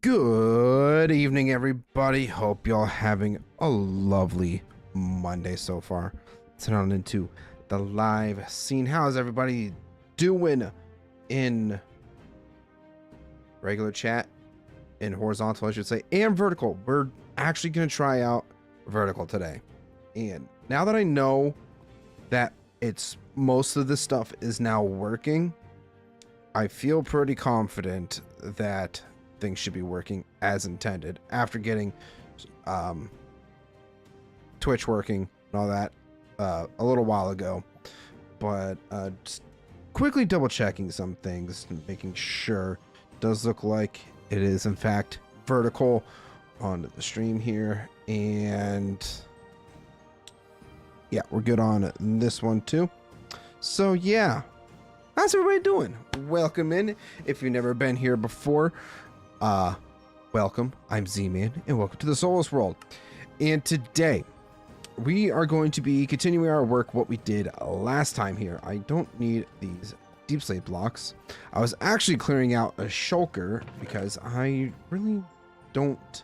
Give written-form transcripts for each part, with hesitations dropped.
Good evening, everybody. Hope y'all having a lovely Monday so far. Let's head on into the live scene. How's everybody doing in regular chat, in horizontal, I should say, and vertical? We're actually going to try out vertical today. And now that I know that most of this stuff is now working, I feel pretty confident that things should be working as intended after getting Twitch working and all that a little while ago. But just quickly double checking some things and making sure it does look like it is in fact vertical on the stream here. And yeah, we're good on this one too. So yeah, how's everybody doing? Welcome in. If you've never been here before, welcome. I'm Z-Man, and welcome to the Soulless World. And today, we are going to be continuing our work, what we did last time here. I don't need these deep slate blocks. I was actually clearing out a shulker because I really don't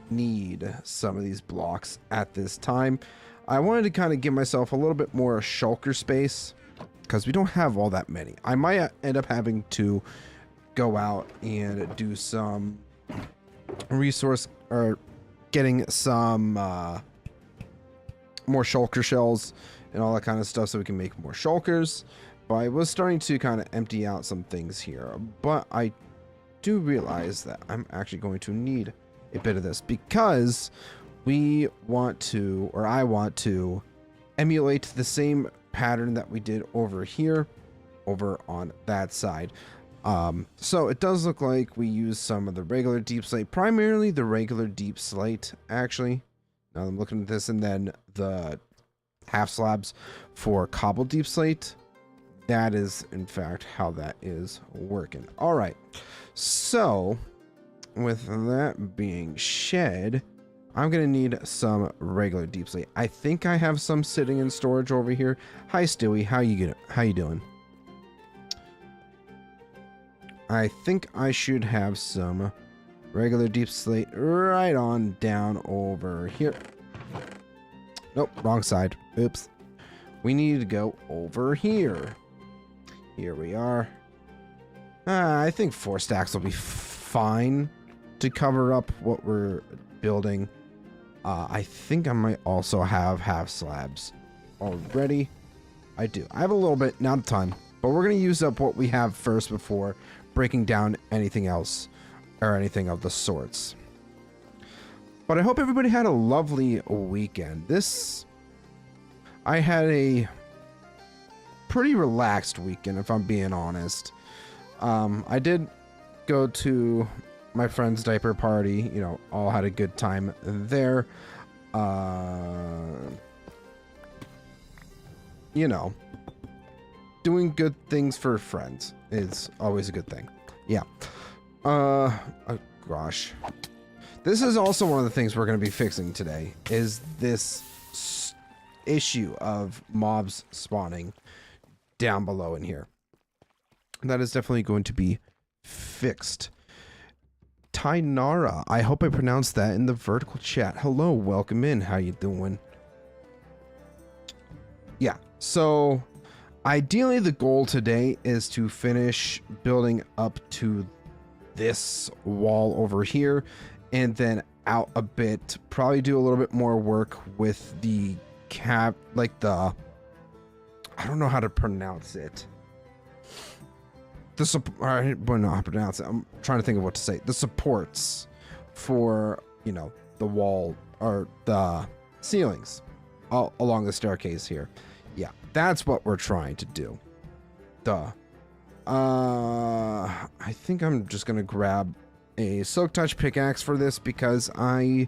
need some of these blocks at this time. I wanted to kind of give myself a little bit more shulker space because we don't have all that many. I might end up having to go out and do some resource or getting some more shulker shells and all that kind of stuff so we can make more shulkers. But I was starting to kind of empty out some things here, but I do realize that I'm actually going to need a bit of this because we want to, or I want to emulate the same pattern that we did over here over on that side. So it does look like we use some of the regular deep slate, primarily the regular deep slate, actually. Now I'm looking at this, and then the half slabs for cobble deep slate. That is, in fact, how that is working. All right. So with that being said, I'm going to need some regular deep slate. I think I have some sitting in storage over here. Hi, Stewie. How you doing? I think I should have some regular deep slate right on down over here. Nope, wrong side. Oops. We need to go over here. Here we are. I think 4 stacks will be fine to cover up what we're building. I think I might also have half slabs already. I do. I have a little bit, not a ton, but we're going to use up what we have first before breaking down anything else or anything of the sorts. But I hope everybody had a lovely weekend. I had a pretty relaxed weekend, if I'm being honest. I did go to my friend's diaper party, all had a good time there. Doing good things for friends is always a good thing. Yeah. Oh gosh. This is also one of the things we're going to be fixing today, is this issue of mobs spawning down below in here. That is definitely going to be fixed. Tainara, I hope I pronounced that in the vertical chat. Hello, welcome in. How you doing? Yeah, so ideally the goal today is to finish building up to this wall over here and then out a bit, probably do a little bit more work with the I don't know how to pronounce it. I don't know how to pronounce it. I'm trying to think of what to say. The supports for, the wall or the ceilings all along the staircase here. Yeah, that's what we're trying to do. I think I'm just going to grab a Silk Touch pickaxe for this because I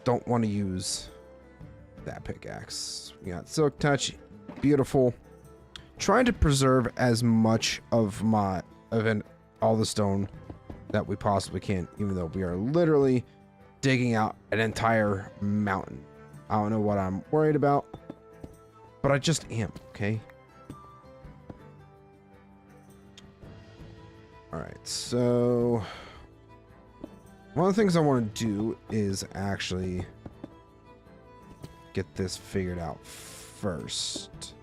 don't want to use that pickaxe. We got Silk Touch. Beautiful. Trying to preserve as much of all the stone that we possibly can, even though we are literally digging out an entire mountain. I don't know what I'm worried about, but I just am, okay? All right, so One of the things I want to do is actually get this figured out first.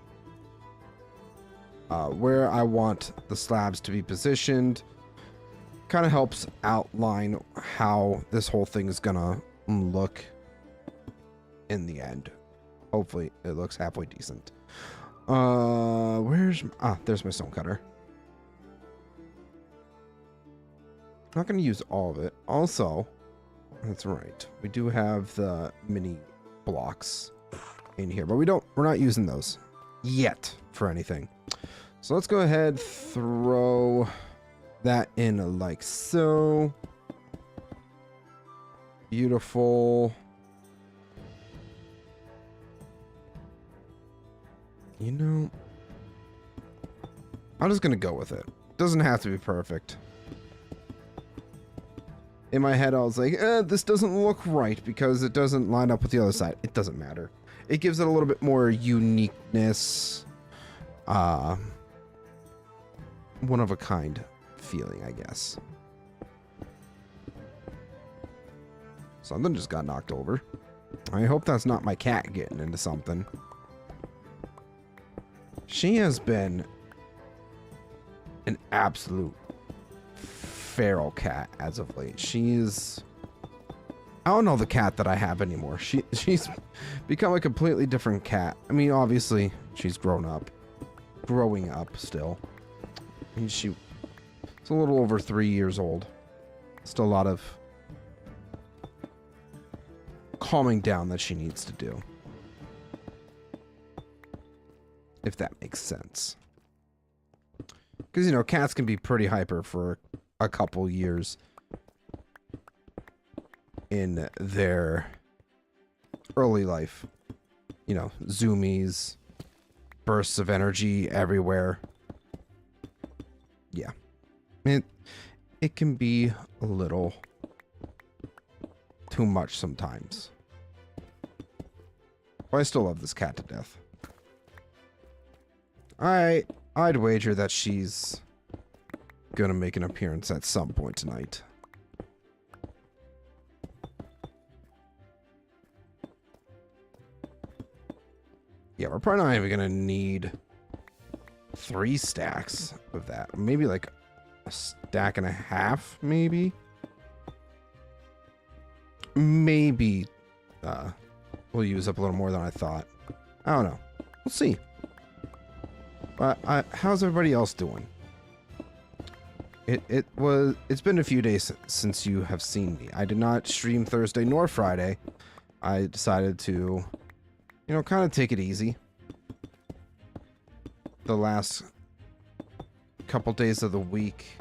Where I want the slabs to be positioned kind of helps outline how this whole thing is gonna look in the end. Hopefully it looks halfway decent. There's my stone cutter. Not gonna use all of it. Also, that's right, we do have the mini blocks in here, but we're not using those yet for anything. So let's go ahead, throw that in like so. Beautiful. You know, I'm just gonna go with it. Doesn't have to be perfect. In my head, I was like, this doesn't look right because it doesn't line up with the other side. It doesn't matter. It gives it a little bit more uniqueness. One of a kind feeling, I guess. Something just got knocked over. I hope that's not my cat getting into something. She has been an absolute feral cat as of late. She's... I don't know the cat that I have anymore. She's become a completely different cat. I mean, obviously, she's growing up still. And it's a little over 3 years old. Still a lot of calming down that she needs to do. If that makes sense. Because, you know, cats can be pretty hyper for a couple years in their early life. You know, zoomies, bursts of energy everywhere. Yeah. It can be a little too much sometimes. But I still love this cat to death. I'd wager that she's gonna make an appearance at some point tonight. Yeah, we're probably not even gonna need 3 stacks of that. Maybe like a stack and a half, maybe? Maybe we'll use up a little more than I thought. I don't know. We'll see. How's everybody else doing? It's been a few days since you have seen me. I did not stream Thursday nor Friday. I decided to, you know, kind of take it easy. The last couple days of the week,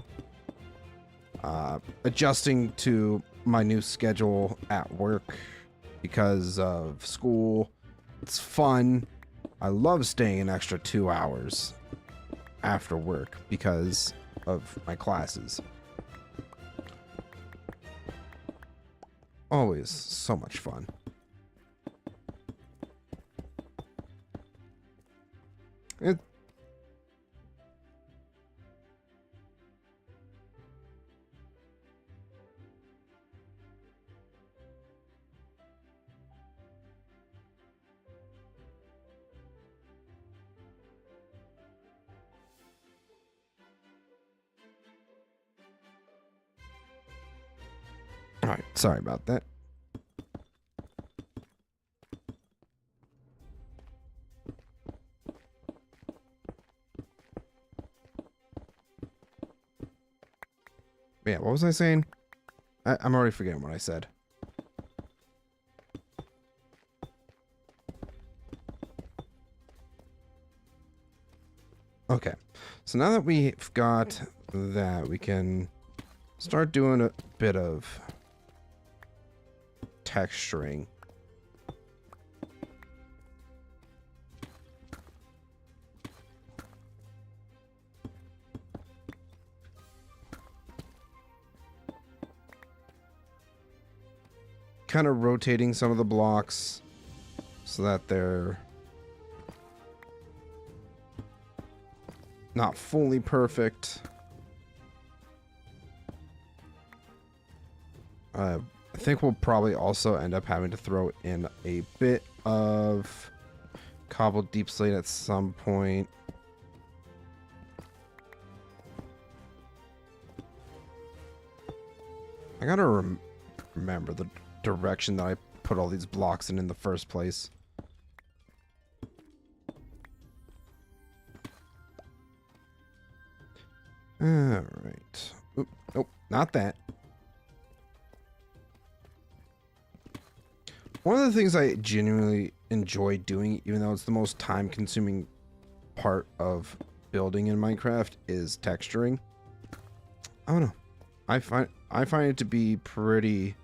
adjusting to my new schedule at work because of school. It's fun. I love staying an extra 2 hours after work because of my classes. Always so much fun. Alright, sorry about that. Yeah, what was I saying? I'm already forgetting what I said. Okay, so now that we've got that, we can start doing a bit of texturing. Kind of rotating some of the blocks so that they're not fully perfect. I think we'll probably also end up having to throw in a bit of cobbled deep slate at some point. I gotta remember the direction that I put all these blocks in the first place. Alright. Nope, not that. One of the things I genuinely enjoy doing, even though it's the most time-consuming part of building in Minecraft, is texturing. I don't know. I find it to be pretty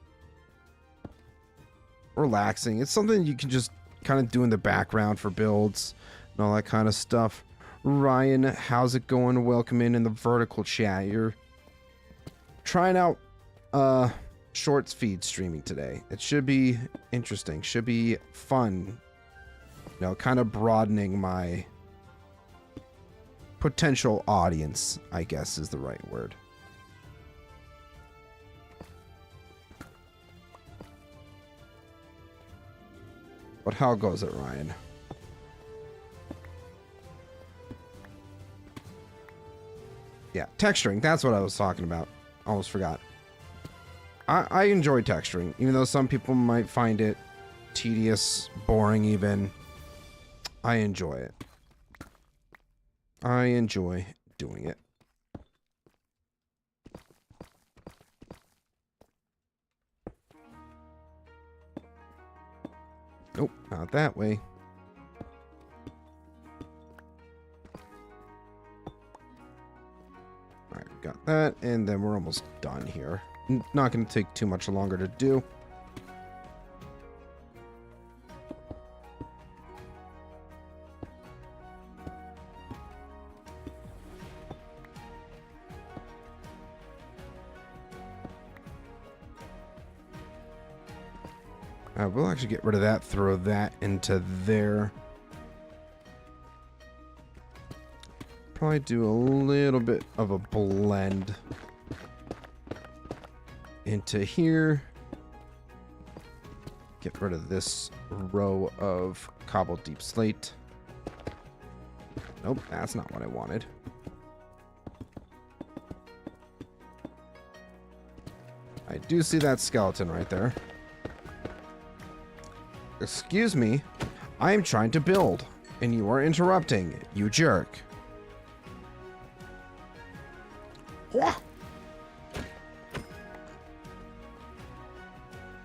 relaxing. It's something you can just kind of do in the background for builds and all that kind of stuff. Ryan, how's it going? Welcome in the vertical chat. You're trying out shorts feed streaming today. It should be interesting, should be fun, you know, kind of broadening my potential audience, I guess is the right word. But how goes it, Ryan? Yeah, texturing, that's what I was talking about. Almost forgot. I enjoy texturing, even though some people might find it tedious, boring even. I enjoy it. I enjoy doing it. Nope, not that way. Alright, got that, and then we're almost done here. Not going to take too much longer to do. We'll actually get rid of that, throw that into there. Probably do a little bit of a blend into here. Get rid of this row of cobbled deep slate. Nope, that's not what I wanted. I do see that skeleton right there. Excuse me, I am trying to build, and you are interrupting, you jerk.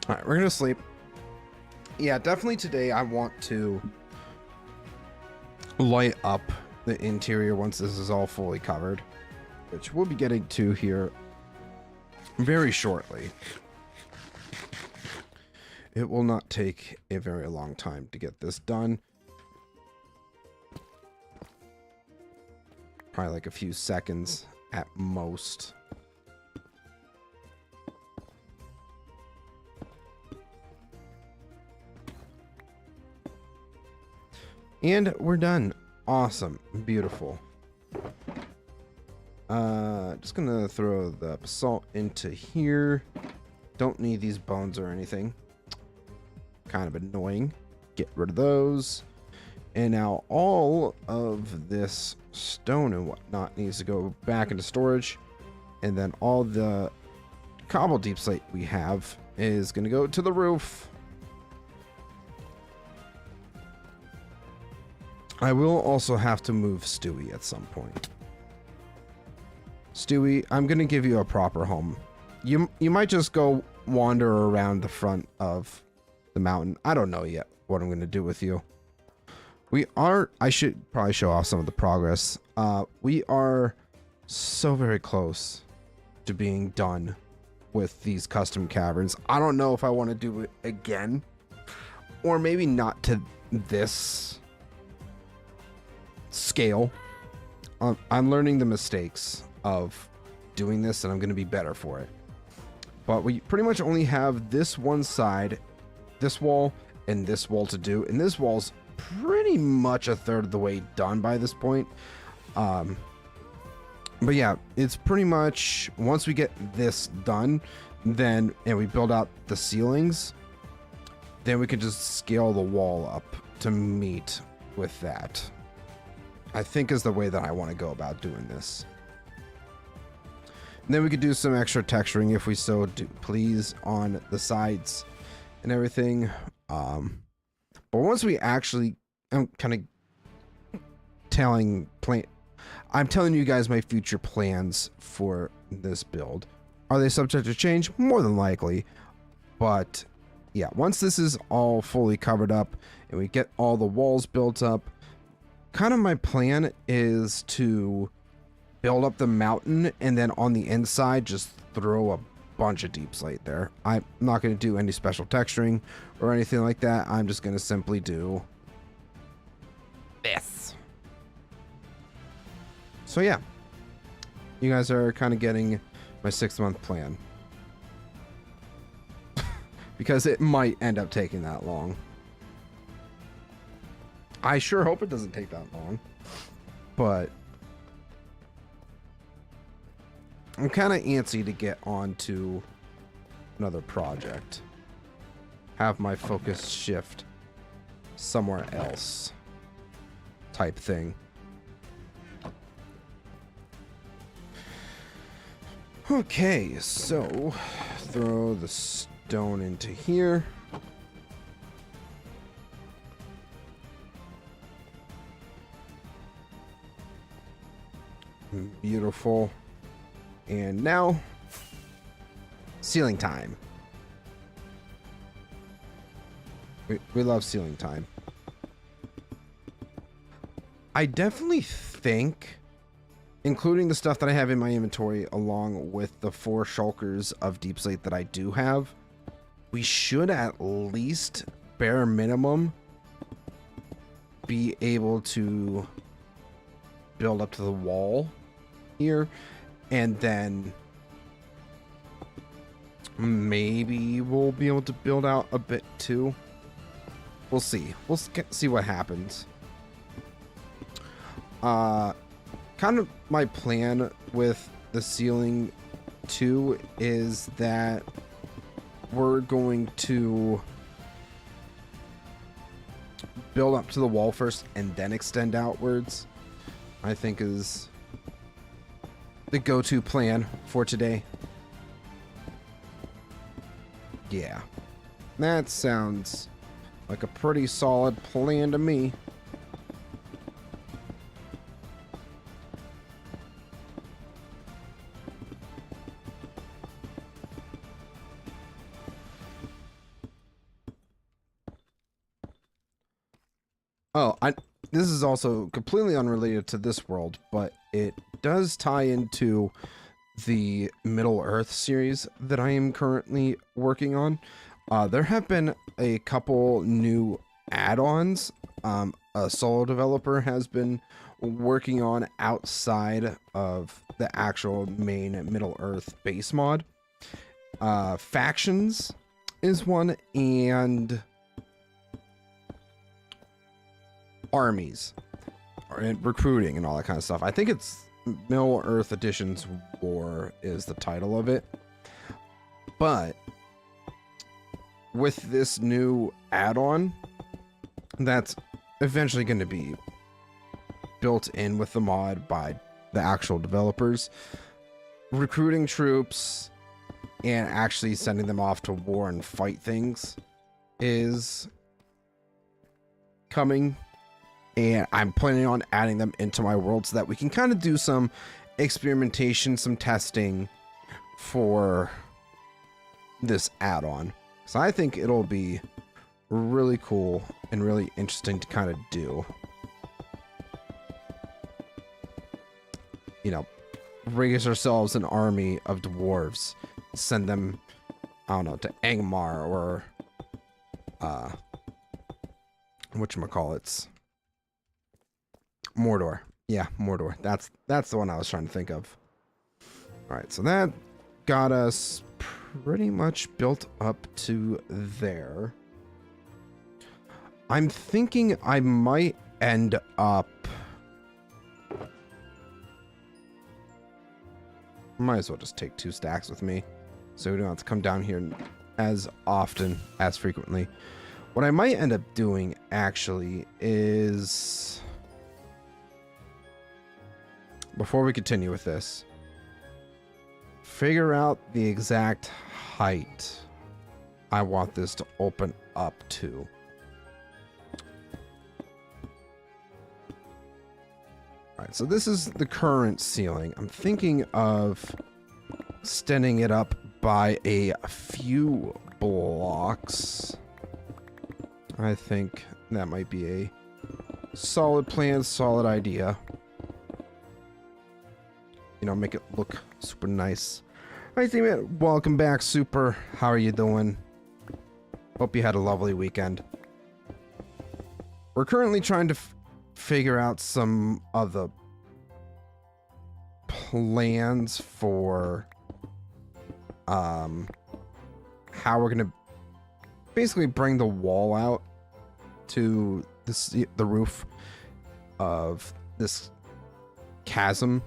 Alright, we're gonna sleep. Yeah, definitely today I want to light up the interior once this is all fully covered, which we'll be getting to here very shortly. It will not take a very long time to get this done. Probably like a few seconds at most. And we're done. Awesome. Beautiful. Just gonna throw the basalt into here. Don't need these bones or anything. Kind of annoying. Get rid of those. And now all of this stone and whatnot needs to go back into storage. And then all the cobble deep slate we have is going to go to the roof. I will also have to move Stewie at some point. Stewie, I'm going to give you a proper home. You might just go wander around the front of the mountain. I don't know yet what I'm going to do with you. I should probably show off some of the progress. We are so very close to being done with these custom caverns. I don't know if I want to do it again, or maybe not to this scale. I'm learning the mistakes of doing this, and I'm going to be better for it. But we pretty much only have this one side, this wall, and this wall to do, and this wall's pretty much a third of the way done by this point. But yeah, it's pretty much, once we get this done, then, and we build out the ceilings, then we can just scale the wall up to meet with that. I think is the way that I want to go about doing this. And then we could do some extra texturing if we so do please on the sides and everything. But once we actually, I'm telling you guys my future plans for this build. Are they subject to change? More than likely. But yeah, once this is all fully covered up and we get all the walls built up, kind of my plan is to build up the mountain and then on the inside just throw a bunch of deep slate there. I'm not going to do any special texturing or anything like that. I'm just going to simply do this. So yeah, you guys are kind of getting my 6-month plan. Because it might end up taking that long. I sure hope it doesn't take that long. But I'm kind of antsy to get on to another project. Have my focus shift somewhere else type thing. Okay, so throw the stone into here. Beautiful. And now, ceiling time. We love ceiling time. I definitely think, including the stuff that I have in my inventory along with the 4 shulkers of deep slate that I do have, we should at least, bare minimum, be able to build up to the wall here. And then maybe we'll be able to build out a bit too. We'll see. We'll see what happens. Kind of my plan with the ceiling too is that we're going to build up to the wall first and then extend outwards. I think is the go-to plan for today. Yeah, that sounds like a pretty solid plan to me. Oh, this is also completely unrelated to this world, but it does tie into the Middle Earth series that I am currently working on. There have been a couple new add-ons a solo developer has been working on outside of the actual main Middle Earth base mod. Factions is one, and armies and recruiting and all that kind of stuff. I think it's Middle Earth Edition's War is the title of it. But with this new add-on that's eventually going to be built in with the mod by the actual developers, recruiting troops and actually sending them off to war and fight things is coming, and I'm planning on adding them into my world so that we can kind of do some experimentation, some testing for this add-on. So I think it'll be really cool and really interesting to kind of do. You know, raise ourselves an army of dwarves, send them, I don't know, to Angmar or whatchamacallits, Mordor. Yeah, Mordor. That's the one I was trying to think of. All right, so that got us pretty much built up to there. I'm thinking I might end up, might as well just take 2 stacks with me. so we don't have to come down here as often, as frequently. What I might end up doing, actually, is... Before we continue with this, figure out the exact height I want this to open up to. Alright, so this is the current ceiling. I'm thinking of extending it up by a few blocks. I think that might be a solid plan, solid idea. You know, make it look super nice. Alright, teammate, welcome back, Super. How are you doing? Hope you had a lovely weekend. We're currently trying to figure out some of the plans for how we're gonna basically bring the wall out to the roof of this chasm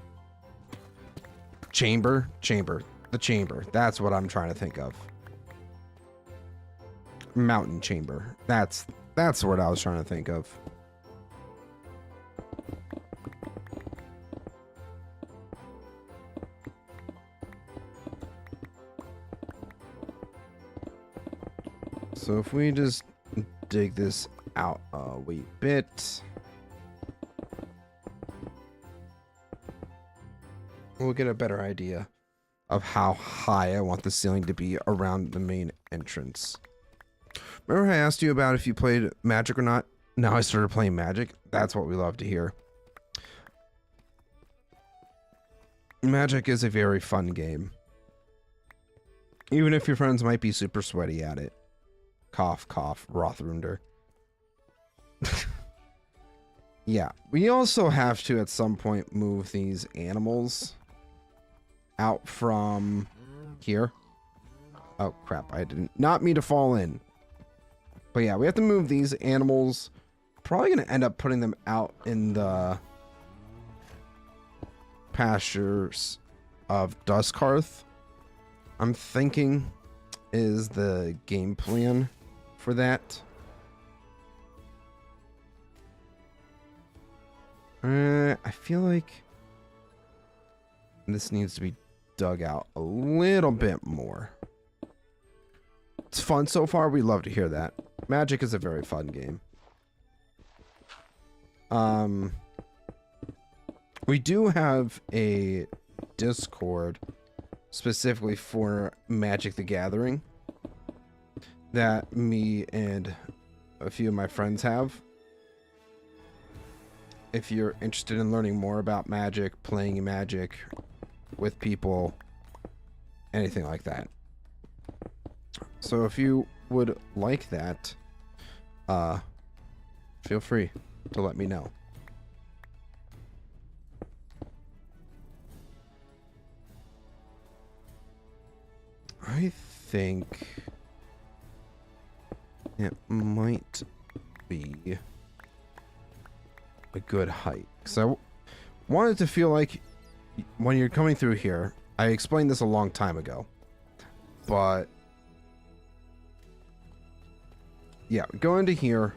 chamber. The chamber, that's what I'm trying to think of. Mountain chamber, that's what I was trying to think of. So if we just dig this out a wee bit, we'll get a better idea of how high I want the ceiling to be around the main entrance. Remember I asked you about if you played Magic or not? Now I started playing Magic. That's what we love to hear. Magic is a very fun game. Even if your friends might be super sweaty at it. Cough, cough, Rothrundr. Yeah, we also have to at some point move these animals out from here. Oh crap, I didn't not mean to fall in. But yeah, we have to move these animals. Probably gonna end up putting them out in the pastures of Dustkarth. I'm thinking is the game plan for that. I feel like this needs to be dug out a little bit more. It's fun so far. We love to hear that. Magic is a very fun game. We do have a Discord specifically for Magic the Gathering that me and a few of my friends have. If you're interested in learning more about Magic, playing Magic with people, anything like that. So if you would like that, feel free to let me know. I think it might be a good height. So I wanted to feel like when you're coming through here, I explained this a long time ago, but yeah, go into here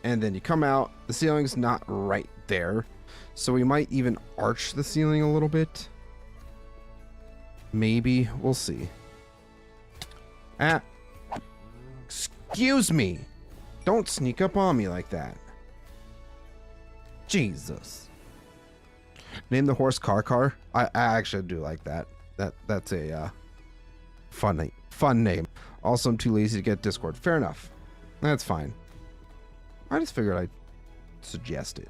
and then you come out. The ceiling's not right there, so we might even arch the ceiling a little bit. Maybe, we'll see. Ah, excuse me. Don't sneak up on me like that. Jesus. Name the horse Car. I actually do like that. That's a fun name. Also, I'm too lazy to get Discord. Fair enough. That's fine. I just figured I'd suggest it.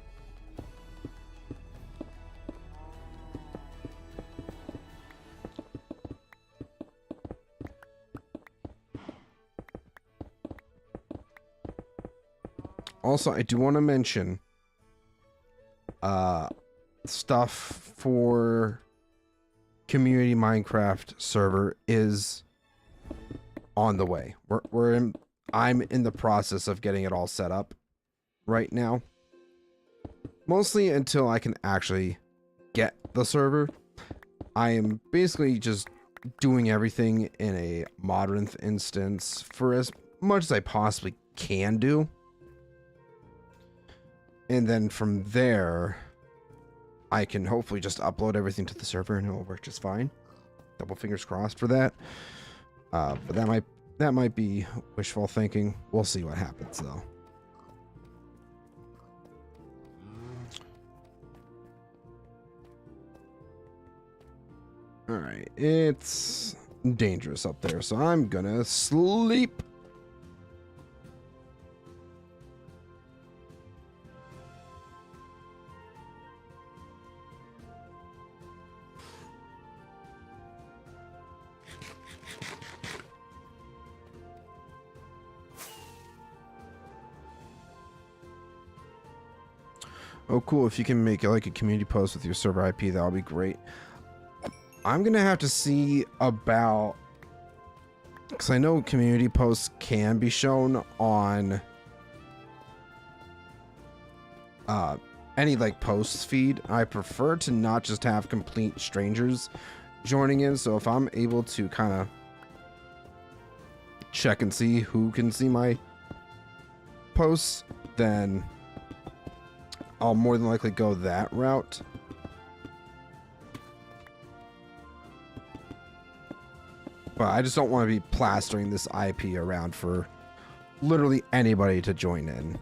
Also, I do want to mention stuff for community Minecraft server is on the way. I'm in the process of getting it all set up right now. Mostly until I can actually get the server. I am basically just doing everything in a modern instance for as much as I possibly can do. And then from there, I can hopefully just upload everything to the server and it will work just fine. Double fingers crossed for that. But that might be wishful thinking. We'll see what happens though. All right, it's dangerous up there, so I'm gonna sleep. Oh, cool. If you can make like a community post with your server IP, that would be great. I'm going to have to see about... Because I know community posts can be shown on any like posts feed. I prefer to not just have complete strangers joining in. So if I'm able to kind of check and see who can see my posts, then I'll more than likely go that route. But I just don't want to be plastering this IP around for literally anybody to join in.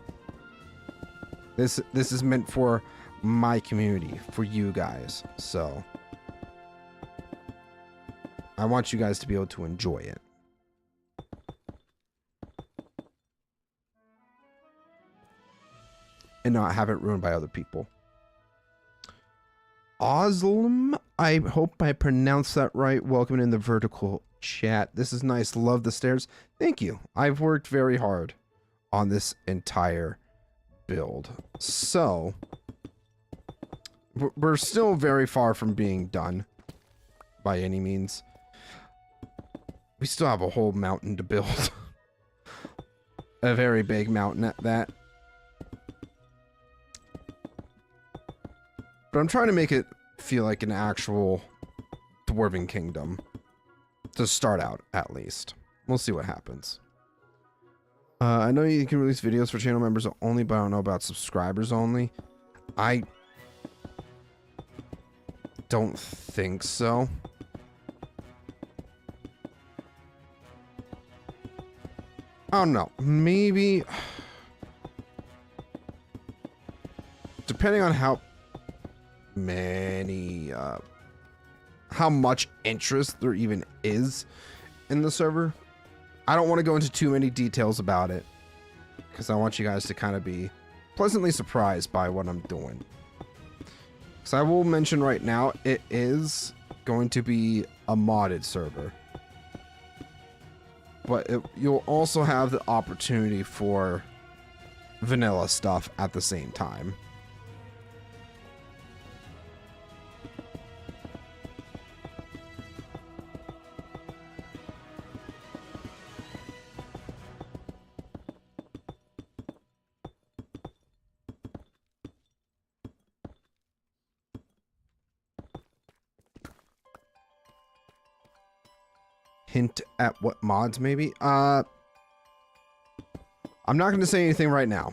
This is meant for my community, for you guys. So I want you guys to be able to enjoy it. And not have it ruined by other people. Oslam, I hope I pronounced that right. Welcome in the vertical chat. This is nice. Love the stairs. Thank you. I've worked very hard on this entire build. So, we're still very far from being done by any means. We still have a whole mountain to build. A very big mountain at that. But I'm trying to make it feel like an actual dwarven kingdom. To start out, at least. We'll see what happens. I know you can release videos for channel members only, but I don't know about subscribers only. I don't think so. I don't know. Maybe... Depending on how many how much interest there even is in the server. I don't want to go into too many details about it because I want you guys to kind of be pleasantly surprised by what I'm doing. So I will mention right now, it is going to be a modded server, but you'll also have the opportunity for vanilla stuff at the same time. Hint at what mods maybe? I'm not going to say anything right now.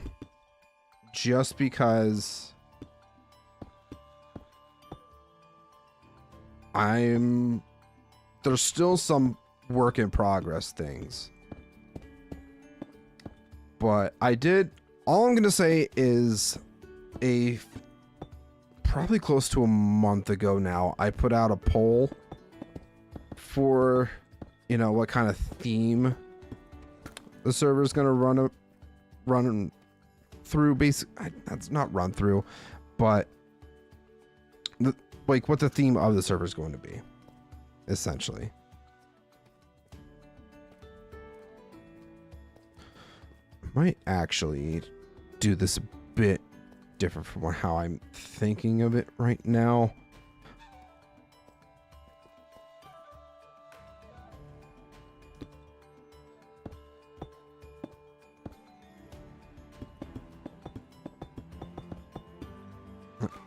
Just because there's still some work in progress things. But all I'm going to say is probably close to a month ago now, I put out a poll for, you know, what kind of theme the server is going to run through. That's not run through, but like what the theme of the server is going to be, essentially. I might actually do this a bit different from how I'm thinking of it right now.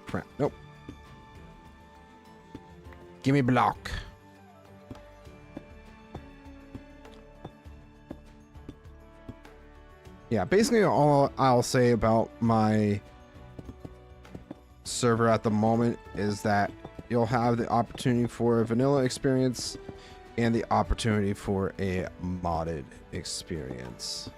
Crap. Nope. Give me block. Yeah, basically all I'll say about my server at the moment is that you'll have the opportunity for a vanilla experience and the opportunity for a modded experience.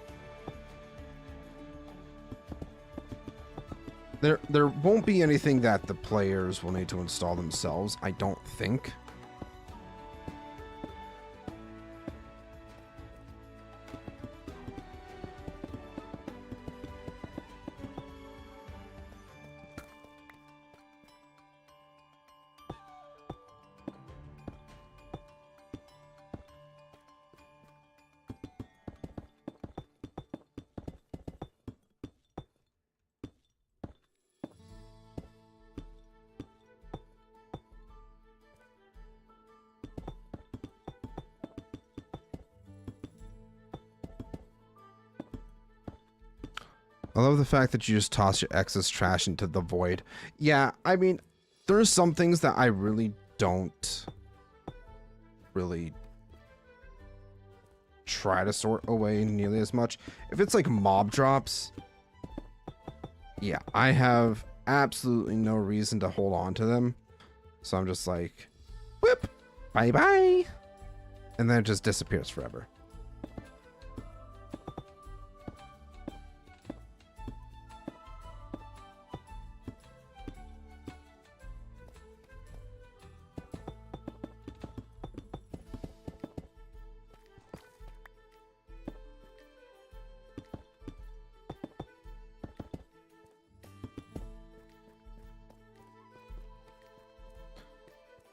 There won't be anything that the players will need to install themselves, I don't think. I love the fact that you just toss your excess trash into the void. Yeah, I mean, there's some things that I really don't try to sort away nearly as much. If it's like mob drops, yeah, I have absolutely no reason to hold on to them. So I'm just like, whip, bye-bye. And then it just disappears forever.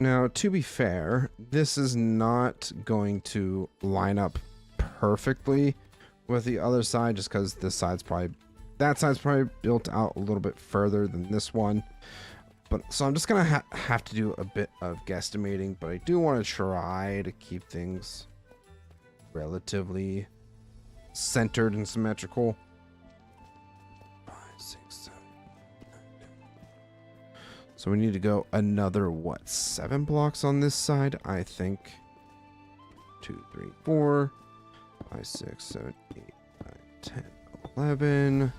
Now, to be fair, this is not going to line up perfectly with the other side just because that side's probably built out a little bit further than this one. But so I'm just going to have to do a bit of guesstimating, but I do want to try to keep things relatively centered and symmetrical. 5, 6, 7. So we need to go another, what, 7 blocks on this side, I think. 2, 3, 4, 5, 6, 7, 8, 9, 10, 11.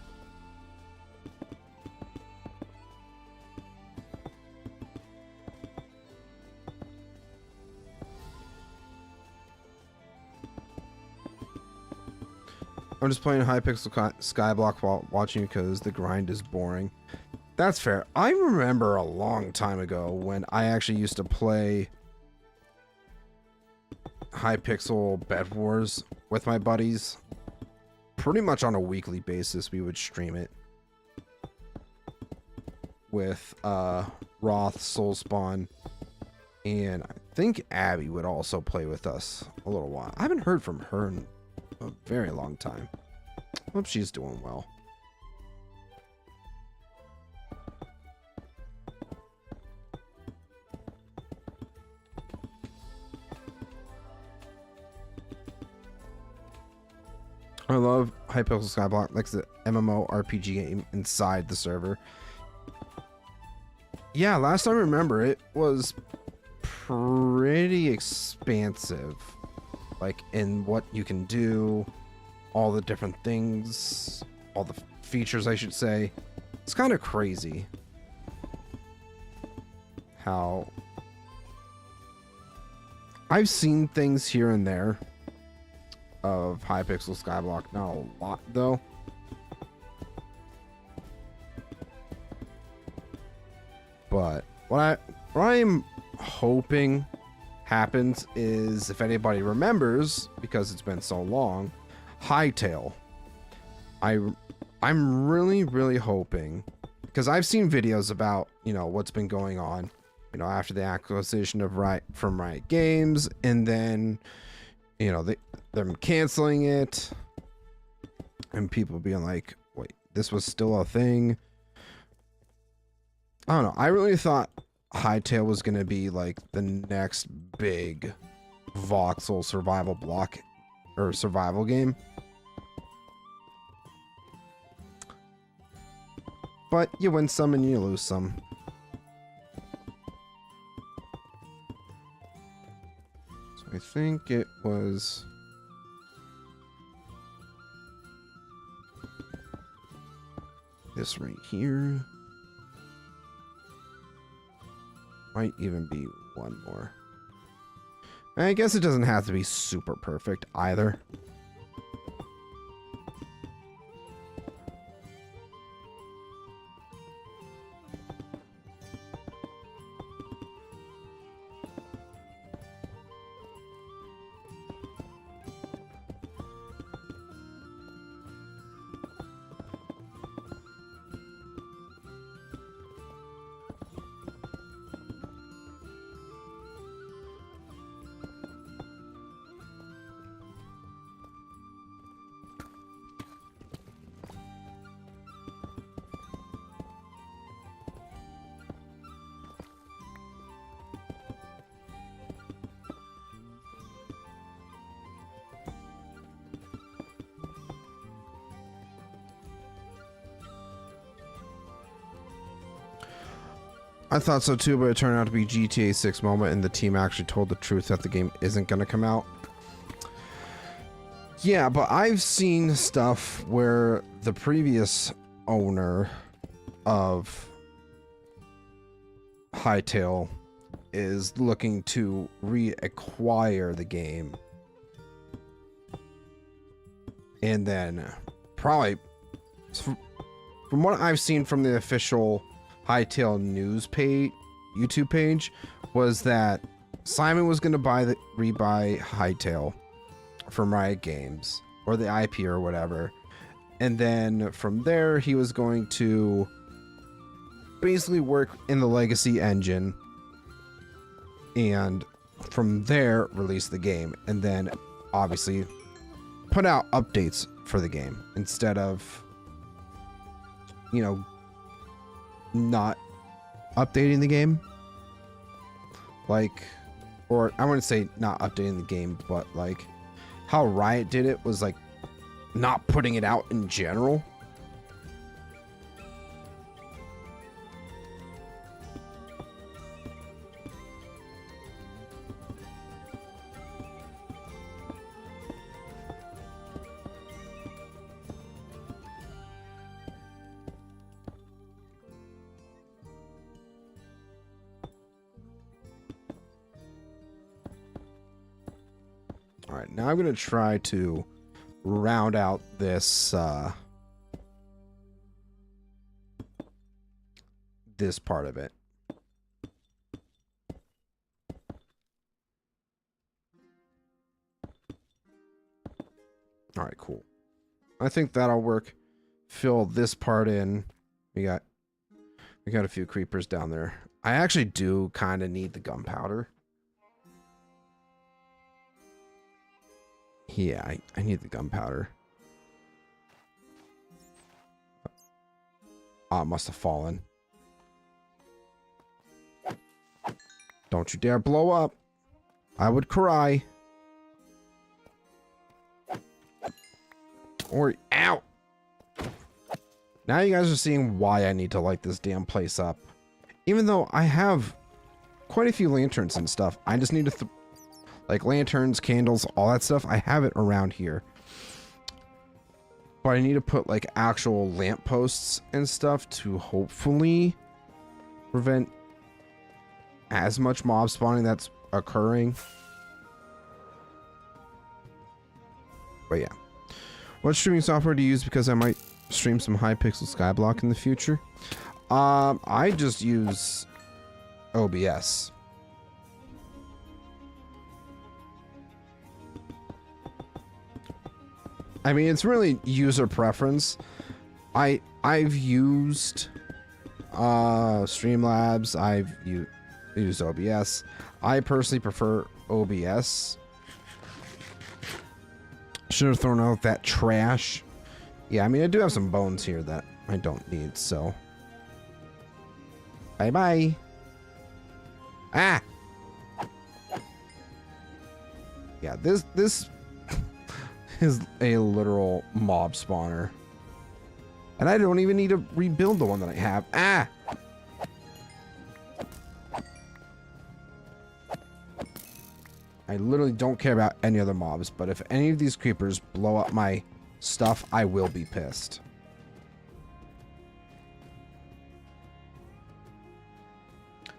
I'm just playing Hypixel Skyblock while watching because the grind is boring. That's fair. I remember a long time ago when I actually used to play Hypixel Bed Wars with my buddies. Pretty much on a weekly basis, we would stream it with Roth, Soulspawn, and I think Abby would also play with us a little while. I haven't heard from her in a very long time. Hope she's doing well. I love Hypixel Skyblock, like the MMO RPG game inside the server. Yeah, last time I remember it was pretty expansive. Like in what you can do, all the different things, all the features I should say. It's kind of crazy how I've seen things here and there of Hypixel Skyblock, not a lot though. But what I'm hoping happens is, if anybody remembers, because it's been so long, Hightail. I'm really hoping, because I've seen videos about, you know, what's been going on, you know, after the acquisition of from Riot Games, and then, you know, them canceling it, and people being like, wait, this was still a thing. I don't know. I really thought Hightail was going to be like the next big voxel survival block or survival game. But you win some and you lose some. So I think it was this right here. Might even be one more. I guess it doesn't have to be super perfect either. I thought so too, but it turned out to be GTA 6 moment, and the team actually told the truth that the game isn't going to come out. Yeah, but I've seen stuff where the previous owner of Hightail is looking to reacquire the game. And then probably, from what I've seen from the official Hightail news page, YouTube page, was that Simon was going to rebuy Hightail from Riot Games, or the IP or whatever, and then from there he was going to basically work in the legacy engine, and from there release the game, and then obviously put out updates for the game instead of, you know, not updating the game. Like, or I wouldn't say not updating the game, but like how Riot did it was like not putting it out in general. All right, now I'm going to try to round out this this part of it. All right, cool. I think that'll work. Fill this part in. We got a few creepers down there. I actually do kind of need the gunpowder. Yeah, I need the gunpowder. Ah, it must have fallen. Don't you dare blow up. I would cry. Or, ow! Now you guys are seeing why I need to light this damn place up. Even though I have quite a few lanterns and stuff, I just need to like lanterns, candles, all that stuff. I have it around here. But I need to put like actual lampposts and stuff to hopefully prevent as much mob spawning that's occurring. But yeah. What streaming software do you use? Because I might stream some Hypixel Skyblock in the future. I just use OBS. I mean, it's really user preference. I've used Streamlabs. I've used OBS. I personally prefer OBS. Should have thrown out that trash. Yeah, I mean, I do have some bones here that I don't need, so. Bye-bye. Ah! Yeah, this is a literal mob spawner. And I don't even need to rebuild the one that I have. Ah! I literally don't care about any other mobs, but if any of these creepers blow up my stuff, I will be pissed.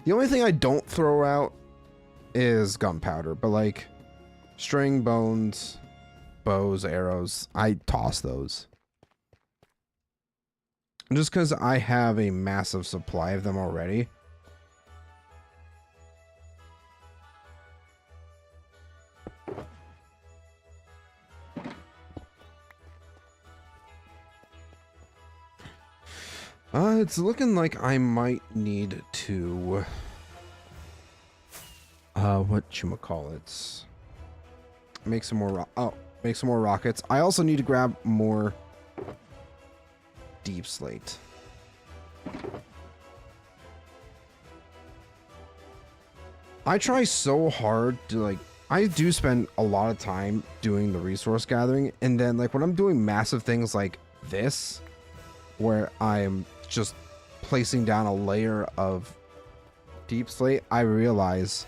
The only thing I don't throw out is gunpowder, but like string, bones, bows, arrows, I toss those. Just because I have a massive supply of them already. It's looking like I might need to whatchamacallits, make some more make some more rockets. I also need to grab more deep slate. I try so hard to like, I do spend a lot of time doing the resource gathering, and then like when I'm doing massive things like this, where I'm just placing down a layer of deep slate, I realize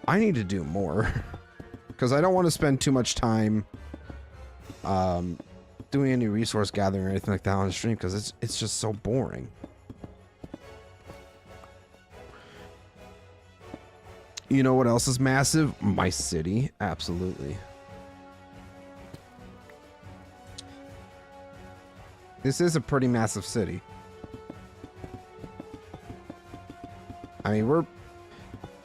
I need to do more because I don't want to spend too much time doing any resource gathering or anything like that on the stream because it's just so boring. You know what else is massive? My city. Absolutely. This is a pretty massive city. I mean,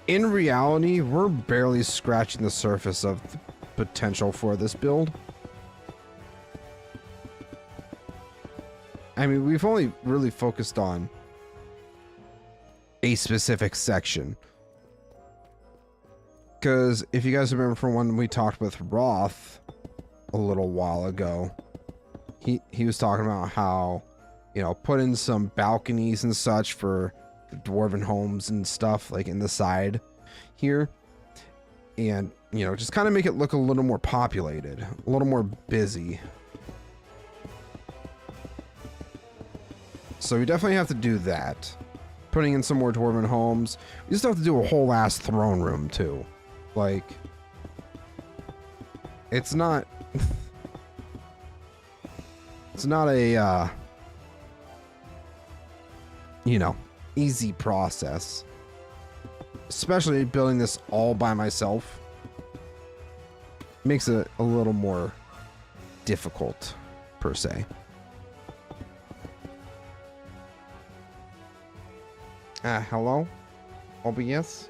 in reality, we're barely scratching the surface of the potential for this build. I mean, we've only really focused on a specific section. Because if you guys remember from when we talked with Roth a little while ago, he was talking about how, you know, put in some balconies and such for the dwarven homes and stuff like in the side here, and you know, just kind of make it look a little more populated, a little more busy. So we definitely have to do that. Putting in some more dwarven homes. We just have to do a whole ass throne room too. Like, it's not it's not a you know, easy process, especially building this all by myself. Makes it a little more difficult per se. Hello? OBS?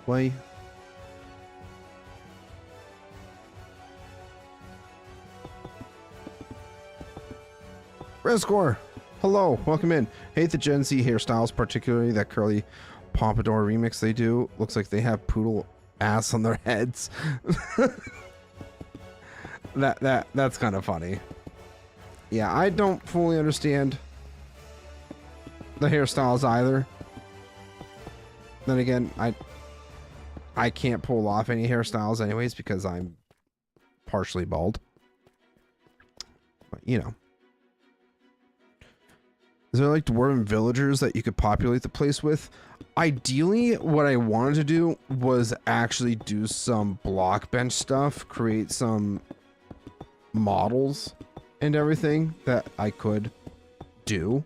Why? Rescore! Hello, welcome in. Hate the Gen Z hairstyles, particularly that curly pompadour remix they do. Looks like they have poodle ass on their heads. That's kind of funny. Yeah, I don't fully understand the hairstyles either. Then again, I can't pull off any hairstyles anyways because I'm partially bald. But, you know. Is there like dwarven villagers that you could populate the place with? Ideally, what I wanted to do was actually do some block bench stuff, create some models and everything that I could do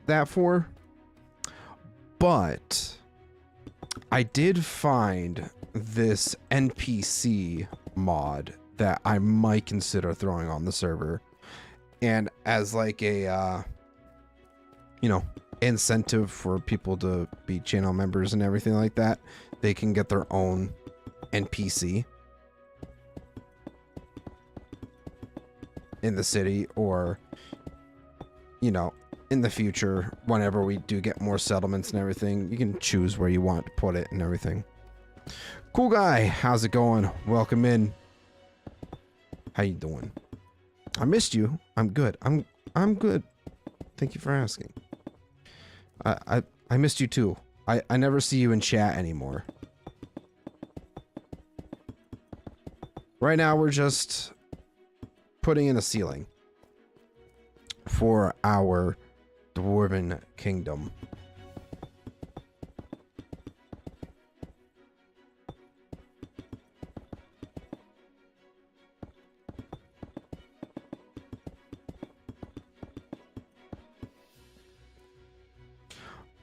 that for. But I did find this NPC mod that I might consider throwing on the server, and as like a you know, incentive for people to be channel members and everything like that, they can get their own NPC in the city, or you know, in the future, whenever we do get more settlements and everything, you can choose where you want to put it and everything. Cool guy, how's it going? Welcome in. How you doing? I missed you. I'm good. I'm good. Thank you for asking. I missed you too. I never see you in chat anymore. Right now we're just putting in a ceiling for our dwarven kingdom.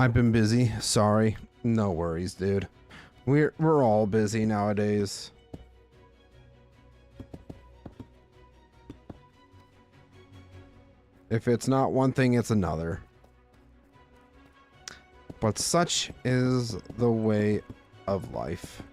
I've been busy. Sorry. No worries, dude. We're all busy nowadays. If it's not one thing, it's another. But such is the way of life.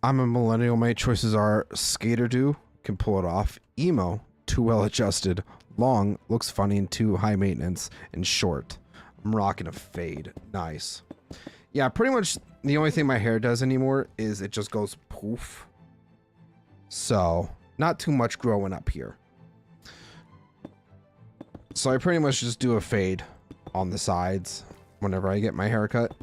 I'm a millennial. My choices are skater do, can pull it off, emo, too well adjusted, long, looks funny and too high maintenance, and short. I'm rocking a fade. Nice. Yeah, pretty much the only thing my hair does anymore is it just goes poof. So, not too much growing up here. So I pretty much just do a fade on the sides whenever I get my hair cut.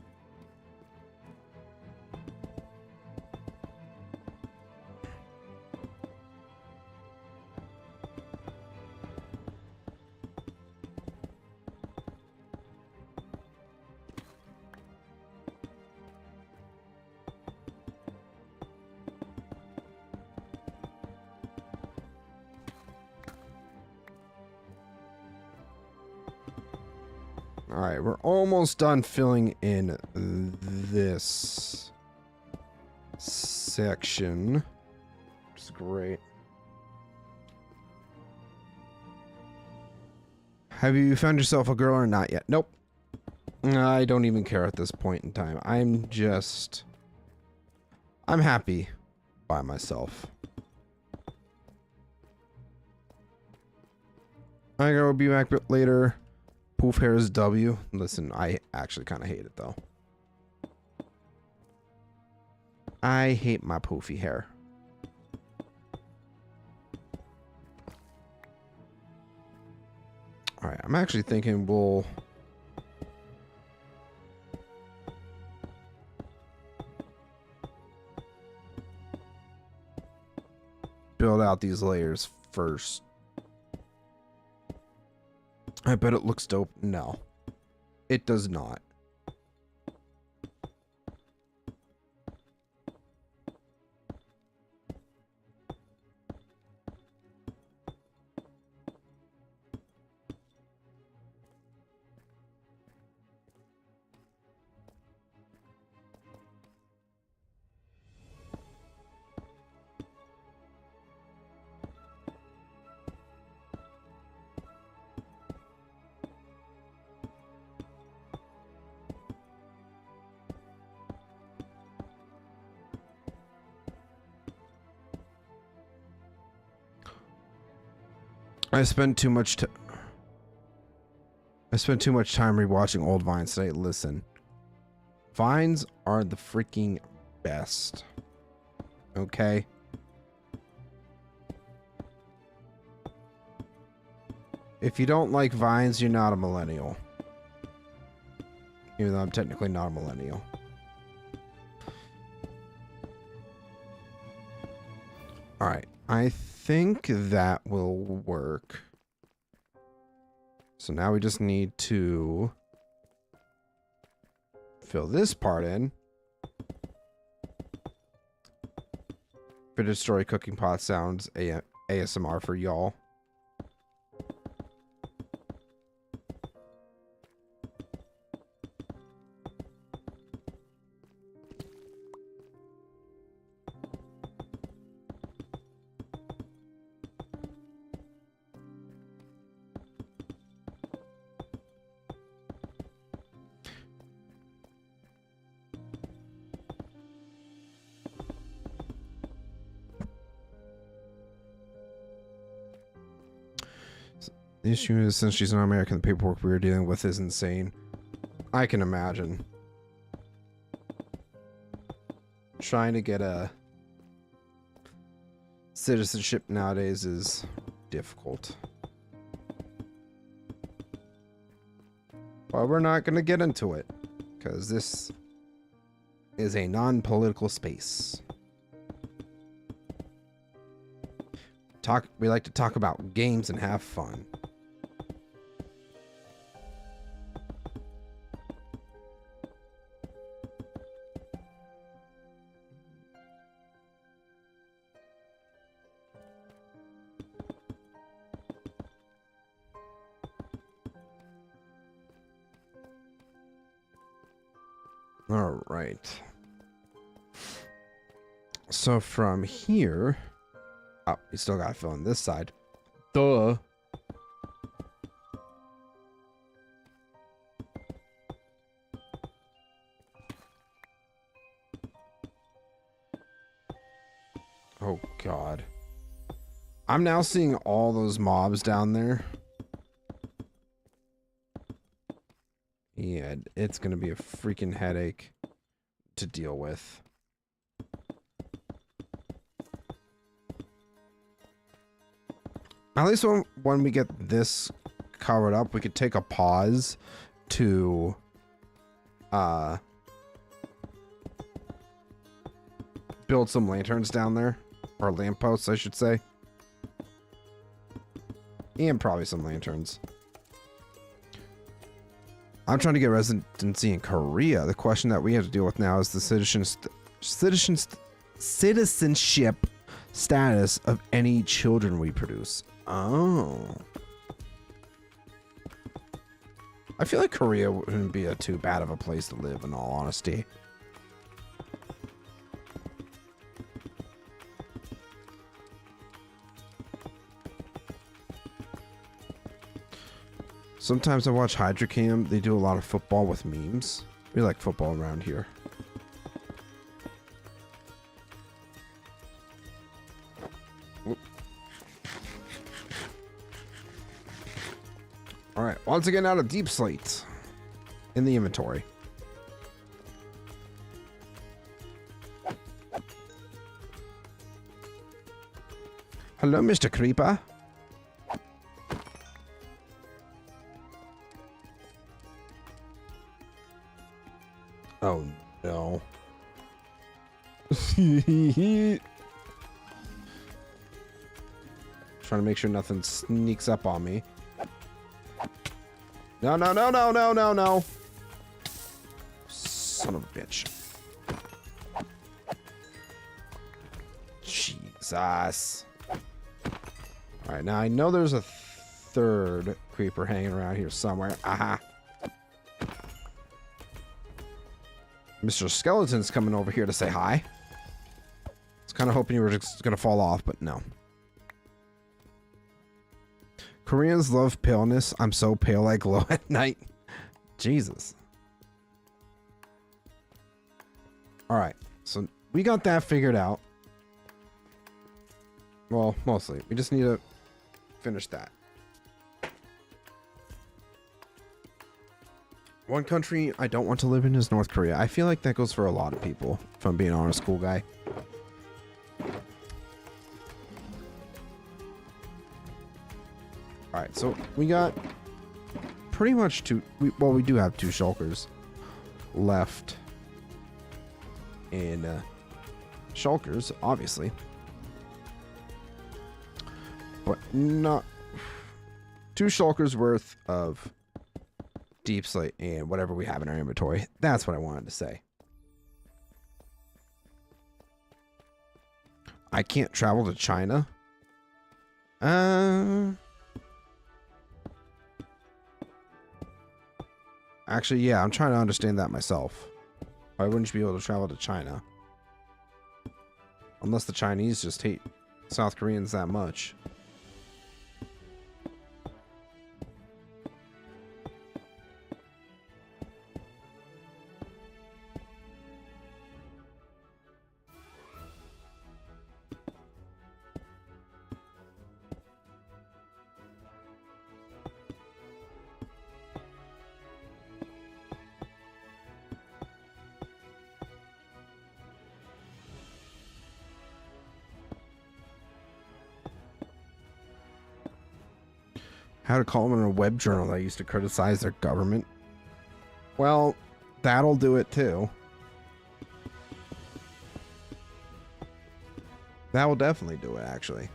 Alright, we're almost done filling in this section, which is great. Have you found yourself a girl or not yet? Nope. I don't even care at this point in time. I'm happy by myself. I will be back a bit later. Poof hair is W. Listen, I actually kind of hate it though. I hate my poofy hair. Alright, I'm actually thinking we'll build out these layers first. I bet it looks dope. No, it does not. I spent too much time rewatching old Vines today. Listen, Vines are the freaking best. Okay? If you don't like Vines, you're not a millennial. Even though I'm technically not a millennial. Alright, I think that will work. So now we just need to fill this part in. Fitted story cooking pot sounds ASMR for y'all. The issue is, since she's not American, the paperwork we are dealing with is insane. I can imagine. Trying to get a citizenship nowadays is difficult. But we're not going to get into it, because this is a non-political space. We like to talk about games and have fun. All right. So from here, oh, we still gotta fill in this side. Duh. Oh God. I'm now seeing all those mobs down there. Yeah, it's gonna be a freaking headache to deal with. At least when we get this covered up, we could take a pause to build some lanterns down there. Or lampposts, I should say. And probably some lanterns. I'm trying to get residency in Korea. The question that we have to deal with now is the citizenship status of any children we produce. Oh. I feel like Korea wouldn't be too bad of a place to live, in all honesty. Sometimes I watch Hydrocam. They do a lot of football with memes. We like football around here. All right, once again out of deep slate in the inventory. Hello, Mr. Creeper. Oh no. Trying to make sure nothing sneaks up on me. No, no, no, no, no, no, no. Son of a bitch. Jesus. Alright, now I know there's a third creeper hanging around here somewhere. Aha. Mr. Skeleton's coming over here to say hi. I was kind of hoping you were just going to fall off, but no. Koreans love paleness. I'm so pale I glow at night. Jesus. Alright, so we got that figured out. Well, mostly. We just need to finish that. One country I don't want to live in is North Korea. I feel like that goes for a lot of people, if I'm being honest, cool guy. Alright, so we got pretty much well, we do have 2 shulkers left. And shulkers, obviously. But not 2 shulkers worth of deep slate and whatever we have in our inventory. That's what I wanted to say. I can't travel to China. Actually, yeah, I'm trying to understand that myself. Why wouldn't you be able to travel to China? Unless the Chinese just hate South Koreans that much. How to call them in a web journal that used to criticize their government. Well, that'll do it too. That will definitely do it, actually.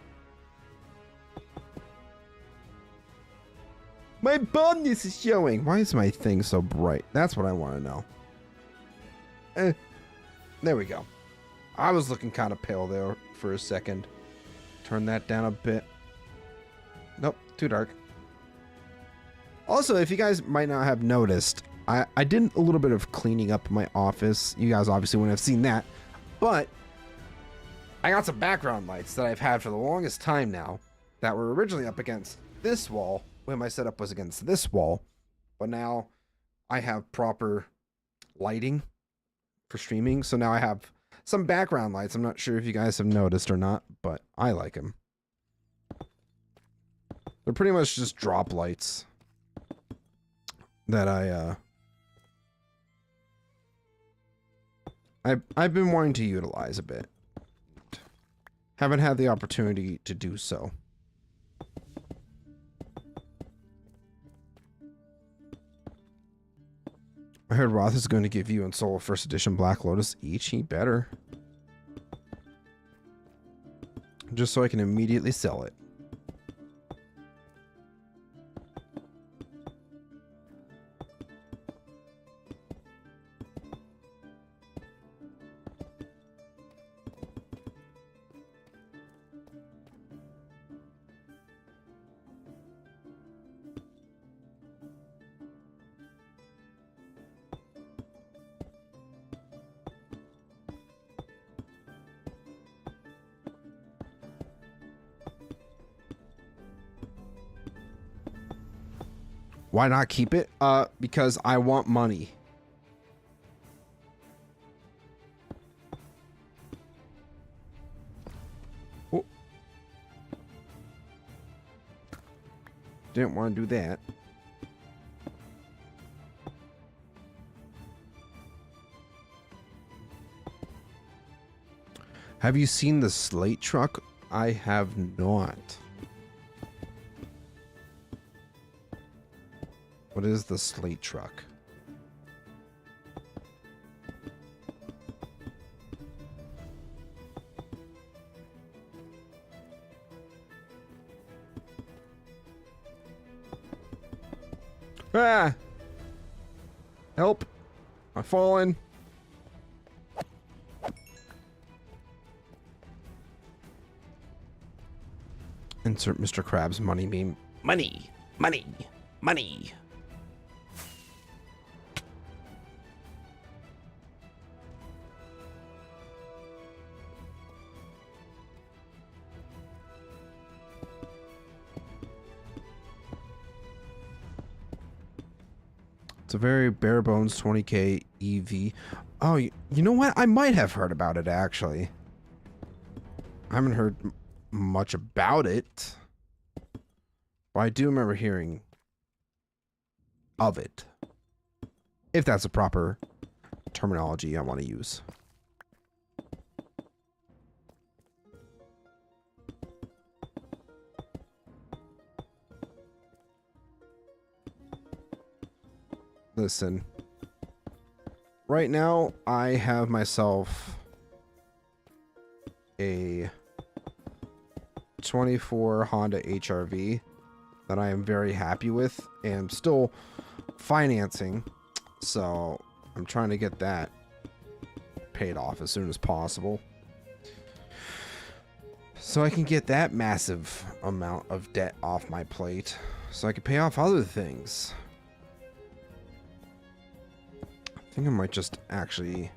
My baldness is showing. Why is my thing so bright? That's what I want to know. There we go. I was looking kind of pale there for a second. Turn that down a bit. Nope, too dark. Also, if you guys might not have noticed, I did a little bit of cleaning up my office. You guys obviously wouldn't have seen that, but I got some background lights that I've had for the longest time now that were originally up against this wall when my setup was against this wall, but now I have proper lighting for streaming. So now I have some background lights. I'm not sure if you guys have noticed or not, but I like them. They're pretty much just drop lights that I've been wanting to utilize a bit. Haven't had the opportunity to do so. I heard Roth is going to give you and Soul First Edition Black Lotus each. He better. Just so I can immediately sell it. Why not keep it? Because I want money. Oh. Didn't want to do that. Have you seen the slate truck? I have not. What is the slate truck? Ah! Help! I'm falling. Insert Mr. Krabs money meme. Money! Money! Money! It's a very bare bones 20k EV. Oh, you know what? I might have heard about it, actually. I haven't heard much about it. But I do remember hearing of it. If that's a proper terminology I want to use. Listen, right now I have myself a 24 Honda HR-V that I am very happy with and still financing, so I'm trying to get that paid off as soon as possible so I can get that massive amount of debt off my plate so I can pay off other things. I think I might just actually...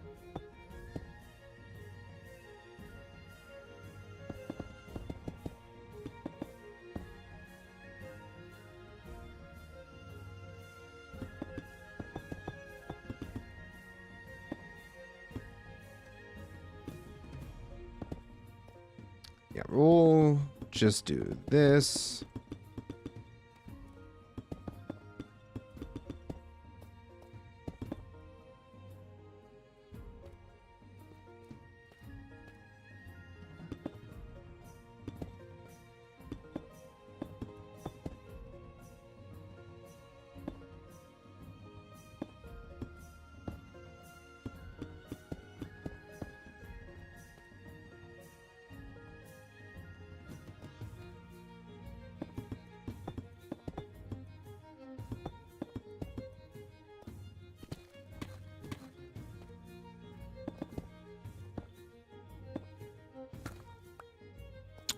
yeah, we'll just do this.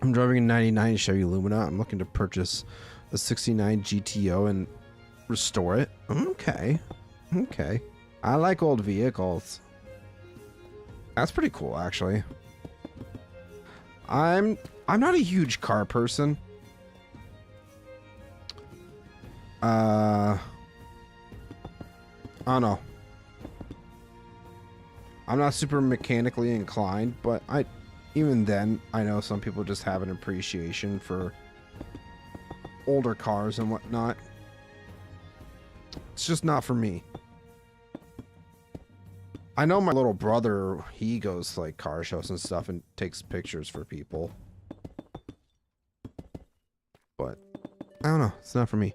I'm driving a 99 Chevy Lumina. I'm looking to purchase a 69 GTO and restore it. Okay. Okay. I like old vehicles. That's pretty cool, actually. I'm not a huge car person. I don't know. I'm not super mechanically inclined, but even then, I know some people just have an appreciation for older cars and whatnot. It's just not for me. I know my little brother, he goes to like car shows and stuff and takes pictures for people. But I don't know, it's not for me.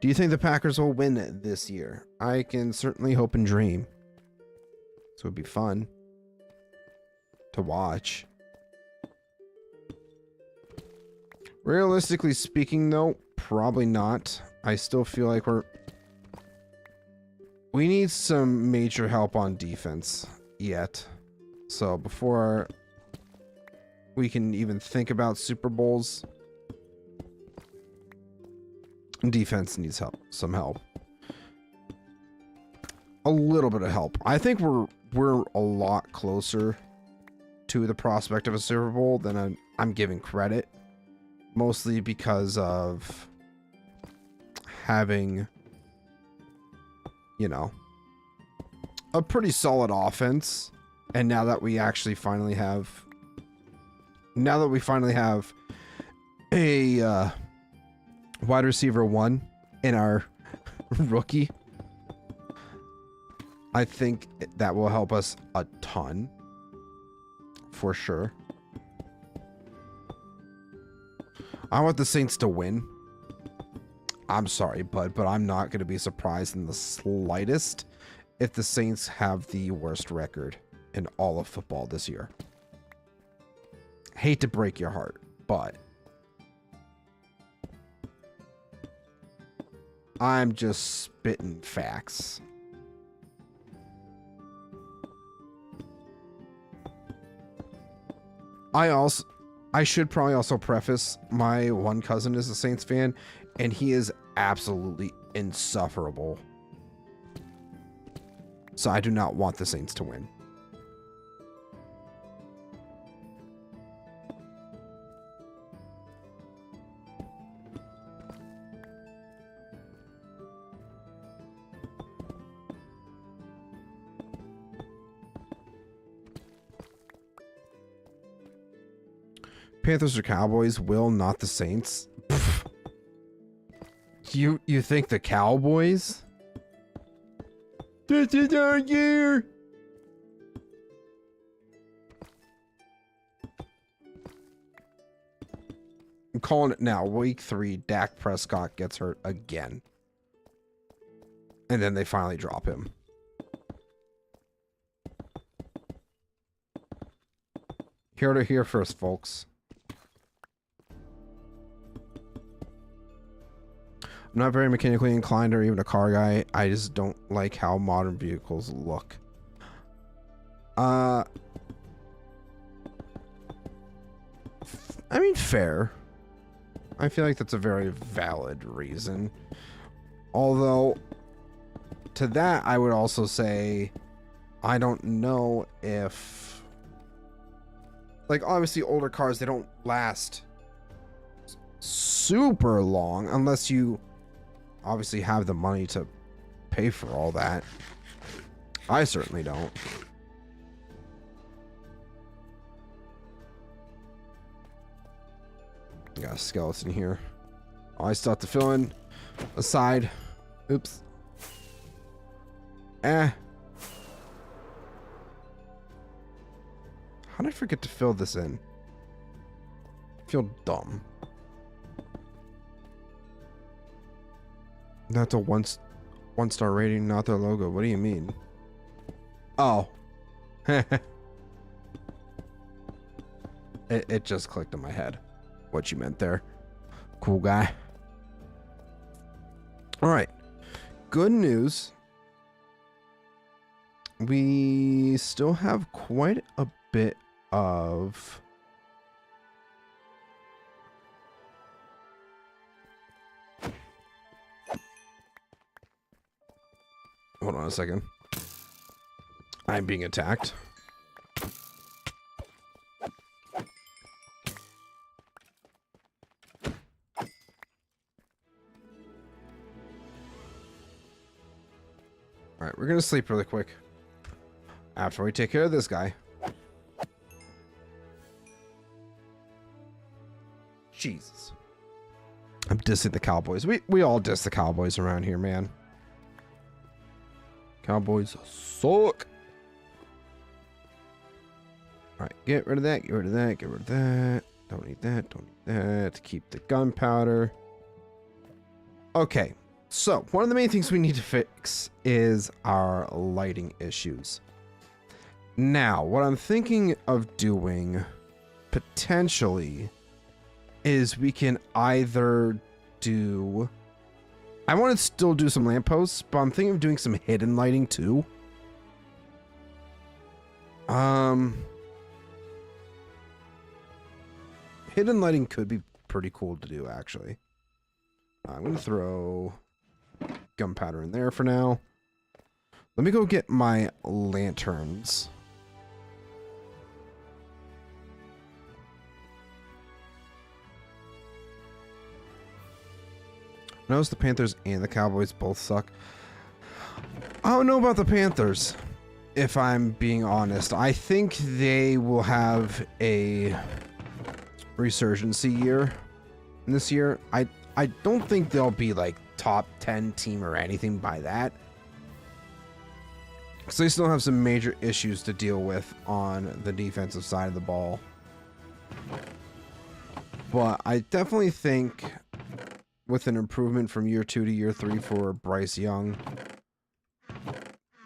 Do you think the Packers will win this year? I can certainly hope and dream. So it'd be fun to watch. Realistically speaking, though, probably not. I still feel like we need some major help on defense yet. So before we can even think about Super Bowls, defense needs help, some help. A little bit of help. I think we're a lot closer to the prospect of a Super Bowl than I'm giving credit. Mostly because of having, you know, a pretty solid offense. And now that we actually finally have a wide receiver 1 in our rookie, I think that will help us a ton, for sure. I want the Saints to win. I'm sorry, bud, but I'm not going to be surprised in the slightest if the Saints have the worst record in all of football this year. Hate to break your heart, but I'm just spitting facts. I should probably also preface, my one cousin is a Saints fan, and he is absolutely insufferable. So I do not want the Saints to win. Panthers or Cowboys, will, not the Saints. Pfft. You think the Cowboys? This is our year. I'm calling it now. Week 3, Dak Prescott gets hurt again. And then they finally drop him. Here to hear first, folks. I'm not very mechanically inclined or even a car guy. I just don't like how modern vehicles look. I mean, fair. I feel like that's a very valid reason. Although, to that, I would also say, I don't know if... Like, obviously, older cars, they don't last super long unless you obviously have the money to pay for all that. I certainly don't. Got a skeleton here. Oh, I still have to fill in a side. Oops. How did I forget to fill this in? I feel dumb. That's a one-star rating, not their logo. What do you mean? Oh. It just clicked in my head what you meant there. Cool guy. All right. Good news. We still have quite a bit of... Hold on a second. I'm being attacked. Alright, we're gonna sleep really quick. After we take care of this guy. Jesus. I'm dissing the Cowboys. We all diss the Cowboys around here, man. Cowboys suck. Alright, get rid of that, get rid of that, get rid of that. Don't need that, don't need that. Keep the gunpowder. Okay, so one of the main things we need to fix is our lighting issues. Now, what I'm thinking of doing, potentially, is we can either do... I want to still do some lampposts, but I'm thinking of doing some hidden lighting too. Hidden lighting could be pretty cool to do, actually. I'm going to throw gunpowder in there for now. Let me go get my lanterns. Notice the Panthers and the Cowboys both suck. I don't know about the Panthers, if I'm being honest. I think they will have a resurgency year this year. I don't think they'll be like top 10 team or anything by that. Because they still have some major issues to deal with on the defensive side of the ball. But I definitely think with an improvement from year 2 to year 3 for Bryce Young,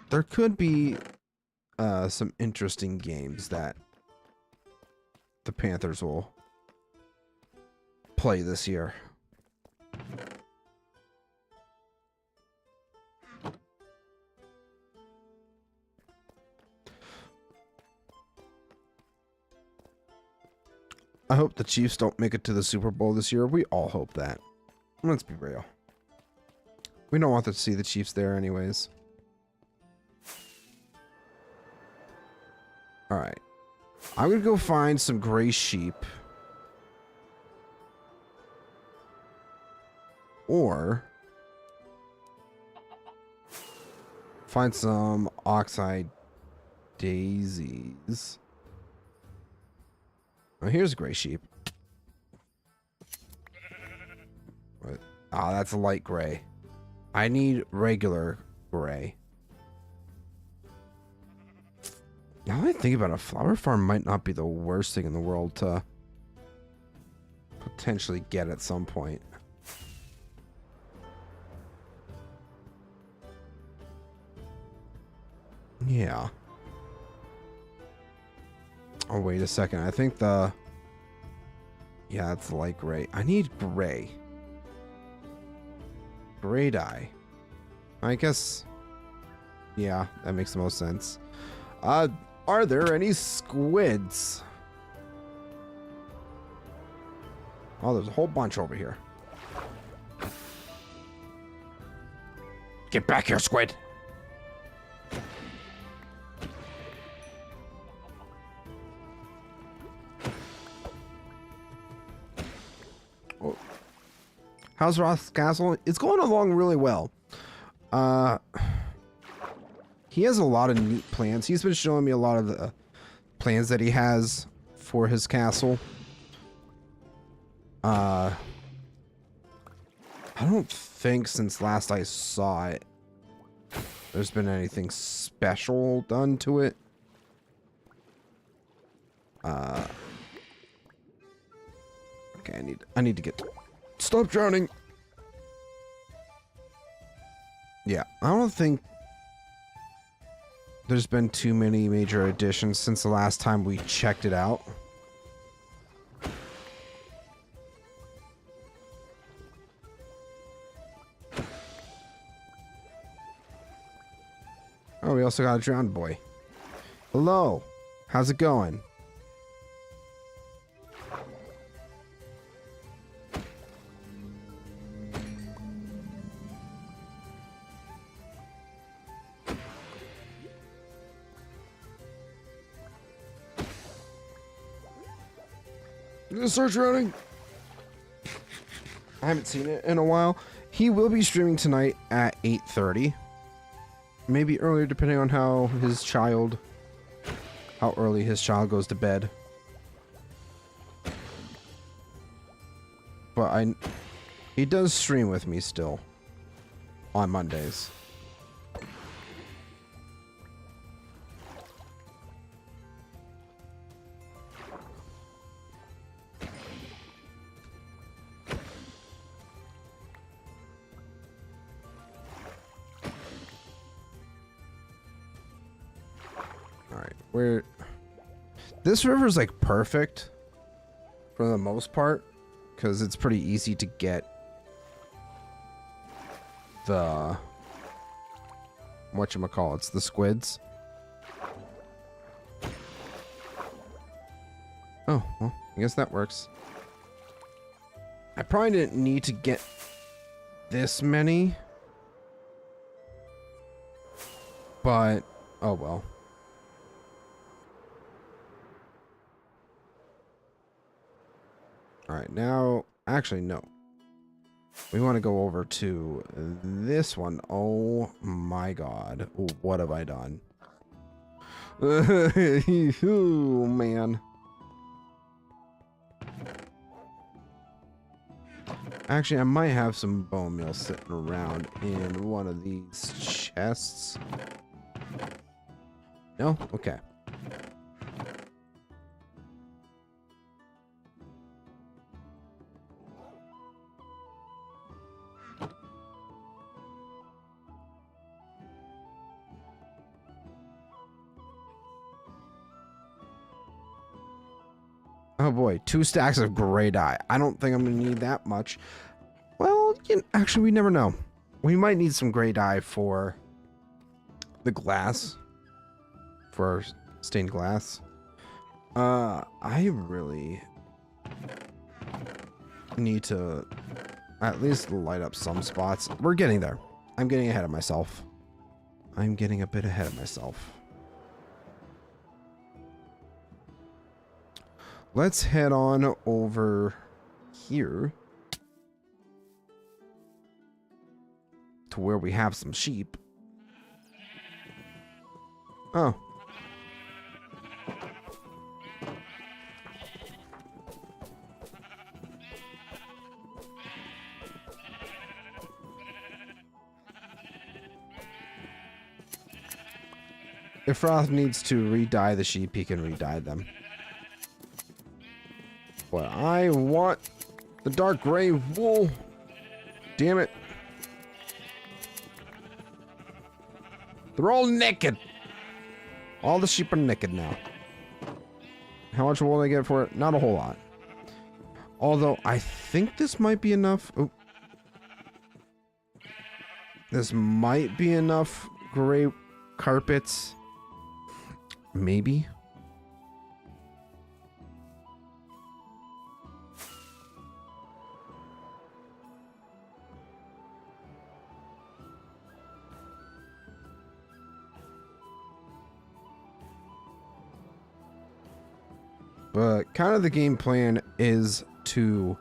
there could be some interesting games that the Panthers will play this year. I hope the Chiefs don't make it to the Super Bowl this year. We all hope that. Let's be real. We don't want to see the Chiefs there anyways. Alright. I'm going to go find some gray sheep. Or find some oxeye daisies. Oh, here's a gray sheep. What? Ah, that's a light gray. I need regular gray. Now that I think about it, a flower farm might not be the worst thing in the world to potentially get at some point. Yeah. Oh, wait a second. I think the... Yeah, it's light gray. I need gray. Gray dye. I guess... Yeah, that makes the most sense. Are there any squids? Oh, there's a whole bunch over here. Get back here, squid! Oh. How's Roth's castle? It's going along really well. He has a lot of neat plans. He's been showing me a lot of the plans that he has for his castle. I don't think since last I saw it, there's been anything special done to it. Okay, I need to get... Stop drowning! Yeah, I don't think there's been too many major additions since the last time we checked it out. Oh, we also got a drowned boy. Hello. How's it going? Search running. I haven't seen it in a while. He will be streaming tonight at 8:30. Maybe earlier, depending on how early his child goes to bed. But he does stream with me still on Mondays. This river is like perfect for the most part because it's pretty easy to get the whatchamacallits, the squids. Oh, well, I guess that works. I probably didn't need to get this many, but oh well. All right, now, actually, no. We want to go over to this one. Oh my God. What have I done? Oh, man. Actually, I might have some bone meal sitting around in one of these chests. No? Okay. Oh boy, 2 stacks of gray dye. I don't think I'm gonna need that much. Well, actually, we never know. We might need some gray dye for the glass, for stained glass. I really need to at least light up some spots. We're getting there. I'm getting ahead of myself. I'm getting a bit ahead of myself. Let's head on over here to where we have some sheep. Oh. If Froth needs to re-dye the sheep, he can re-dye them. But I want the dark gray wool. Damn it. They're all naked. All the sheep are naked now. How much wool do I get for it? Not a whole lot. Although, I think this might be enough. Oh. This might be enough gray carpets. Maybe. But kind of the game plan is to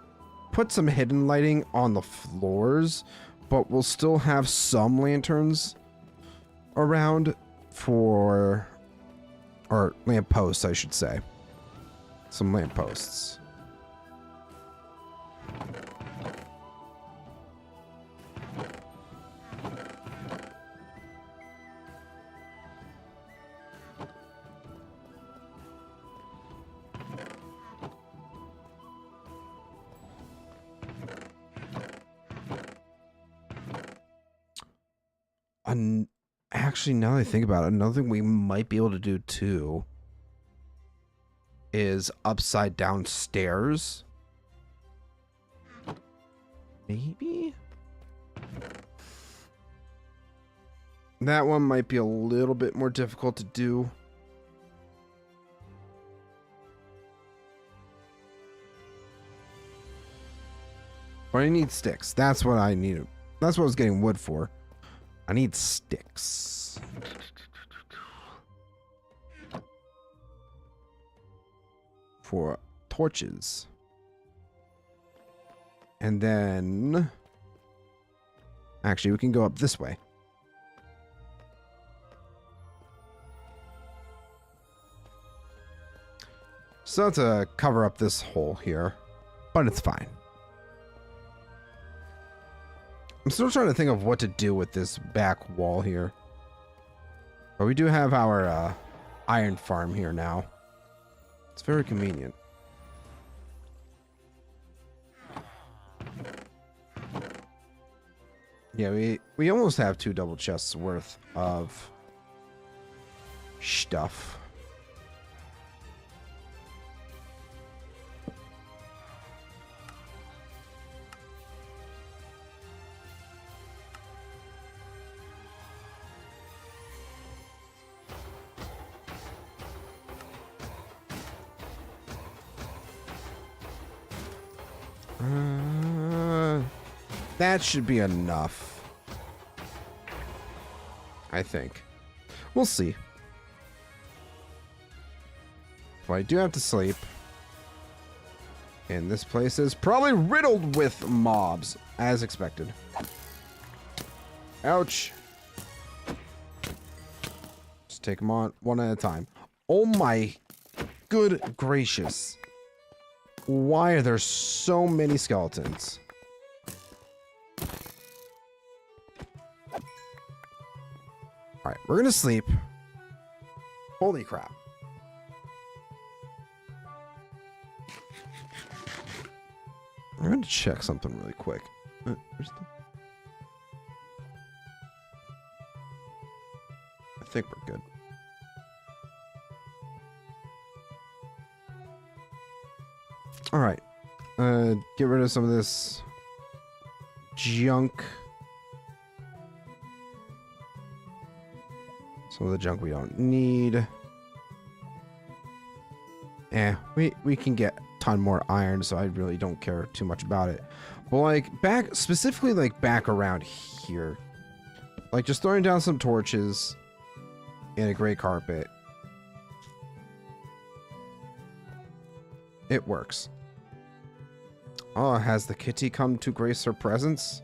put some hidden lighting on the floors, but we'll still have some lanterns around for, or lampposts, I should say. Some lampposts. Actually, now that I think about it, another thing we might be able to do too is upside down stairs. Maybe? That one might be a little bit more difficult to do. But I need sticks. That's what I need. That's what I was getting wood for. I need sticks. For torches. And then... Actually, we can go up this way. So to cover up this hole here, but it's fine. I'm still trying to think of what to do with this back wall here. But we do have our iron farm here now. It's very convenient. Yeah, we almost have 2 double chests worth of stuff. That should be enough. I think. We'll see. Well, I do have to sleep. And this place is probably riddled with mobs, as expected. Ouch. Just take them on one at a time. Oh my good gracious. Why are there so many skeletons? Alright, we're gonna sleep. Holy crap. I'm gonna check something really quick. I think we're good. Alright. Get rid of some of this junk. Some of the junk we don't need. We can get a ton more iron, so I really don't care too much about it. But like back, specifically like back around here, like just throwing down some torches and a gray carpet. It works. Oh, has the kitty come to grace her presence?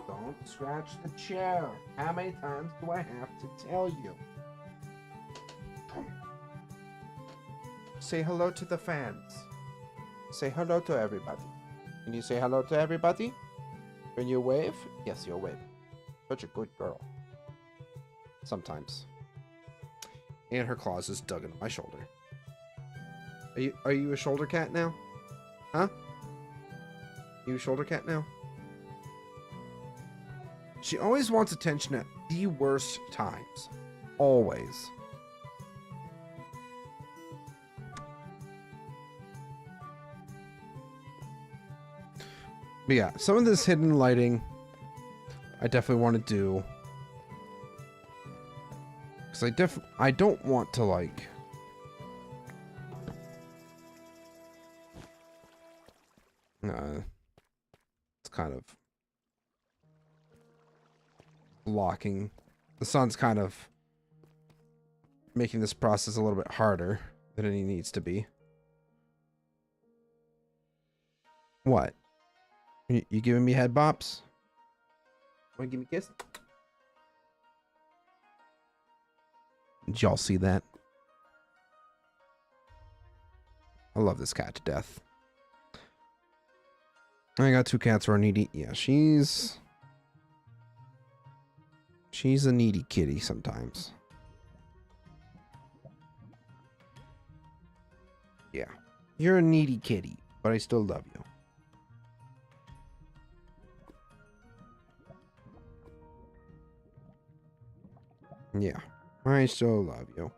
Don't scratch the chair. How many times do I have to tell you? Say hello to the fans. Say hello to everybody. Can you say hello to everybody? Can you wave? Yes, you'll wave. Such a good girl. Sometimes. And her claws is dug into my shoulder. Are you a shoulder cat now? Huh? You a shoulder cat now? She always wants attention at the worst times. Always. But yeah, some of this hidden lighting I definitely want to do. Because I don't want to like it's kind of blocking. The sun's kind of making this process a little bit harder than it needs to be. What? You giving me head bops? Want to give me a kiss? Did y'all see that? I love this cat to death. I got 2 cats who are needy. Yeah, she's a needy kitty sometimes. Yeah. You're a needy kitty, but I still love you. Yeah. I still love you.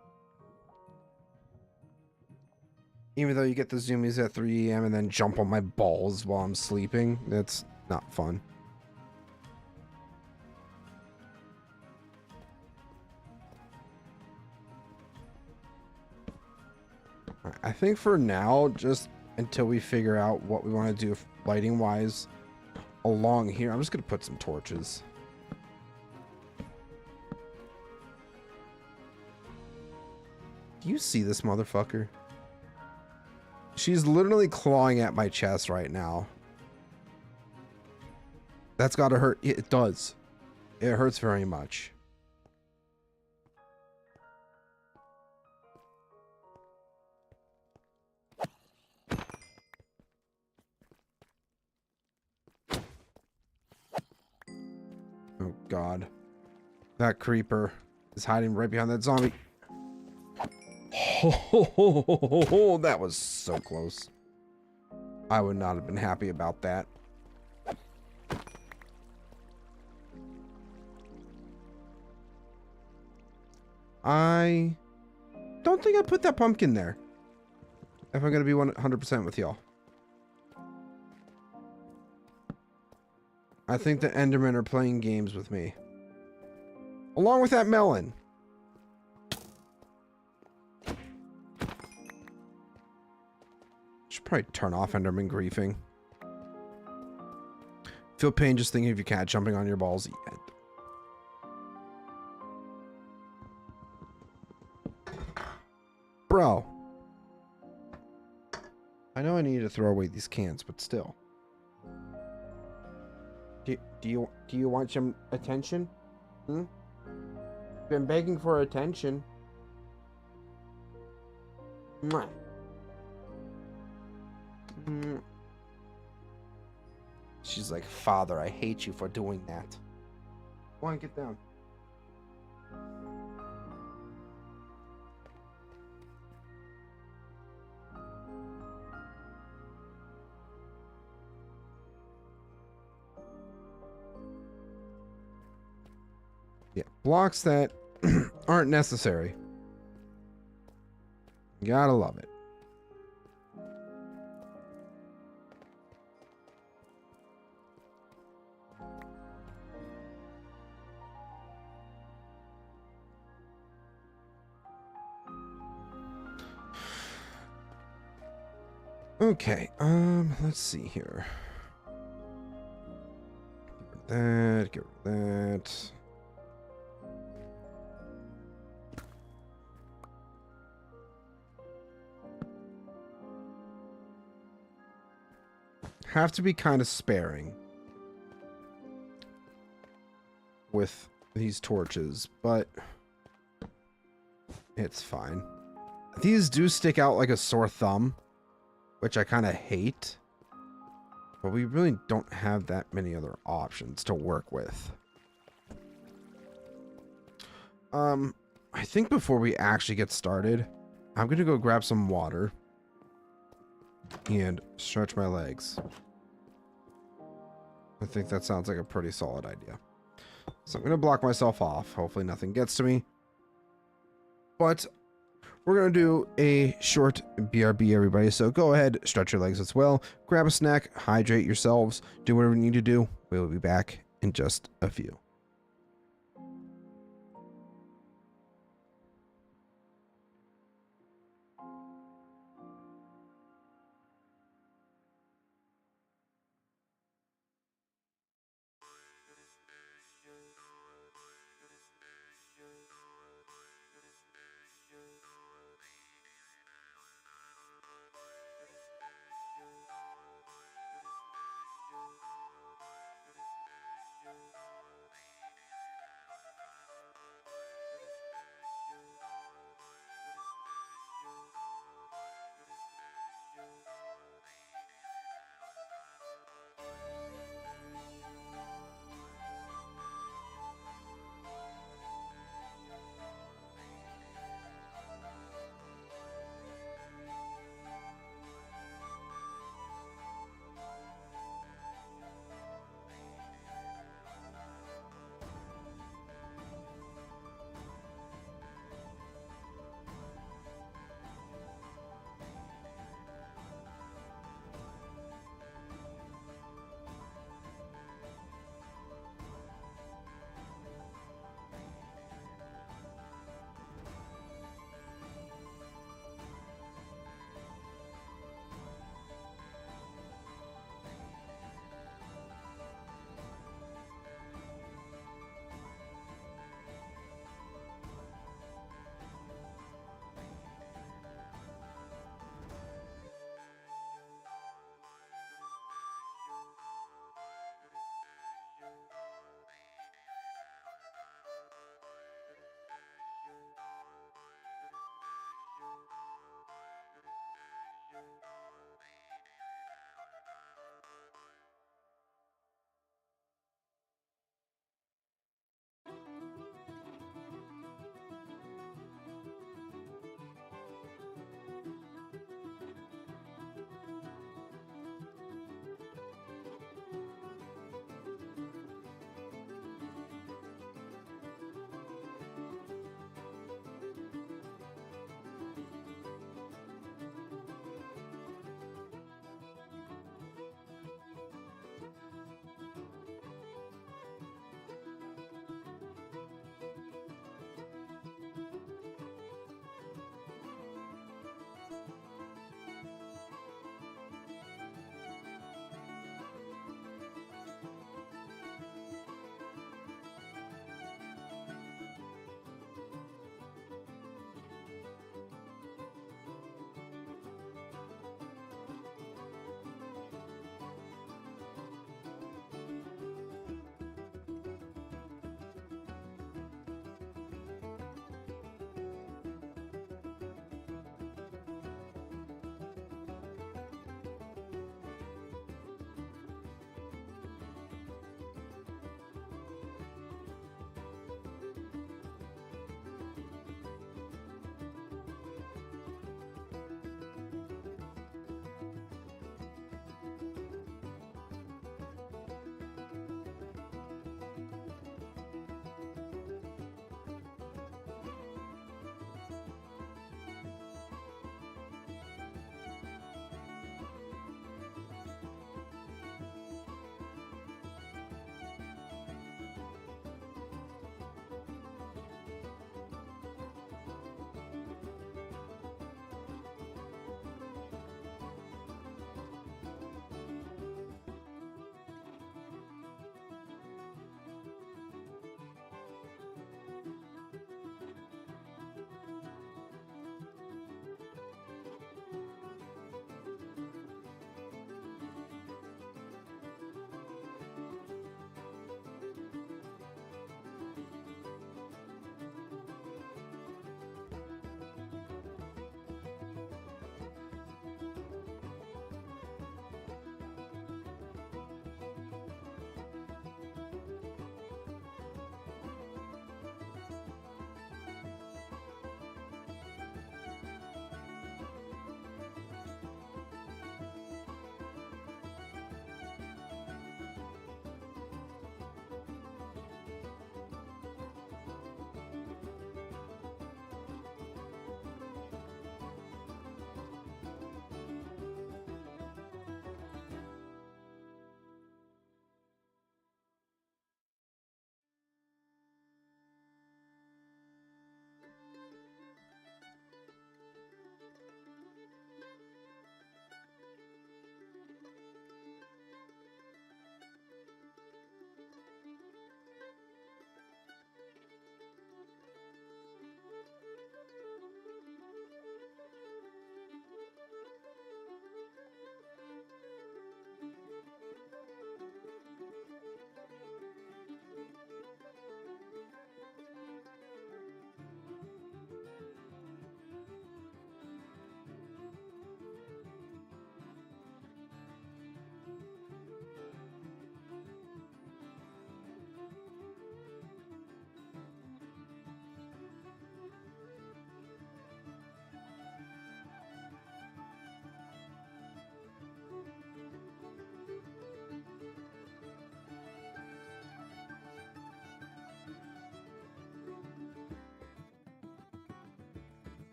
Even though you get the zoomies at 3 AM and then jump on my balls while I'm sleeping, that's not fun. I think for now, just until we figure out what we want to do lighting wise along here, I'm just going to put some torches. Do you see this motherfucker? She's literally clawing at my chest right now. That's gotta hurt. It does. It hurts very much. Oh god. That creeper is hiding right behind that zombie. Oh, that was so close. I would not have been happy about that. I don't think I put that pumpkin there. If I'm going to be 100% with y'all. I think the Endermen are playing games with me. Along with that melon. Should probably turn off Enderman griefing. Feel pain just thinking of your cat jumping on your balls. Bro. I know I need to throw away these cans, but still. Do you want some attention? Hmm? Been begging for attention. Mwah. She's like, Father, I hate you for doing that. Go on, get down. Yeah, blocks that aren't necessary. You gotta love it. Okay, let's see here. Get rid of that, get rid of that. Have to be kind of sparing with these torches, but it's fine. These do stick out like a sore thumb, which I kind of hate, but we really don't have that many other options to work with. I think before we actually get started, I'm gonna go grab some water and stretch my legs. I think that sounds like a pretty solid idea. So I'm gonna block myself off. Hopefully nothing gets to me. But we're going to do a short BRB, everybody. So go ahead, stretch your legs as well. Grab a snack, hydrate yourselves, do whatever you need to do. We will be back in just a few.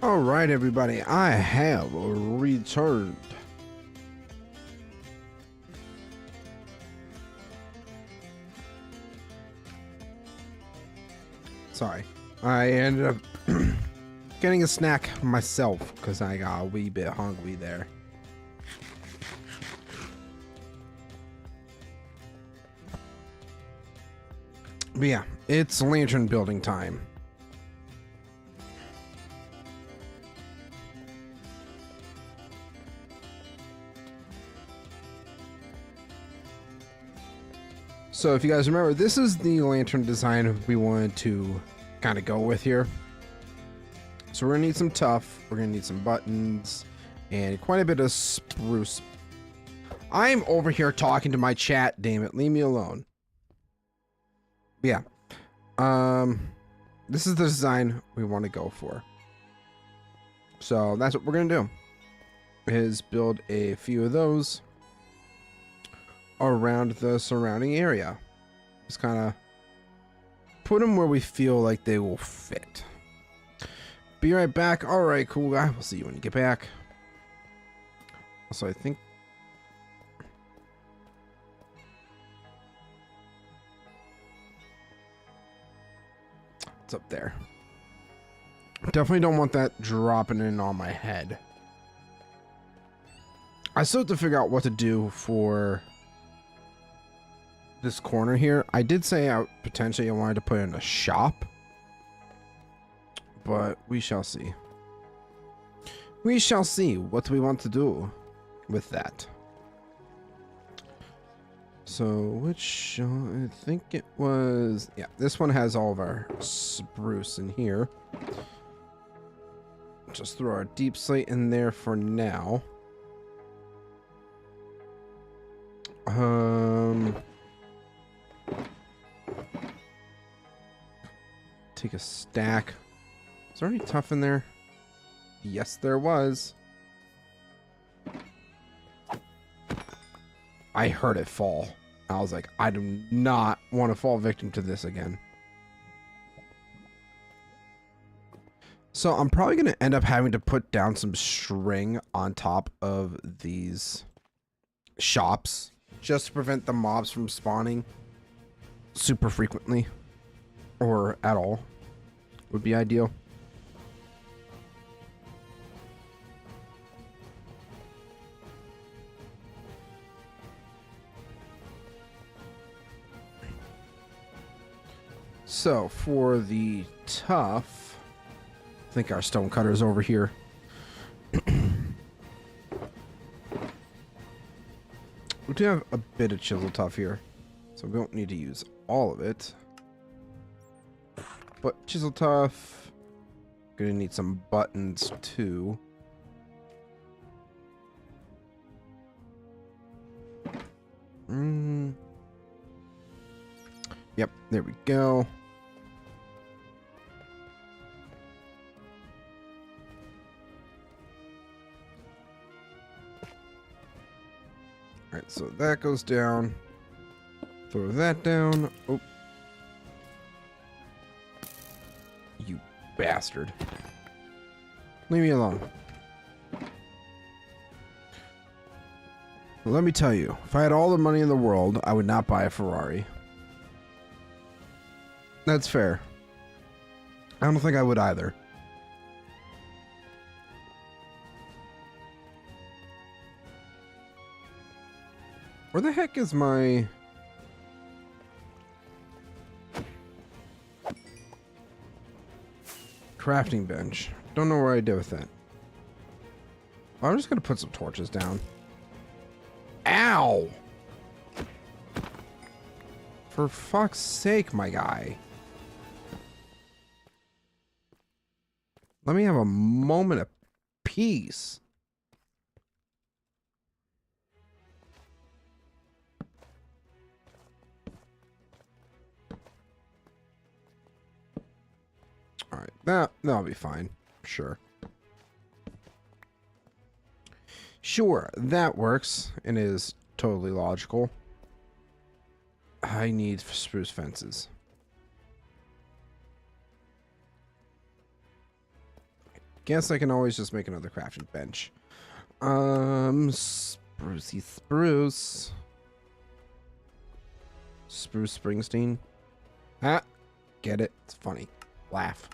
All right, everybody, I have returned. Sorry, I ended up getting a snack myself because I got a wee bit hungry there. But yeah, it's lantern building time. So if you guys remember, this is the lantern design we wanted to kind of go with here. So we're gonna need some tuff, we're gonna need some buttons, and quite a bit of spruce. I'm over here talking to my chat, damn it, leave me alone. Yeah. This is the design we want to go for. So that's what we're gonna do, is build a few of those around the surrounding area. Just kind of put them where we feel like they will fit. Be right back. All right, cool guy. We'll see you when you get back. So I think it's up there. Definitely don't want that dropping in on my head. I still have to figure out what to do for this corner here. I did say I potentially wanted to put in a shop, but we shall see. We shall see what we want to do with that. So which I think it was, yeah, this one has all of our spruce in here. Just throw our deep slate in there for now. Take a stack. Is there any tuff in there? Yes, there was. I heard it fall. I was like, I do not want to fall victim to this again. So I'm probably going to end up having to put down some string on top of these shops just to prevent the mobs from spawning super frequently or at all. Would be ideal. So for the tuff, I think our stone cutter's over here. We do have a bit of chisel tuff here, so we don't need to use all of it. But chisel tuff, gonna need some buttons too. Yep, there we go. Alright, so that goes down. Throw that down. Oh. You bastard. Leave me alone. Let me tell you, if I had all the money in the world, I would not buy a Ferrari. That's fair. I don't think I would either. Where the heck is my... crafting bench? Don't know where I did with that. I'm just gonna put some torches down. Ow! For fuck's sake, my guy. Let me have a moment of peace. Alright, that'll be fine. Sure. Sure, that works and is totally logical. I need spruce fences. guess I can always just make another crafting bench. Sprucey Spruce. Spruce Springsteen. Ah, get it? It's funny. Laugh.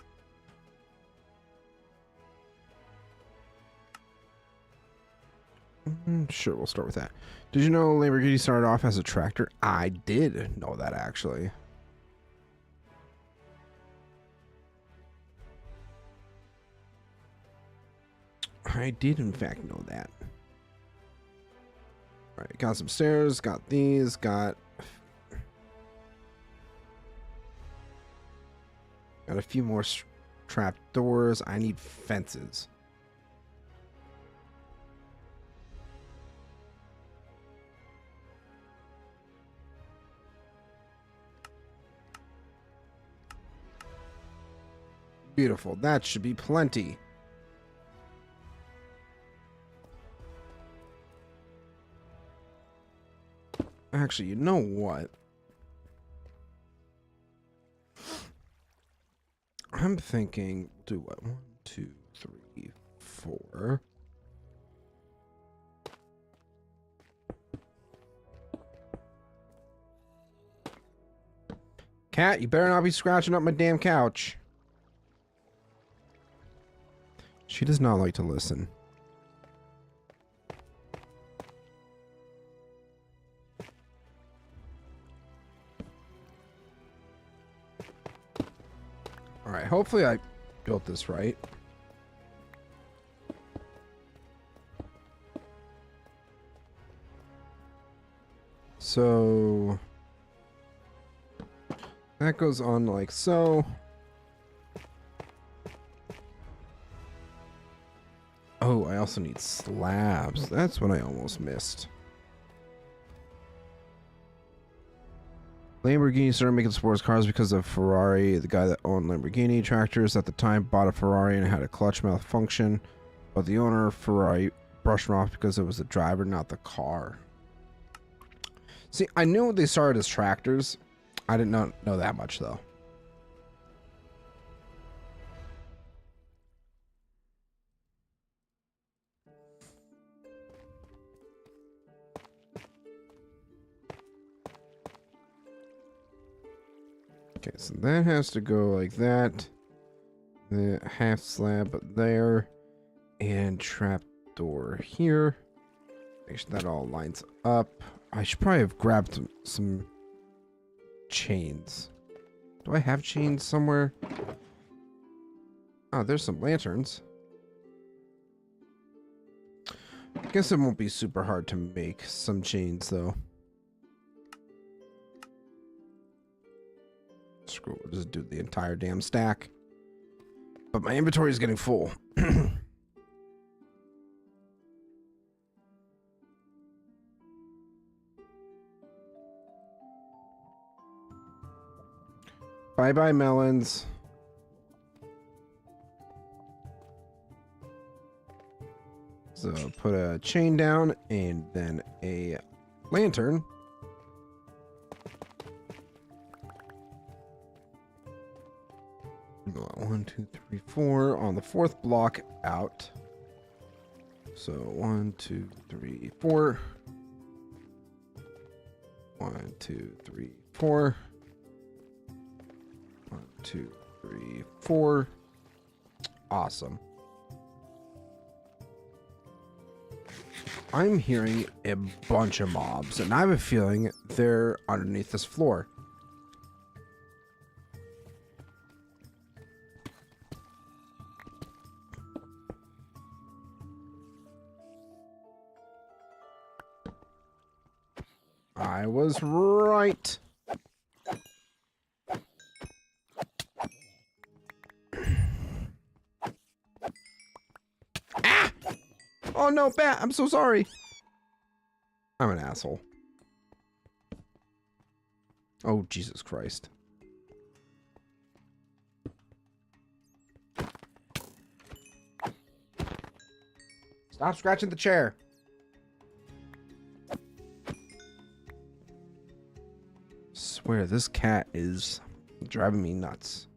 Sure, we'll start with that. Did you know Lamborghini started off as a tractor? I did know that, actually. I did, in fact, know that. All right, got some stairs, got these, got a few more trap doors. I need fences. Beautiful. That should be plenty. Actually, you know what? I'm thinking, do what? 1, 2, 3, 4. Cat, you better not be scratching up my damn couch. She does not like to listen. All right, hopefully I built this right. So that goes on like so. Oh, I also need slabs. That's what I almost missed. Lamborghini started making sports cars because of Ferrari. The guy that owned Lamborghini tractors at the time bought a Ferrari and had a clutch malfunction, but the owner of Ferrari brushed him off because it was the driver, not the car. See, I knew they started as tractors. I did not know that much, though. Okay, so that has to go like that. The half slab there. And trap door here. Make sure that all lines up. I should probably have grabbed some chains. Do I have chains somewhere? Oh, there's some lanterns. I guess it won't be super hard to make some chains, though. Screw it, we'll just do the entire damn stack. But my inventory is getting full. Bye-bye, melons. So put a chain down and then a lantern. One, 2, 3, 4 on the fourth block out. So 1, 2, 3, 4. 1, 2, 3, 4. 1, 2, 3, 4. Awesome. I'm hearing a bunch of mobs, and I have a feeling they're underneath this floor. I was right. Ah! Oh no, bat! I'm so sorry. I'm an asshole. Oh, Jesus Christ. Stop scratching the chair. Swear, this cat is driving me nuts.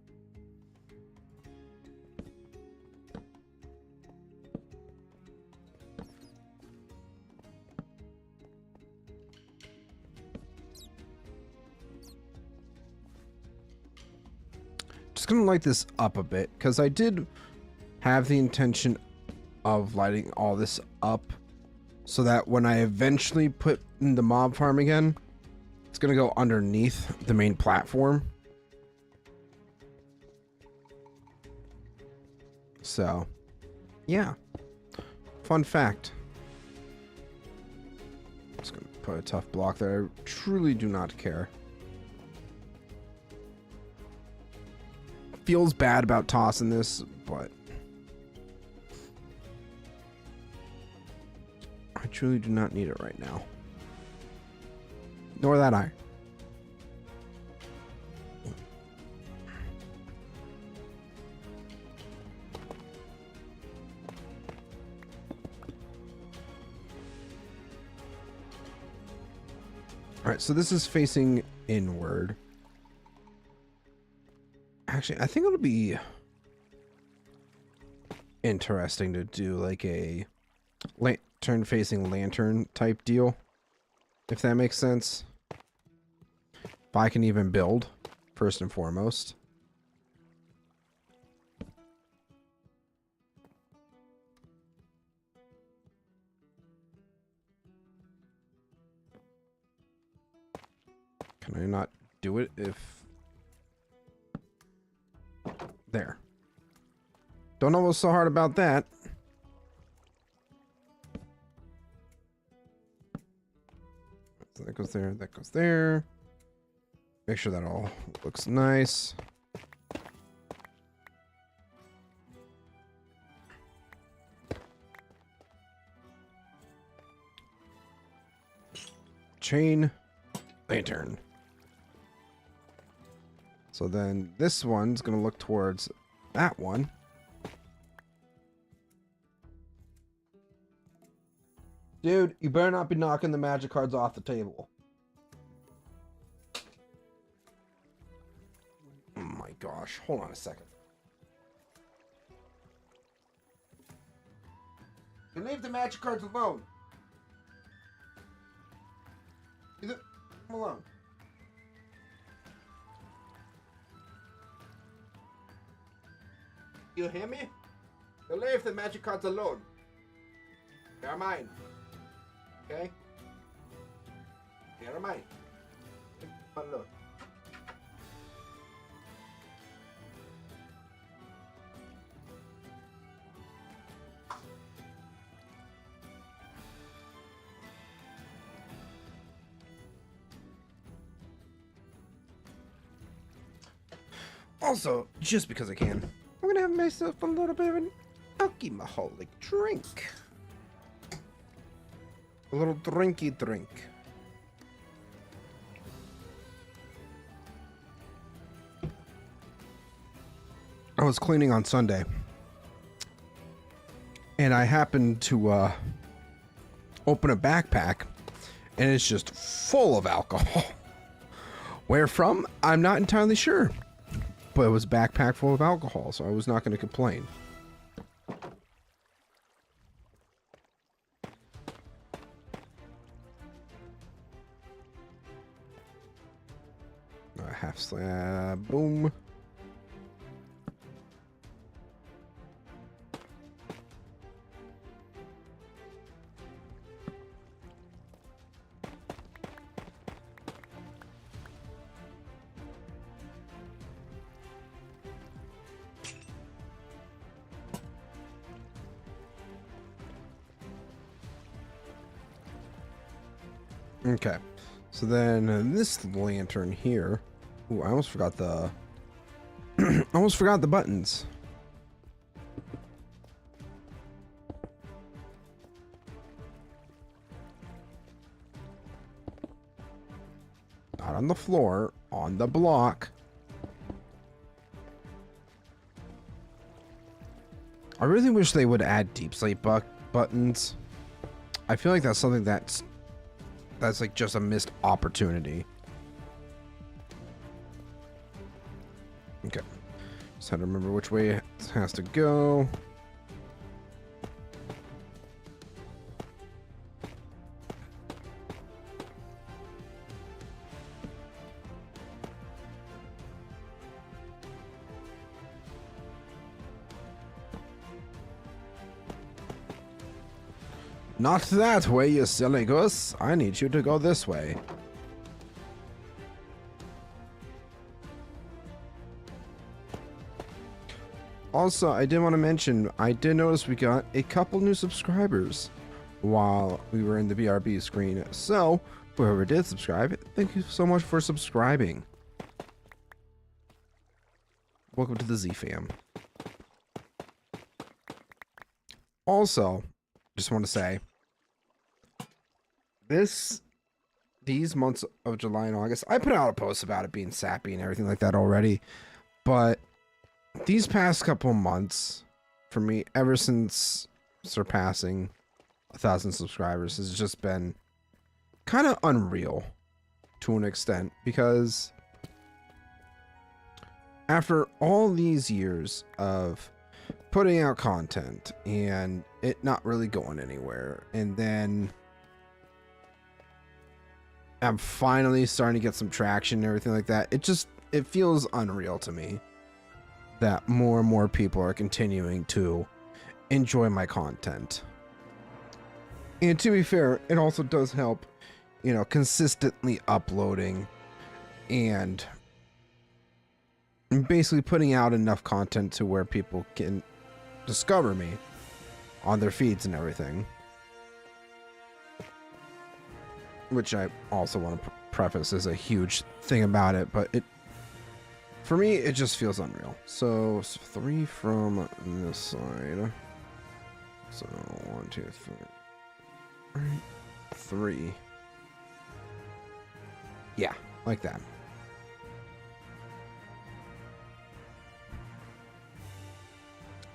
Just gonna light this up a bit, because I did have the intention of lighting all this up so that when I eventually put in the mob farm again, it's gonna go underneath the main platform. So, yeah. Fun fact. Just gonna put a tough block there. I truly do not care. Feels bad about tossing this, but I truly do not need it right now. Nor that I. All right, so this is facing inward. Actually, I think it'll be interesting to do like a lantern facing lantern type deal, if that makes sense. If I can even build, first and foremost. Can I not do it if... There. Don't know what's so hard about that. So that goes there, that goes there. Make sure that all looks nice. Chain, lantern. So then this one's going to look towards that one. Dude, you better not be knocking the magic cards off the table. Oh my gosh. Hold on a second. You leave the magic cards alone. Leave them alone. You hear me? You leave the magic cards alone. They're mine. Okay? They're mine. Alone. Also, just because I can, I'm gonna have myself a little bit of an alcoholic drink. A little drinky drink. I was cleaning on Sunday, and I happened to open a backpack, and it's just full of alcohol. Where from? I'm not entirely sure. But it was a backpack full of alcohol, so I was not going to complain. A half slab, boom. Okay, so then this lantern here. Ooh, I almost forgot the. Almost forgot the buttons. Not on the floor, on the block. I really wish they would add deep sleep buttons. I feel like that's something that's like just a missed opportunity. Okay. Just had to remember which way it has to go. Not that way, you silly goose. I need you to go this way. Also, I did want to mention, I did notice we got a couple new subscribers while we were in the BRB screen. So, whoever did subscribe, thank you so much for subscribing. Welcome to the Z fam. Also, just want to say, these months of July and August, I put out a post about it being sappy and everything like that already, but these past couple months, for me, ever since surpassing 1,000 subscribers, has just been kind of unreal to an extent, because after all these years of putting out content and it not really going anywhere, and then I'm finally starting to get some traction and everything like that, it feels unreal to me that more and more people are continuing to enjoy my content. And to be fair, it also does help, you know, consistently uploading and basically putting out enough content to where people can discover me on their feeds and everything. Which I also want to preface as a huge thing about it, but for me, it just feels unreal. So 3 from this side. So 1, 2, 3. 3. Yeah, like that.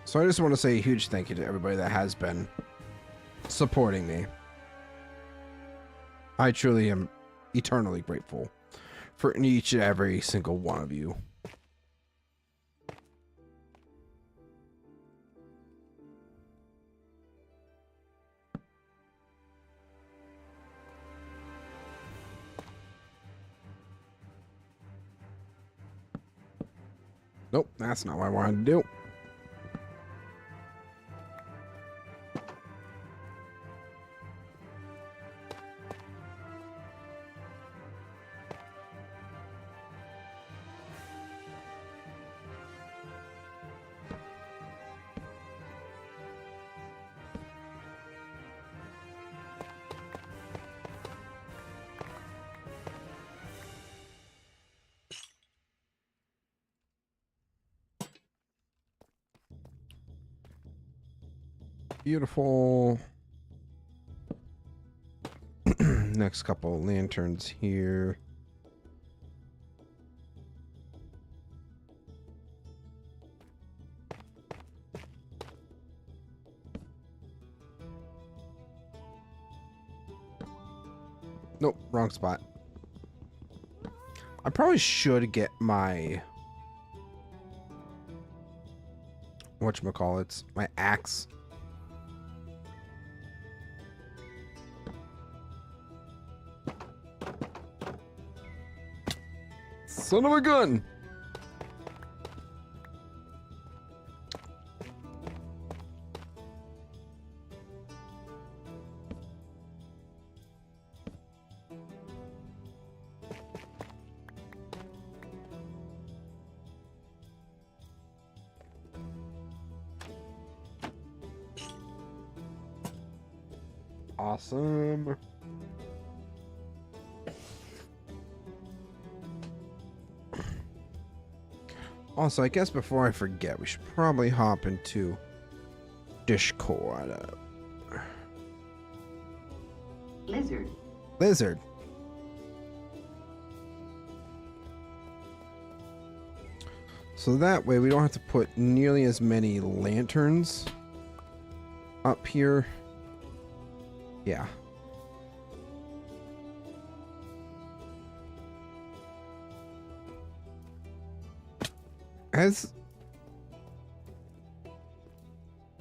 So I just want to say a huge thank you to everybody that has been supporting me. I truly am eternally grateful for each and every single one of you. Nope, that's not what I wanted to do. Beautiful. Next couple lanterns here. Nope, wrong spot. I probably should get my whatchamacallits, my axe. Son of a gun! Awesome. Also, I guess before I forget, we should probably hop into Discord. Lizard. So that way we don't have to put nearly as many lanterns up here. Yeah.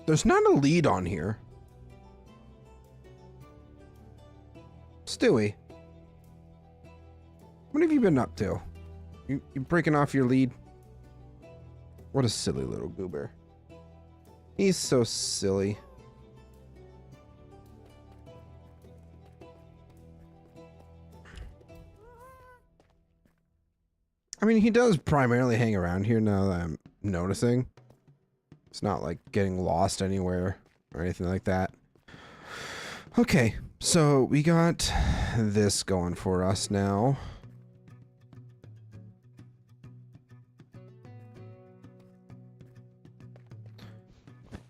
There's not a lead on here. Stewie, what have you been up to? You breaking off your lead? What a silly little goober. He's so silly. I mean, he does primarily hang around here now that I'm noticing. It's not like getting lost anywhere or anything like that. Okay, so we got this going for us now.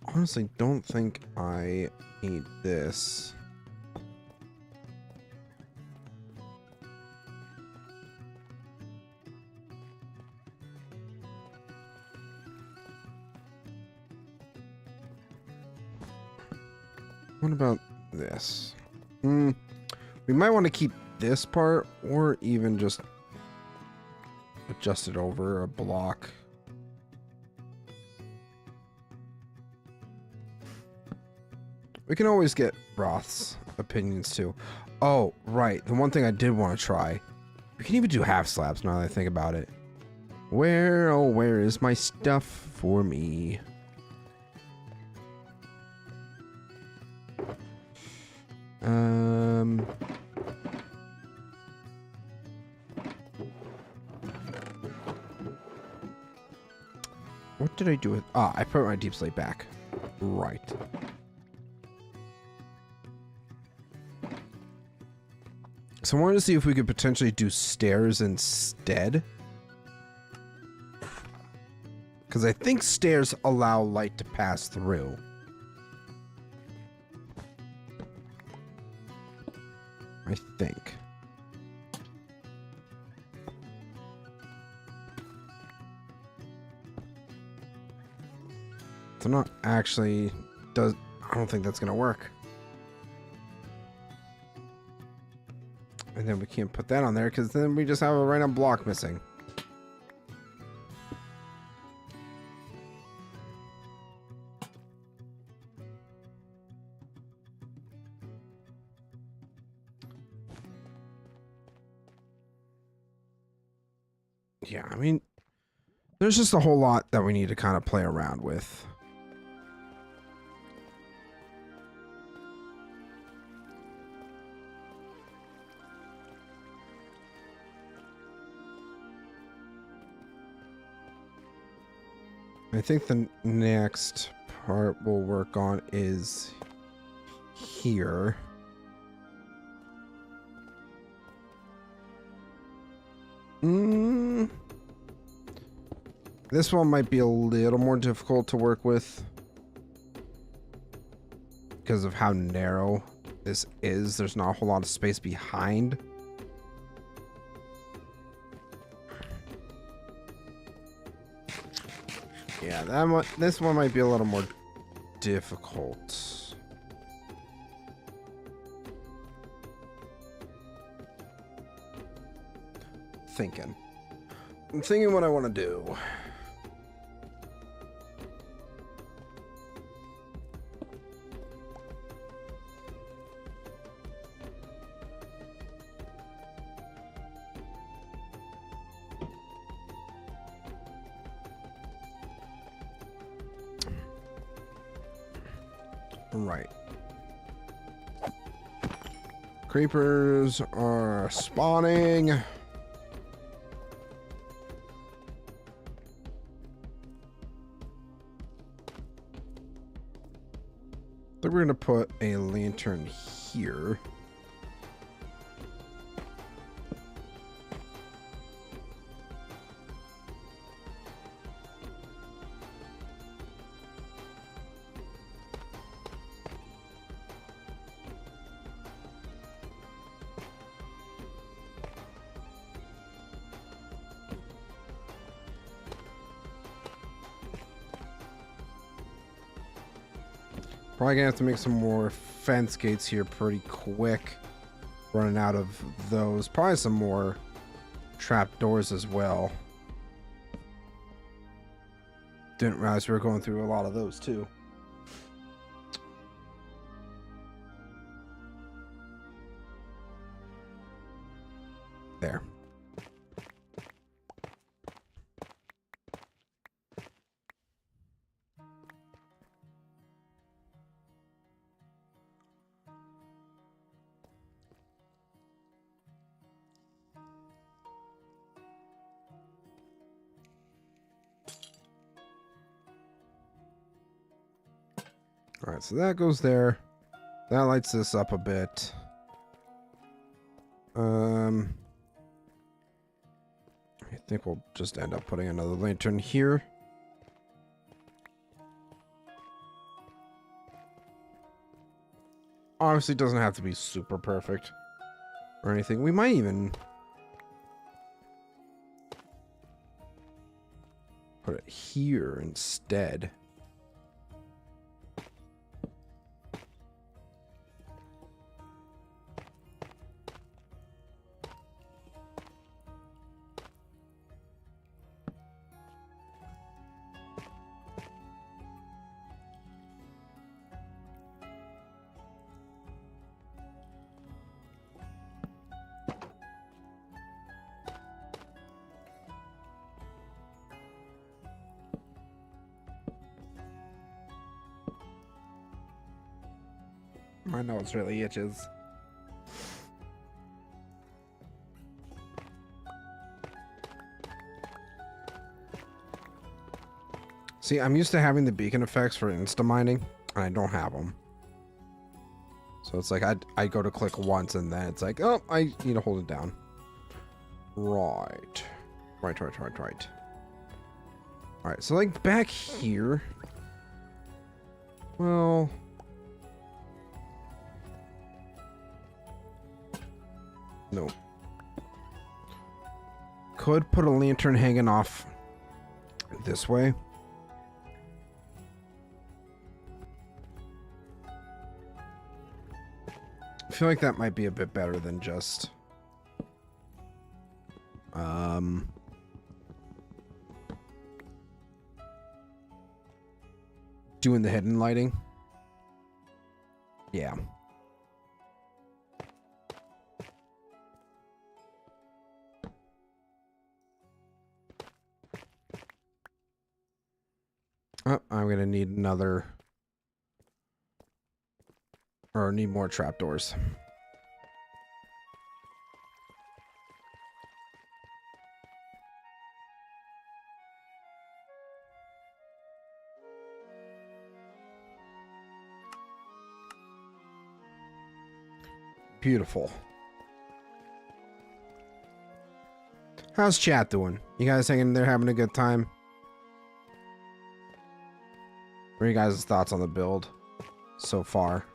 Honestly, don't think I need this. What about this? We might want to keep this part or even just adjust it over a block. We can always get Roth's opinions too. Oh, right. The one thing I did want to try. We can even do half slabs now that I think about it. Where, oh, where is my stuff for me? What did I do with... Ah, I put my deep slate back. Right. So I wanted to see if we could potentially do stairs instead. Because I think stairs allow light to pass through. I think. So not actually does... I don't think that's going to work. And then we can't put that on there because then we just have a random block missing. Yeah, I mean, there's just a whole lot that we need to kind of play around with. I think the next part we'll work on is here. This one might be a little more difficult to work with because of how narrow this is. There's not a whole lot of space behind. Yeah, this one might be a little more difficult. I'm thinking what I want to do. Right. Creepers are spawning. I think we're gonna put a lantern here. Probably gonna have to make some more fence gates here pretty quick. Running out of those. Probably some more trap doors as well. Didn't realize we were going through a lot of those too. There. Alright, so that goes there. That lights this up a bit. I think we'll just end up putting another lantern here. Obviously, it doesn't have to be super perfect or anything. We might even put it here instead. My nose really itches. See, I'm used to having the beacon effects for insta-mining, and I don't have them. So it's like I go to click once, and then it's like, oh, I need to hold it down. Right. Right. Alright, so like back here. Well... No. Could put a lantern hanging off this way. I feel like that might be a bit better than just doing the hidden lighting. Yeah. Oh, I'm gonna need another, or need more trapdoors. Beautiful. How's chat doing? You guys thinking they're having a good time? What are you guys' thoughts on the build so far?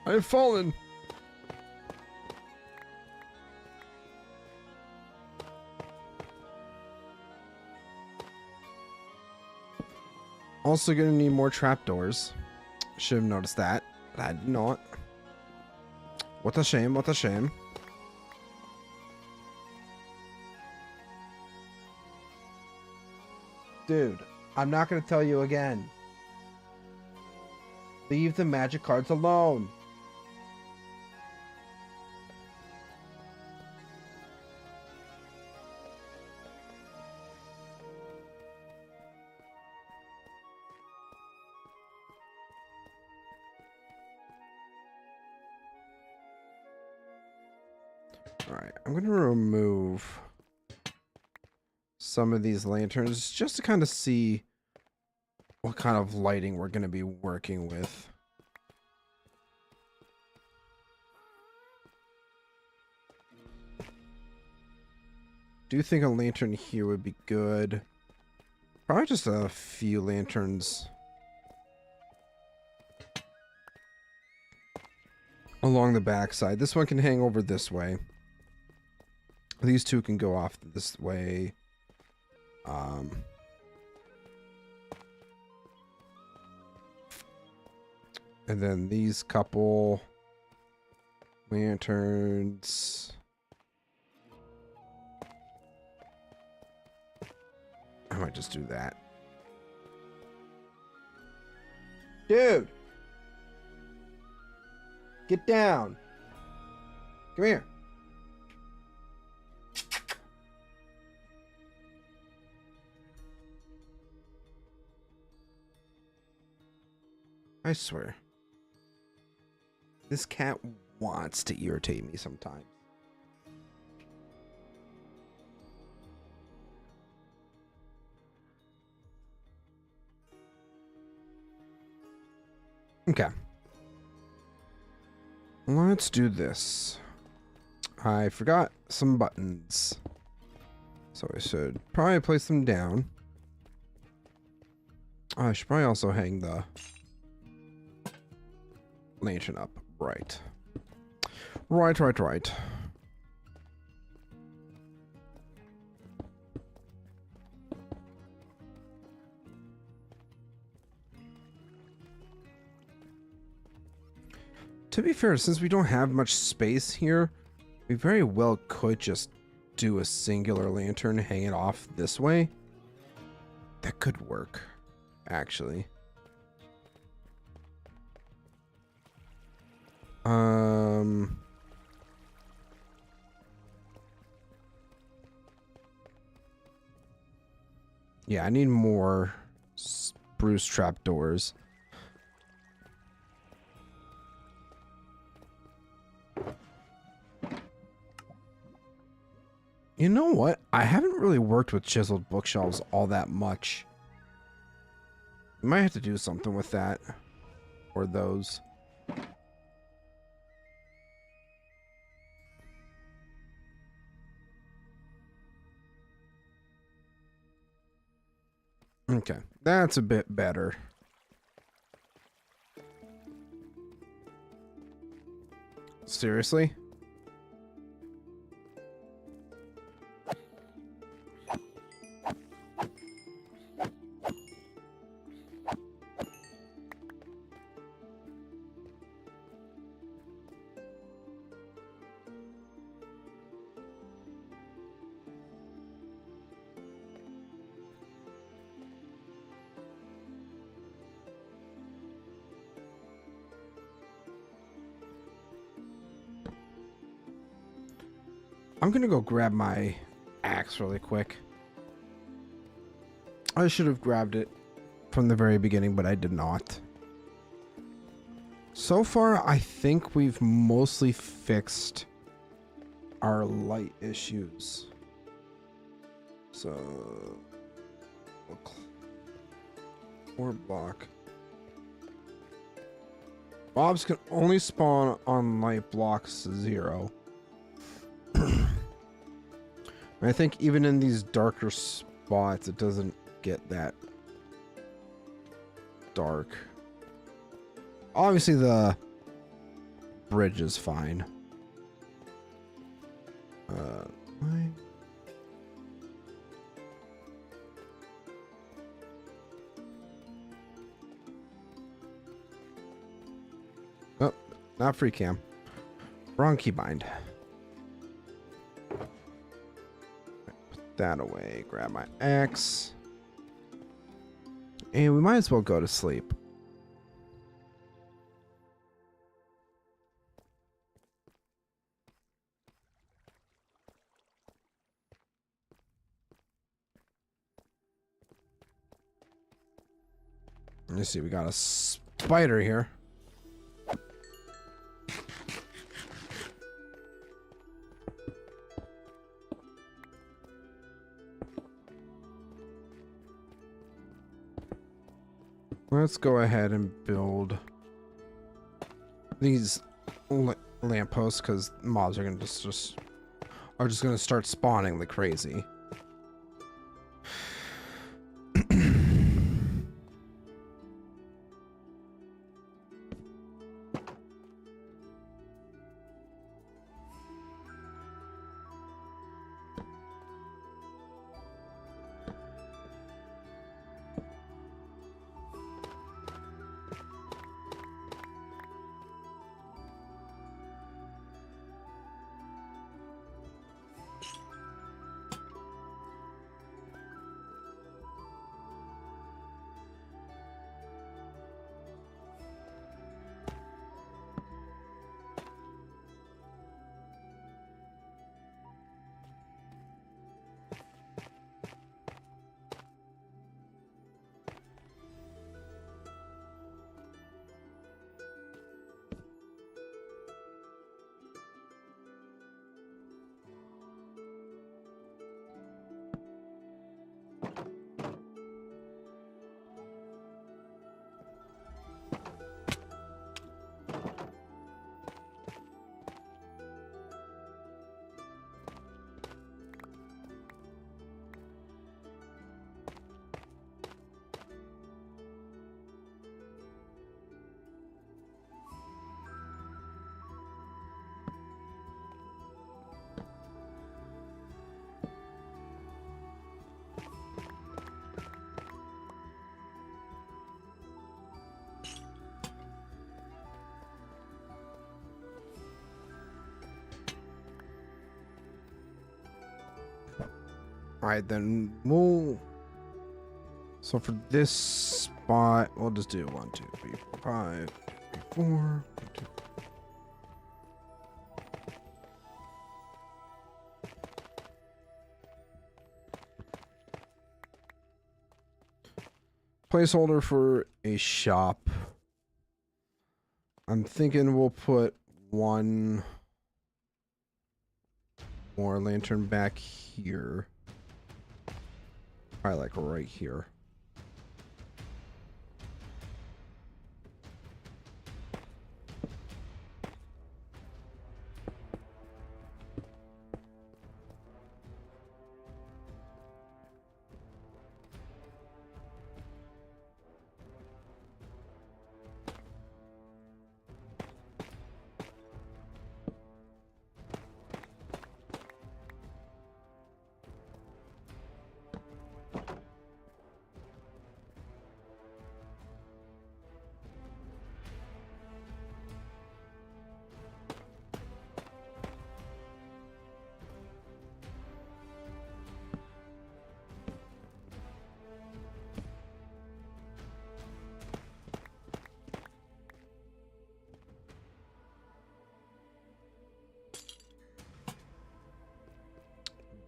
I've fallen. Also gonna need more trapdoors. Should have noticed that, but I did not. What a shame, what a shame. Dude, I'm not gonna tell you again. Leave the magic cards alone. Alright, I'm going to remove some of these lanterns just to kind of see what kind of lighting we're going to be working with. Do you think a lantern here would be good? Probably just a few lanterns along the backside. This one can hang over this way. These two can go off this way. And then these couple lanterns. I might just do that. Dude! Get down! Come here. I swear. This cat wants to irritate me sometimes. Okay. Let's do this. I forgot some buttons. So I should probably place them down. I should probably also hang the lantern up. Right. Right. To be fair, since we don't have much space here, we very well could just do a singular lantern, hang it off this way. That could work, actually. Yeah, I need more spruce trapdoors. You know what? I haven't really worked with chiseled bookshelves all that much. We might have to do something with that. Or those. Okay, that's a bit better. Seriously? I'm gonna go grab my axe really quick. I should have grabbed it from the very beginning, but I did not. So far, I think we've mostly fixed our light issues. So, or block. Mobs can only spawn on light blocks 0. I think even in these darker spots, it doesn't get that dark. Obviously, the bridge is fine. Oh, not free cam. Wrong keybind. That away, grab my axe, and we might as well go to sleep. Let me see, we got a spider here. Let's go ahead and build these lampposts because mobs are gonna just gonna start spawning like crazy. Alright, then we'll... So for this spot, we'll just do 1, 2, 3, 4, 5, 3, 4. 1, 2. Placeholder for a shop. I'm thinking we'll put one more lantern back here. Probably like right here.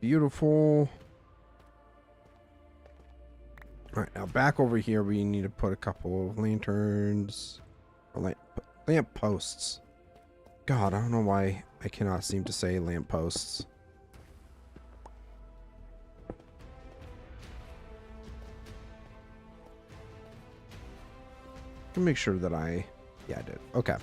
Beautiful. All right, now back over here, we need to put a couple of lanterns or lamp posts. God, I don't know why I cannot seem to say lamp posts. Make sure that yeah, I did. Okay.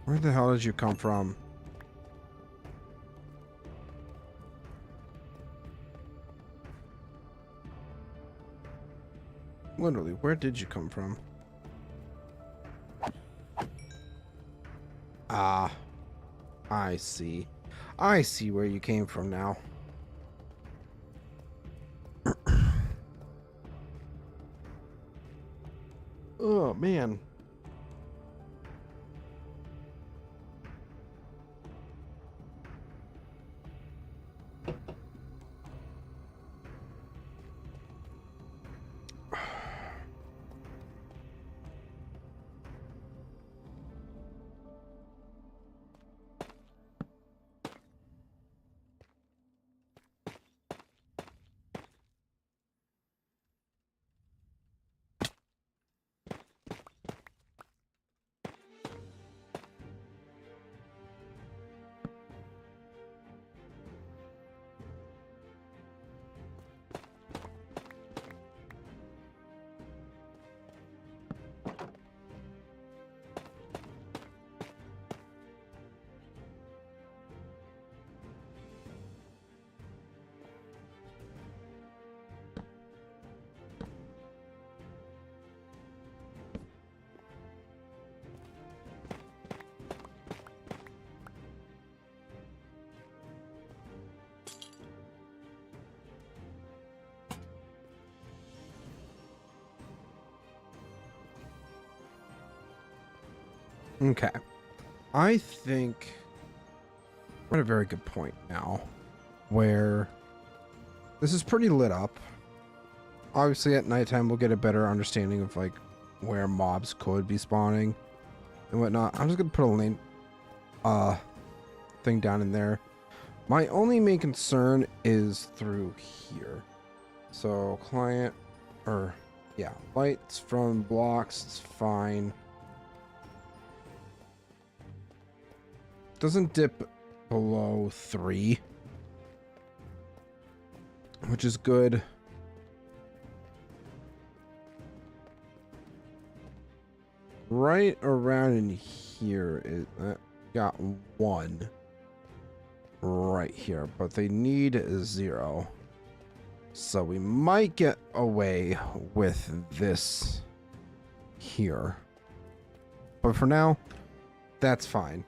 Where the hell did you come from? Literally, where did you come from? Ah, I see. I see where you came from now. Oh, man. Okay. I think we're at a very good point now where this is pretty lit up. Obviously at nighttime we'll get a better understanding of like where mobs could be spawning and whatnot. I'm just gonna put a lane thing down in there. My only main concern is through here. So client or yeah, lights from blocks is fine. Doesn't dip below 3, which is good. Right around in here is got 1 right here, but they need 0. So we might get away with this here. But for now, that's fine.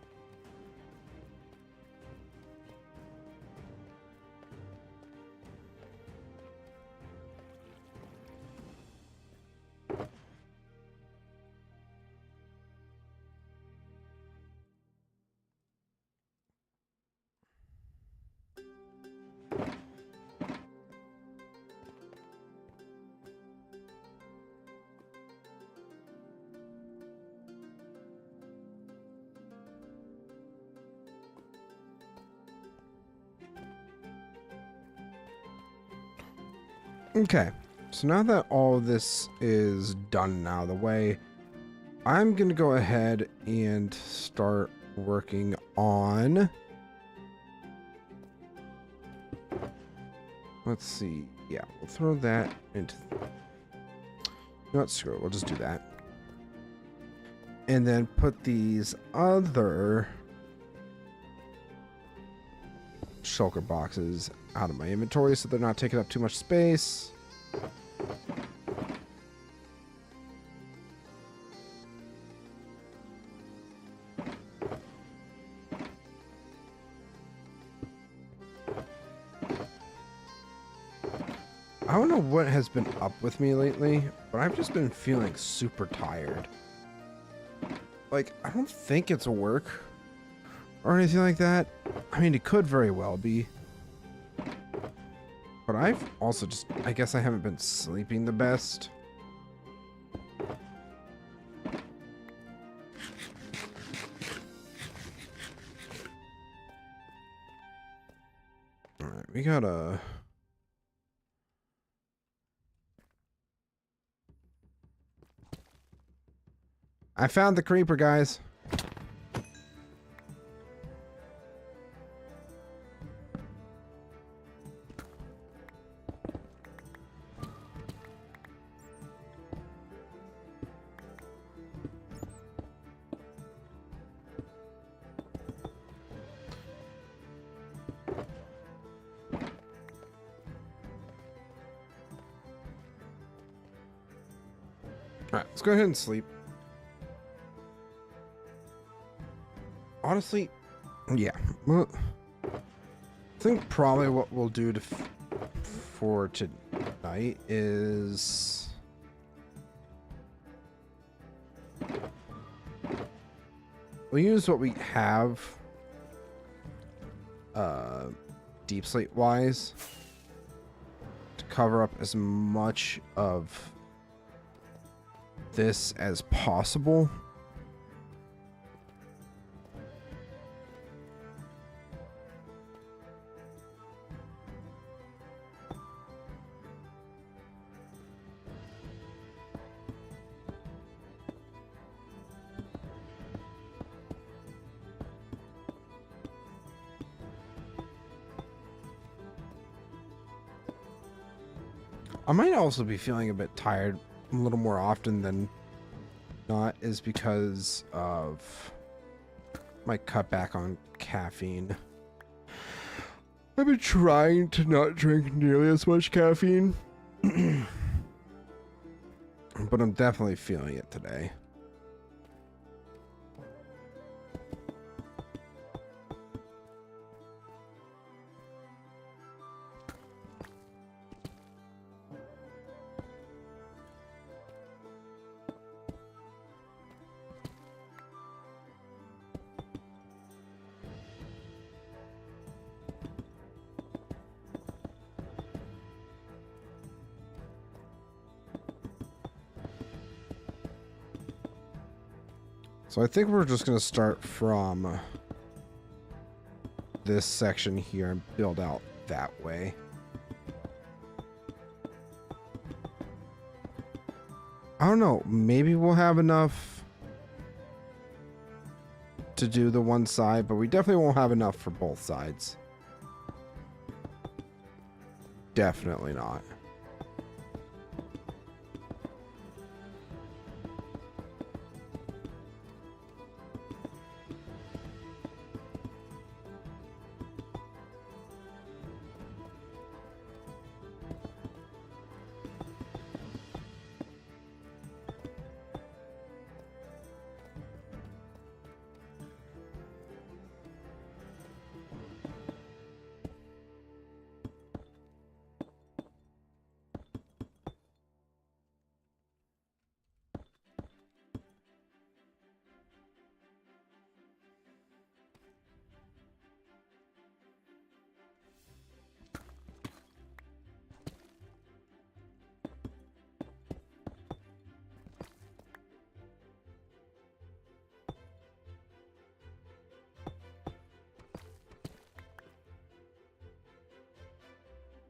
Okay, so now that all of this is done now the way, I'm going to go ahead and start working on... Let's see. Yeah, we'll throw that into... You know what? Screw it. We'll just do that. And then put these other shulker boxes out of my inventory so they're not taking up too much space. I don't know what has been up with me lately, but I've just been feeling super tired. Like, I don't think it's work or anything like that. I mean, it could very well be. But I've also just, I guess I haven't been sleeping the best. Alright, we gotta... I found the creeper, guys. Alright, let's go ahead and sleep. Honestly, yeah. Well, I think probably what we'll do for tonight is... We'll use what we have deep slate wise to cover up as much of this as possible. I might also be feeling a bit tired a little more often than not, is because of my cutback on caffeine. I've been trying to not drink nearly as much caffeine, but I'm definitely feeling it today. So I think we're just going to start from this section here and build out that way. I don't know. Maybe we'll have enough to do the one side, but we definitely won't have enough for both sides. Definitely not.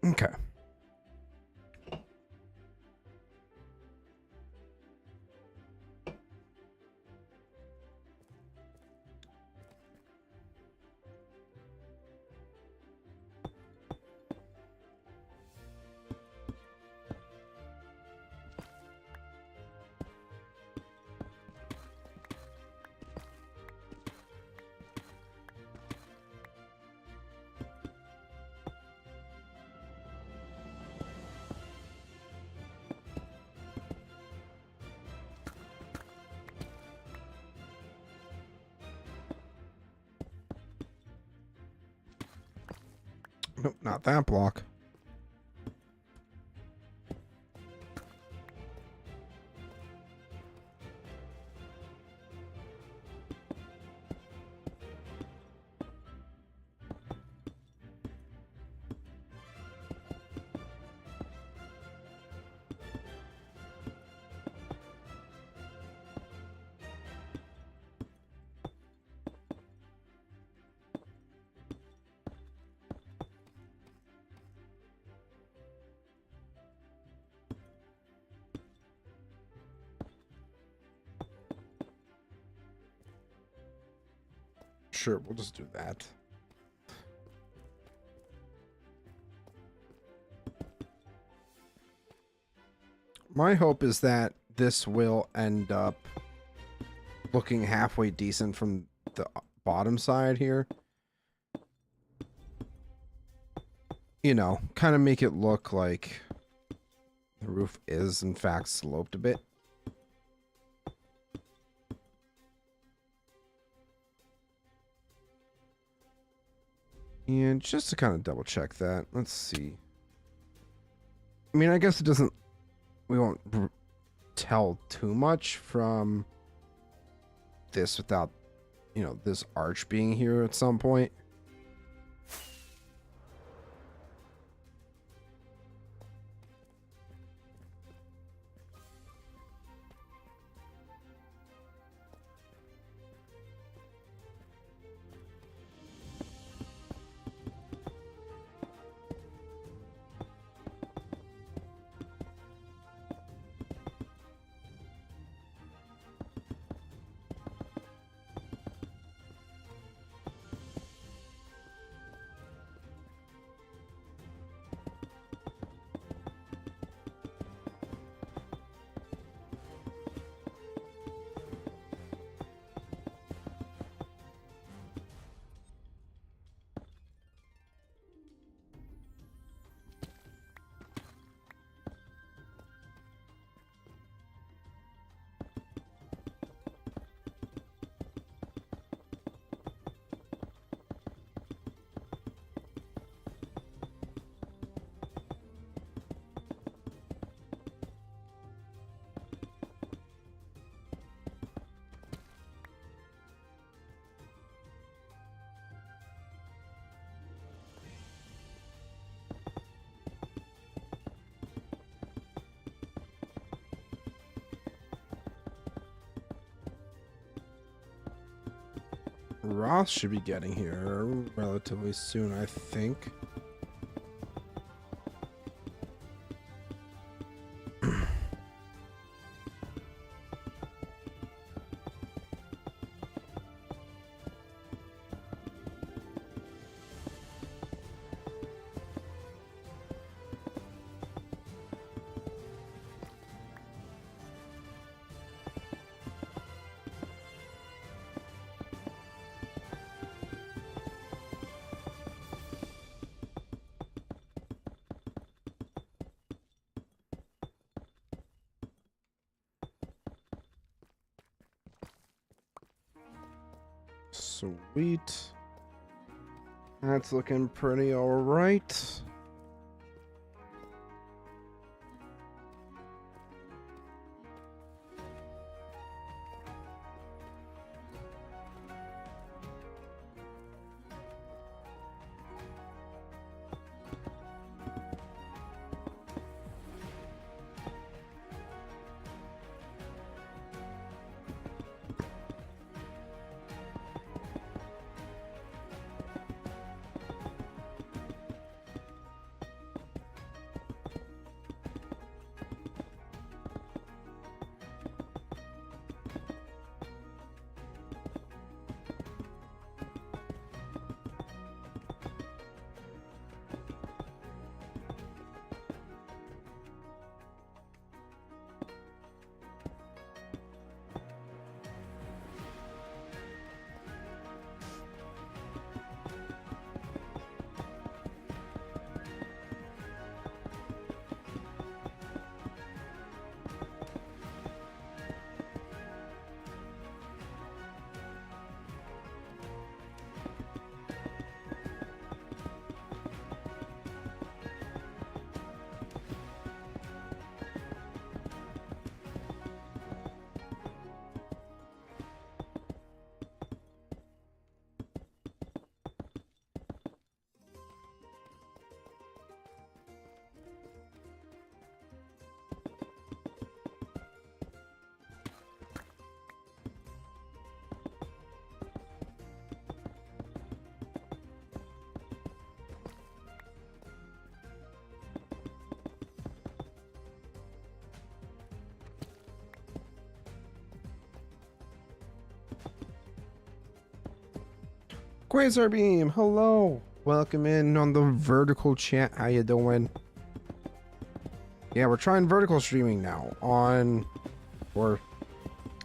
Okay. Nope, not that block. Sure, we'll just do that. My hope is that this will end up looking halfway decent from the bottom side here. You know, kind of make it look like the roof is in fact sloped a bit. And just to kind of double check that, let's see. I mean, I guess it doesn't, we won't tell too much from this without, you know, this arch being here at some point. Roth should be getting here relatively soon, I think. Sweet. That's looking pretty alright. Quasar Beam, hello. Welcome in on the vertical chat. How you doing? Yeah, we're trying vertical streaming now on, or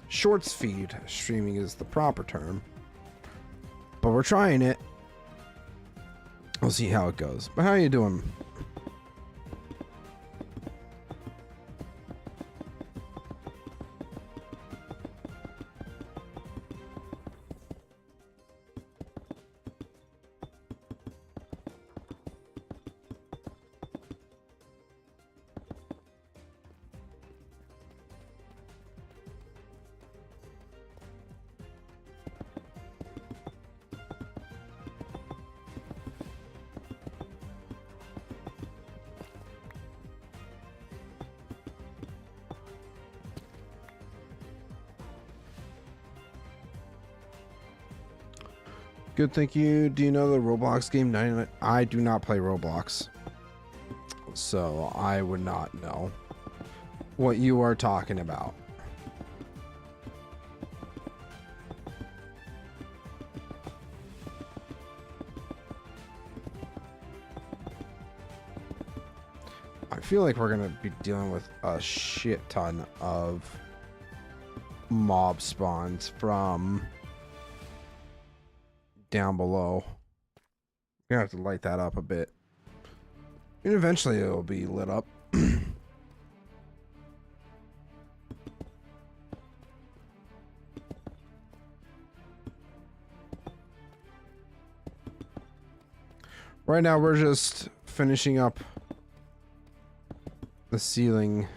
shorts feed streaming is the proper term. But we're trying it. We'll see how it goes. But how you doing? Good, thank you. Do you know the Roblox game 99? I do not play Roblox, so I would not know what you are talking about. I feel like we're gonna be dealing with a shit ton of mob spawns from down below. We're gonna have to light that up a bit, and eventually it'll be lit up. Right now we're just finishing up the ceiling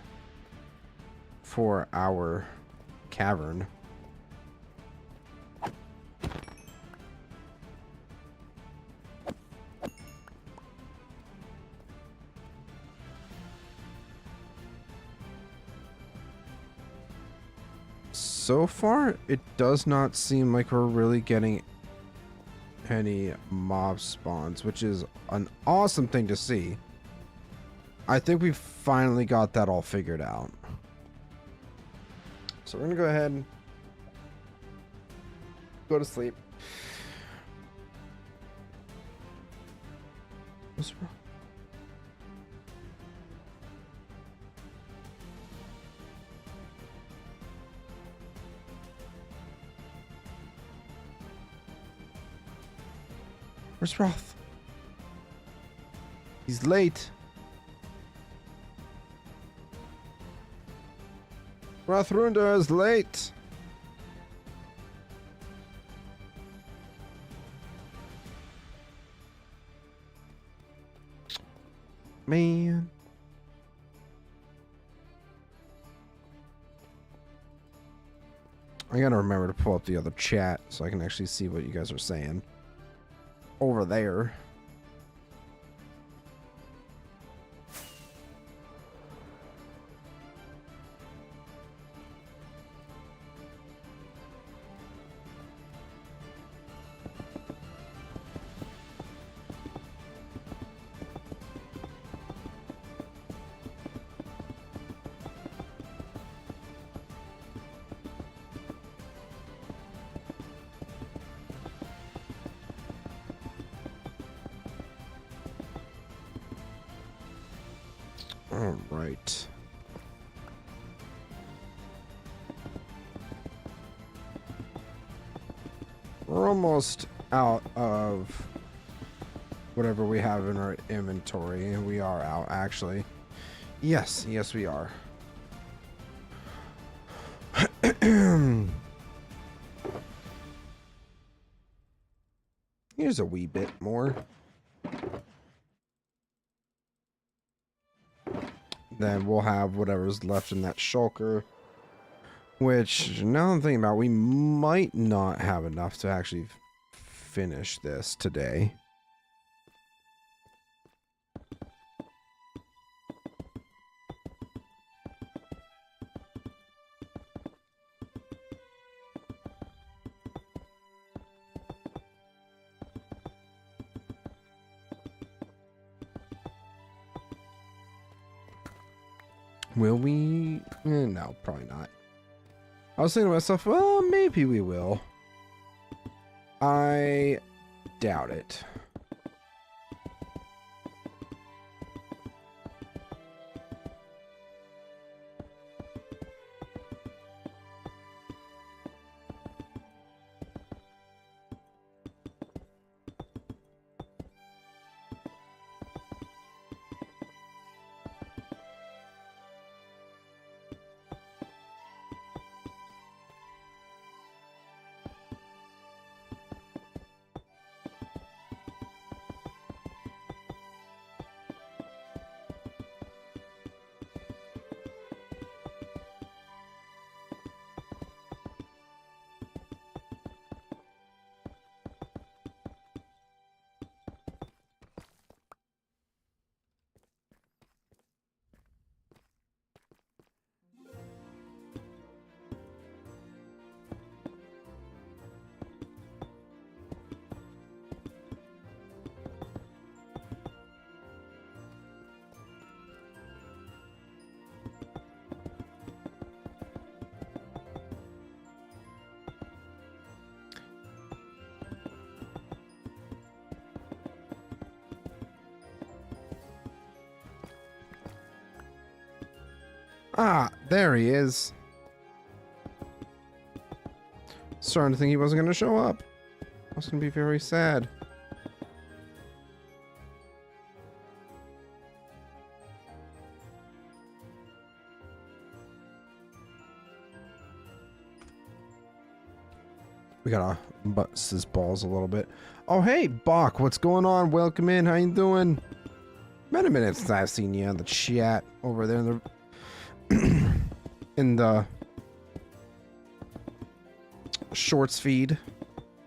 for our cavern. So far, it does not seem like we're really getting any mob spawns, which is an awesome thing to see. I think we finally got that all figured out. So we're gonna go ahead and go to sleep. What's wrong? Where's Roth? He's late. Rothrunda is late. Man. I gotta remember to pull up the other chat so I can actually see what you guys are saying over there. All right. We're almost out of whatever we have in our inventory. We are out, actually. Yes, yes, we are. Here's a wee bit more. Then we'll have whatever's left in that shulker. Which, now I'm thinking about, we might not have enough to actually finish this today. Will we? No, probably not. I was thinking to myself, well, maybe we will. I doubt it. Ah, there he is. Starting to think he wasn't going to show up. I was going to be very sad. We gotta bust his balls a little bit. Oh, hey, Bach, what's going on? Welcome in. How you doing? Been a minute since I've seen you on the chat over there in the in the shorts feed.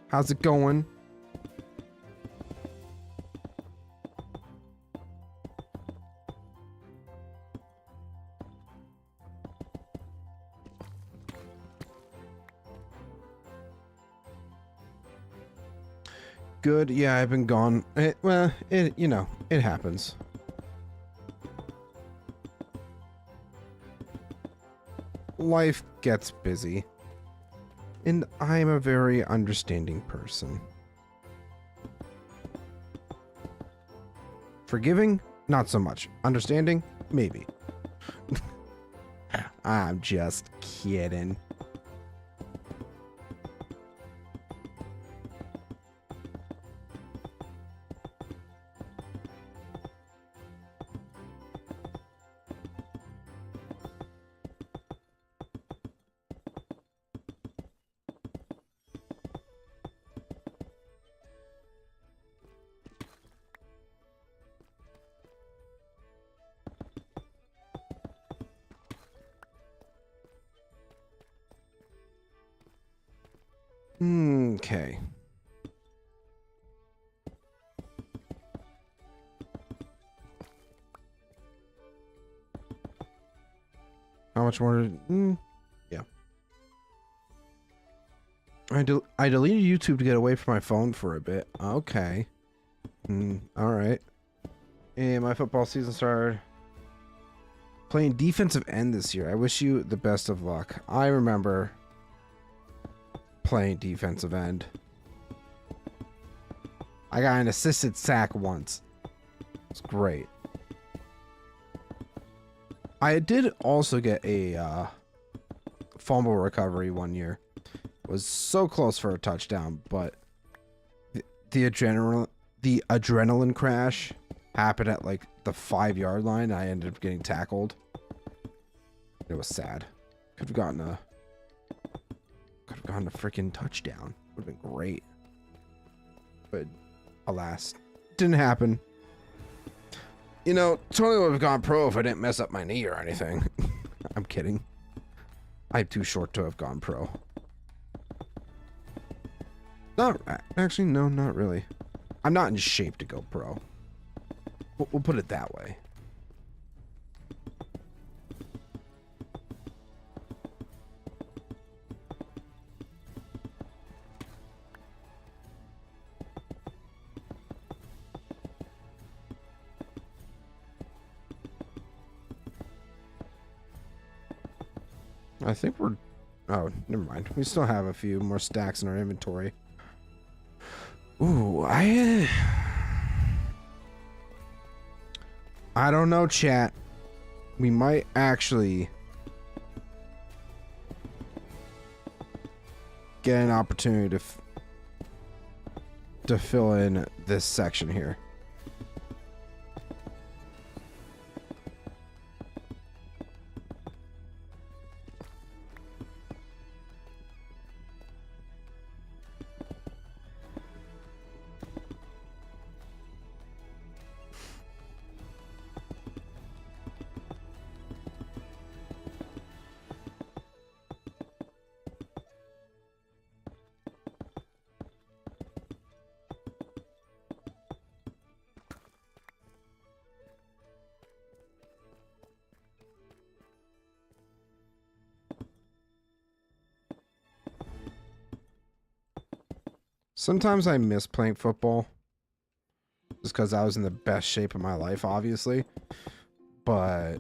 How's it going? Good. Yeah, I've been gone. You know, it happens. Life gets busy. And I'm a very understanding person. Forgiving? Not so much. Understanding? Maybe. I'm just kidding. Okay. How much more? Yeah. I deleted YouTube to get away from my phone for a bit. Okay. All right. And my football season started playing defensive end this year. I wish you the best of luck. I remember playing defensive end. I got an assisted sack once. It's great. I did also get a fumble recovery one year. Was so close for a touchdown, but the adrenaline crash happened at like the 5-yard line. I ended up getting tackled. It was sad. Could have gotten a freaking touchdown. Would have been great. But alas, didn't happen. You know, totally would have gone pro if I didn't mess up my knee or anything. I'm kidding. I'm too short to have gone pro. Not actually, no, not really. I'm not in shape to go pro. We'll put it that way. I think we're... Oh, never mind. We still have a few more stacks in our inventory. Ooh, I don't know, chat. We might actually get an opportunity to fill in this section here. Sometimes I miss playing football. Just because I was in the best shape of my life, obviously. But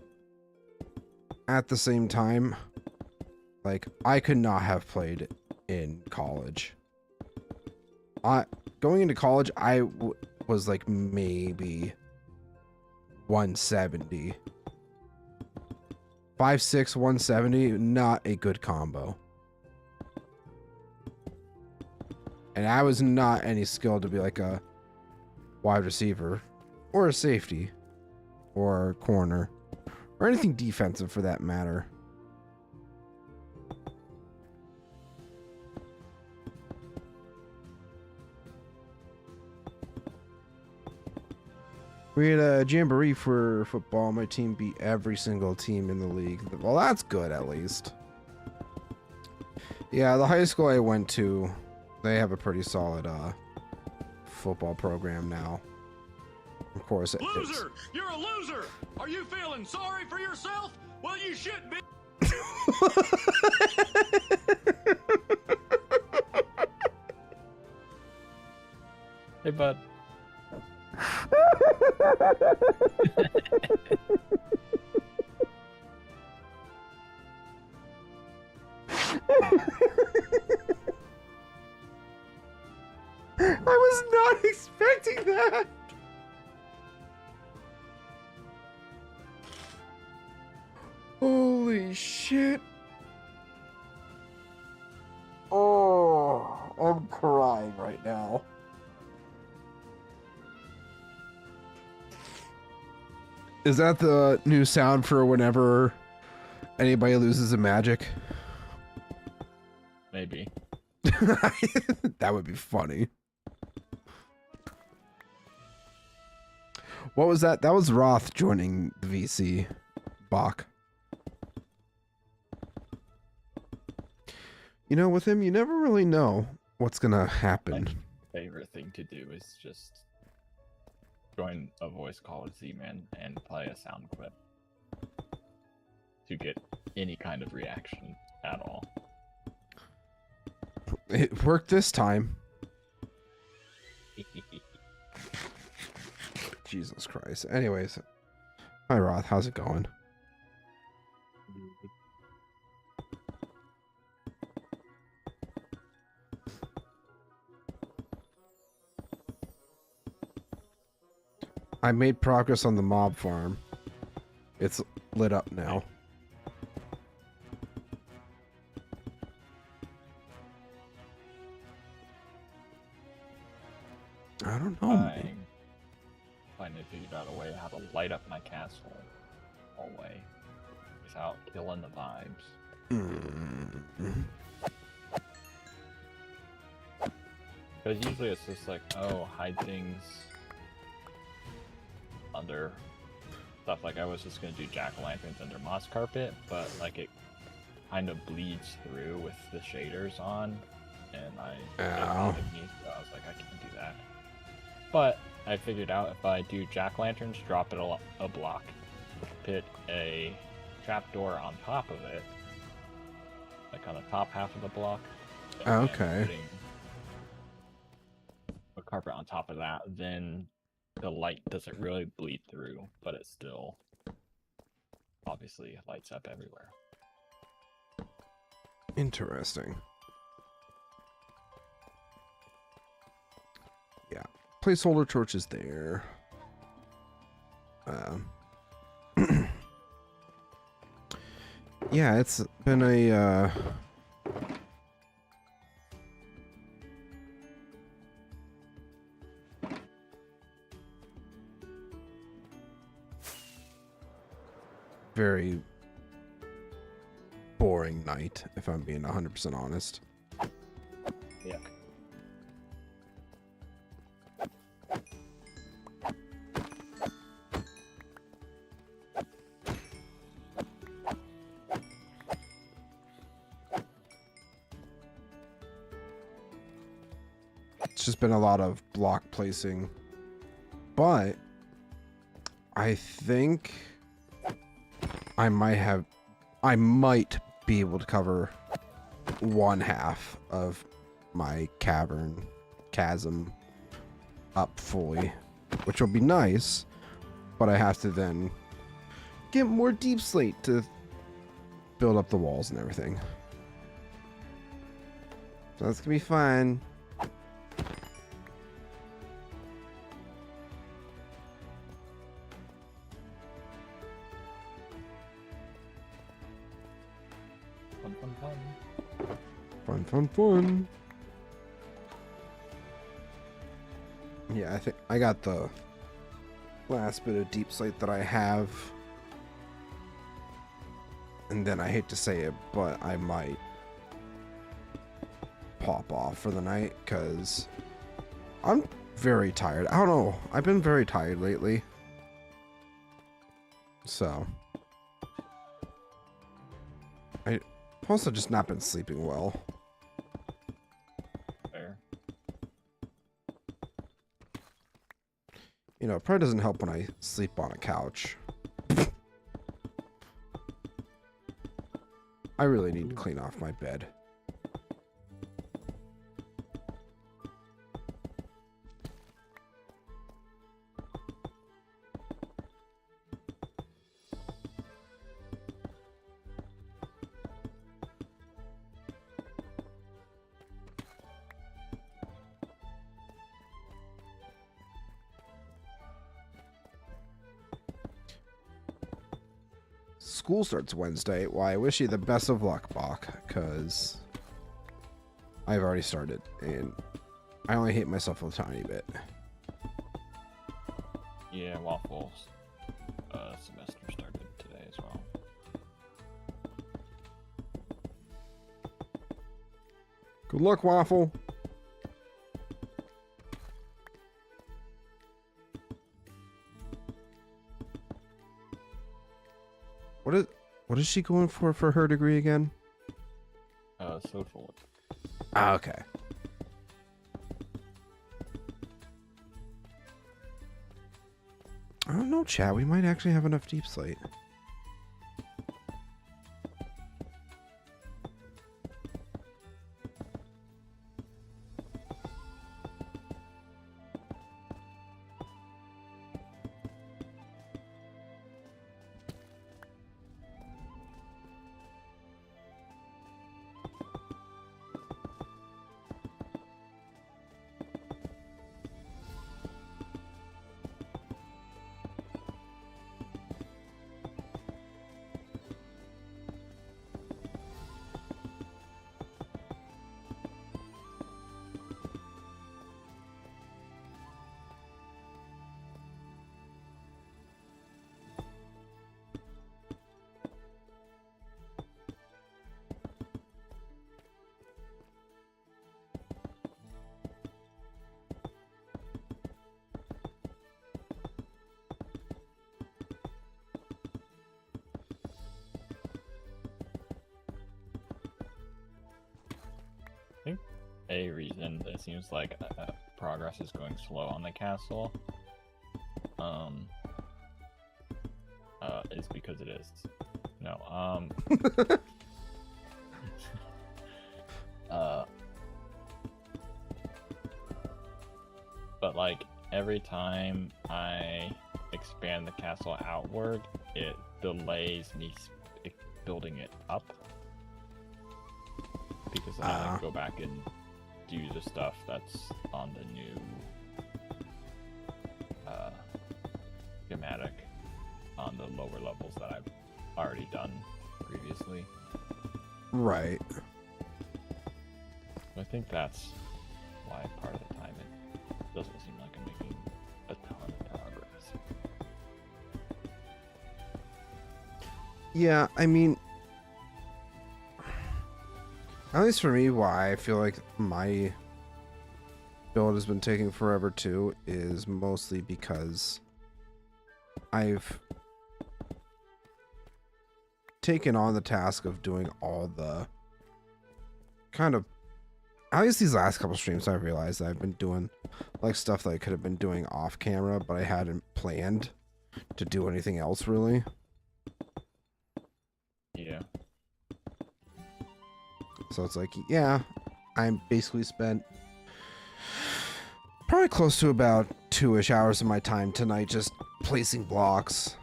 at the same time, like, I could not have played in college. Going into college, I was like maybe 170. 5'6", 170, not a good combo. And I was not any skilled to be like a wide receiver or a safety or a corner or anything defensive for that matter. We had a jamboree for football. My team beat every single team in the league. Well, that's good at least. Yeah, the high school I went to, they have a pretty solid football program now. Of course, loser! You're a loser! Are you feeling sorry for yourself? Well, you should be. Hey, bud. I was not expecting that. Holy shit. Oh, I'm crying right now. Is that the new sound for whenever anybody loses a magic? Maybe. That would be funny. What was that? That was Roth joining the VC. Bach. You know, with him, you never really know what's gonna happen. My favorite thing to do is just join a voice call with Z-Man and play a sound clip to get any kind of reaction at all. It worked this time. Jesus Christ. Anyways. Hi, Roth. How's it going? I made progress on the mob farm. It's lit up now. I don't know. I finally figured out a way how to light up my castle hallway without killing the vibes. Because usually it's just like, oh, hide things under stuff. Like I was just gonna do jack-o'-lanterns under moss carpet, but like it kind of bleeds through with the shaders on, and it bothered me, so I was like, I can't do that. But I figured out if I do jack-lanterns, drop it a block, put a trapdoor on top of it, like on the top half of the block. Okay. Putting a carpet on top of that, then the light doesn't really bleed through, but it still obviously lights up everywhere. Interesting. Yeah. Placeholder torches there. Yeah, it's been a very boring night, if I'm being 100% honest. Yeah. It's just been a lot of block placing, but I think I might be able to cover one half of my chasm up fully, which will be nice, but I have to then get more deep slate to build up the walls and everything. So that's gonna be fun. Fun, fun, fun. Fun, fun, fun. Yeah, I think I got the last bit of deep slate that I have. And then I hate to say it, but I might pop off for the night because I'm very tired. I don't know. I've been very tired lately. So I've also just not been sleeping well. Fair. You know, it probably doesn't help when I sleep on a couch. I really need to clean off my bed. school starts Wednesday. Well, I wish you the best of luck, Bach, because I've already started, and I only hate myself a tiny bit. Yeah, Waffles semester started today as well. Good luck, Waffle. What is she going for her degree again? Social work. Ah, okay. I don't know, chat. We might actually have enough deep slate. A reason it seems like progress is going slow on the castle is because it is. No, but like every time I expand the castle outward, it delays me building it up because then I go back and do the stuff that's on the new schematic on the lower levels that I've already done previously. Right. I think that's why part of the time it doesn't seem like I'm making a ton of progress. Yeah, I mean, at least for me, why I feel like my build has been taking forever too is mostly because I've taken on the task of doing all the kind of, at least these last couple streams, I realized that I've been doing like stuff that I could have been doing off camera, but I hadn't planned to do anything else really. Yeah. So it's like, yeah, I basically spent probably close to about 2-ish hours of my time tonight just placing blocks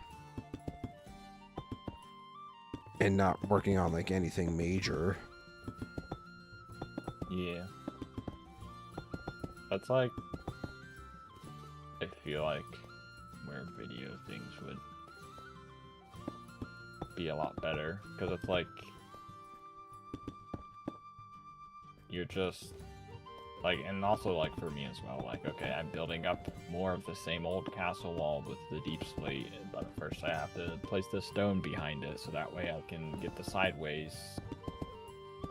and not working on like anything major. Yeah. That's like, I feel like where video things would be a lot better, because it's like you're just like, and also like for me as well, like, okay, I'm building up more of the same old castle wall with the deep slate, but first I have to place the stone behind it so that way I can get the sideways,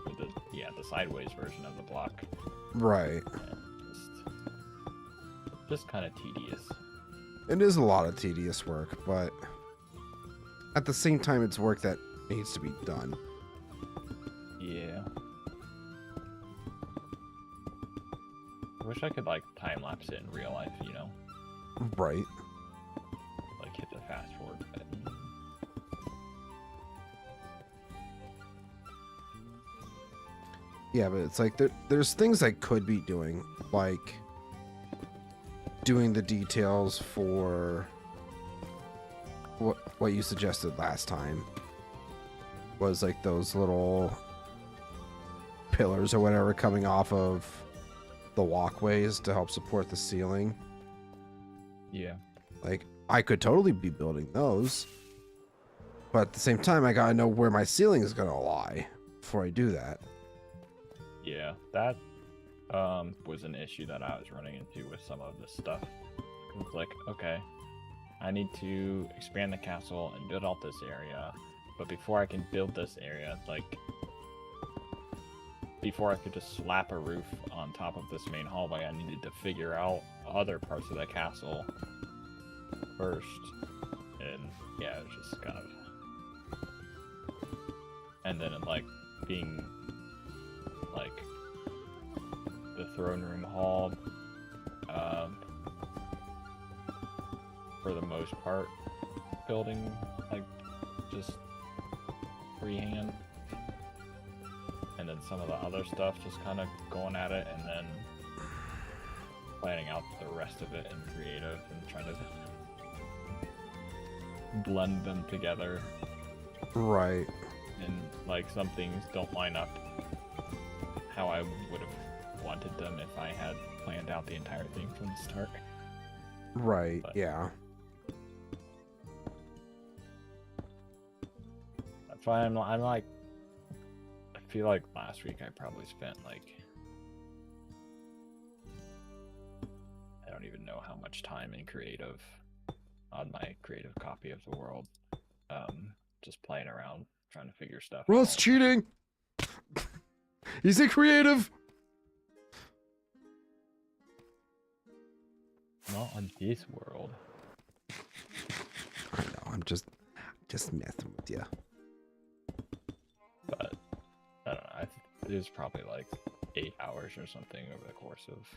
or the sideways version of the block. Right. Just kind of tedious. It is a lot of tedious work, but at the same time, it's work that needs to be done. Yeah. I wish I could like time lapse it in real life, you know? Right. Like hit the fast forward button. Yeah, but it's like there's things I could be doing, like doing the details for what you suggested last time was like those little pillars or whatever coming off of the walkways to help support the ceiling. Yeah. Like I could totally be building those, But at the same time, I gotta know where my ceiling is gonna lie before I do that. Yeah, that was an issue that I was running into with some of this stuff. It's like, okay, I need to expand the castle and build out this area, but before I can build this area, like, before I could just slap a roof on top of this main hallway, I needed to figure out other parts of the castle first. And yeah, it was just kind of... And then it, like, being, like, the throne room hall, for the most part, building, like, just freehand. And then some of the other stuff just kind of going at it, and then planning out the rest of it in creative and trying to blend them together. Right. And like some things don't line up how I would have wanted them if I had planned out the entire thing from the start. Right, But yeah. that's why I'm like, I feel like last week I probably spent like, I don't even know how much time in creative on my creative copy of the world, just playing around trying to figure stuff Well, out. it's cheating. Is it creative? Not on this world. I know. I'm just messing with you. But I don't know. It was probably like 8 hours or something over the course of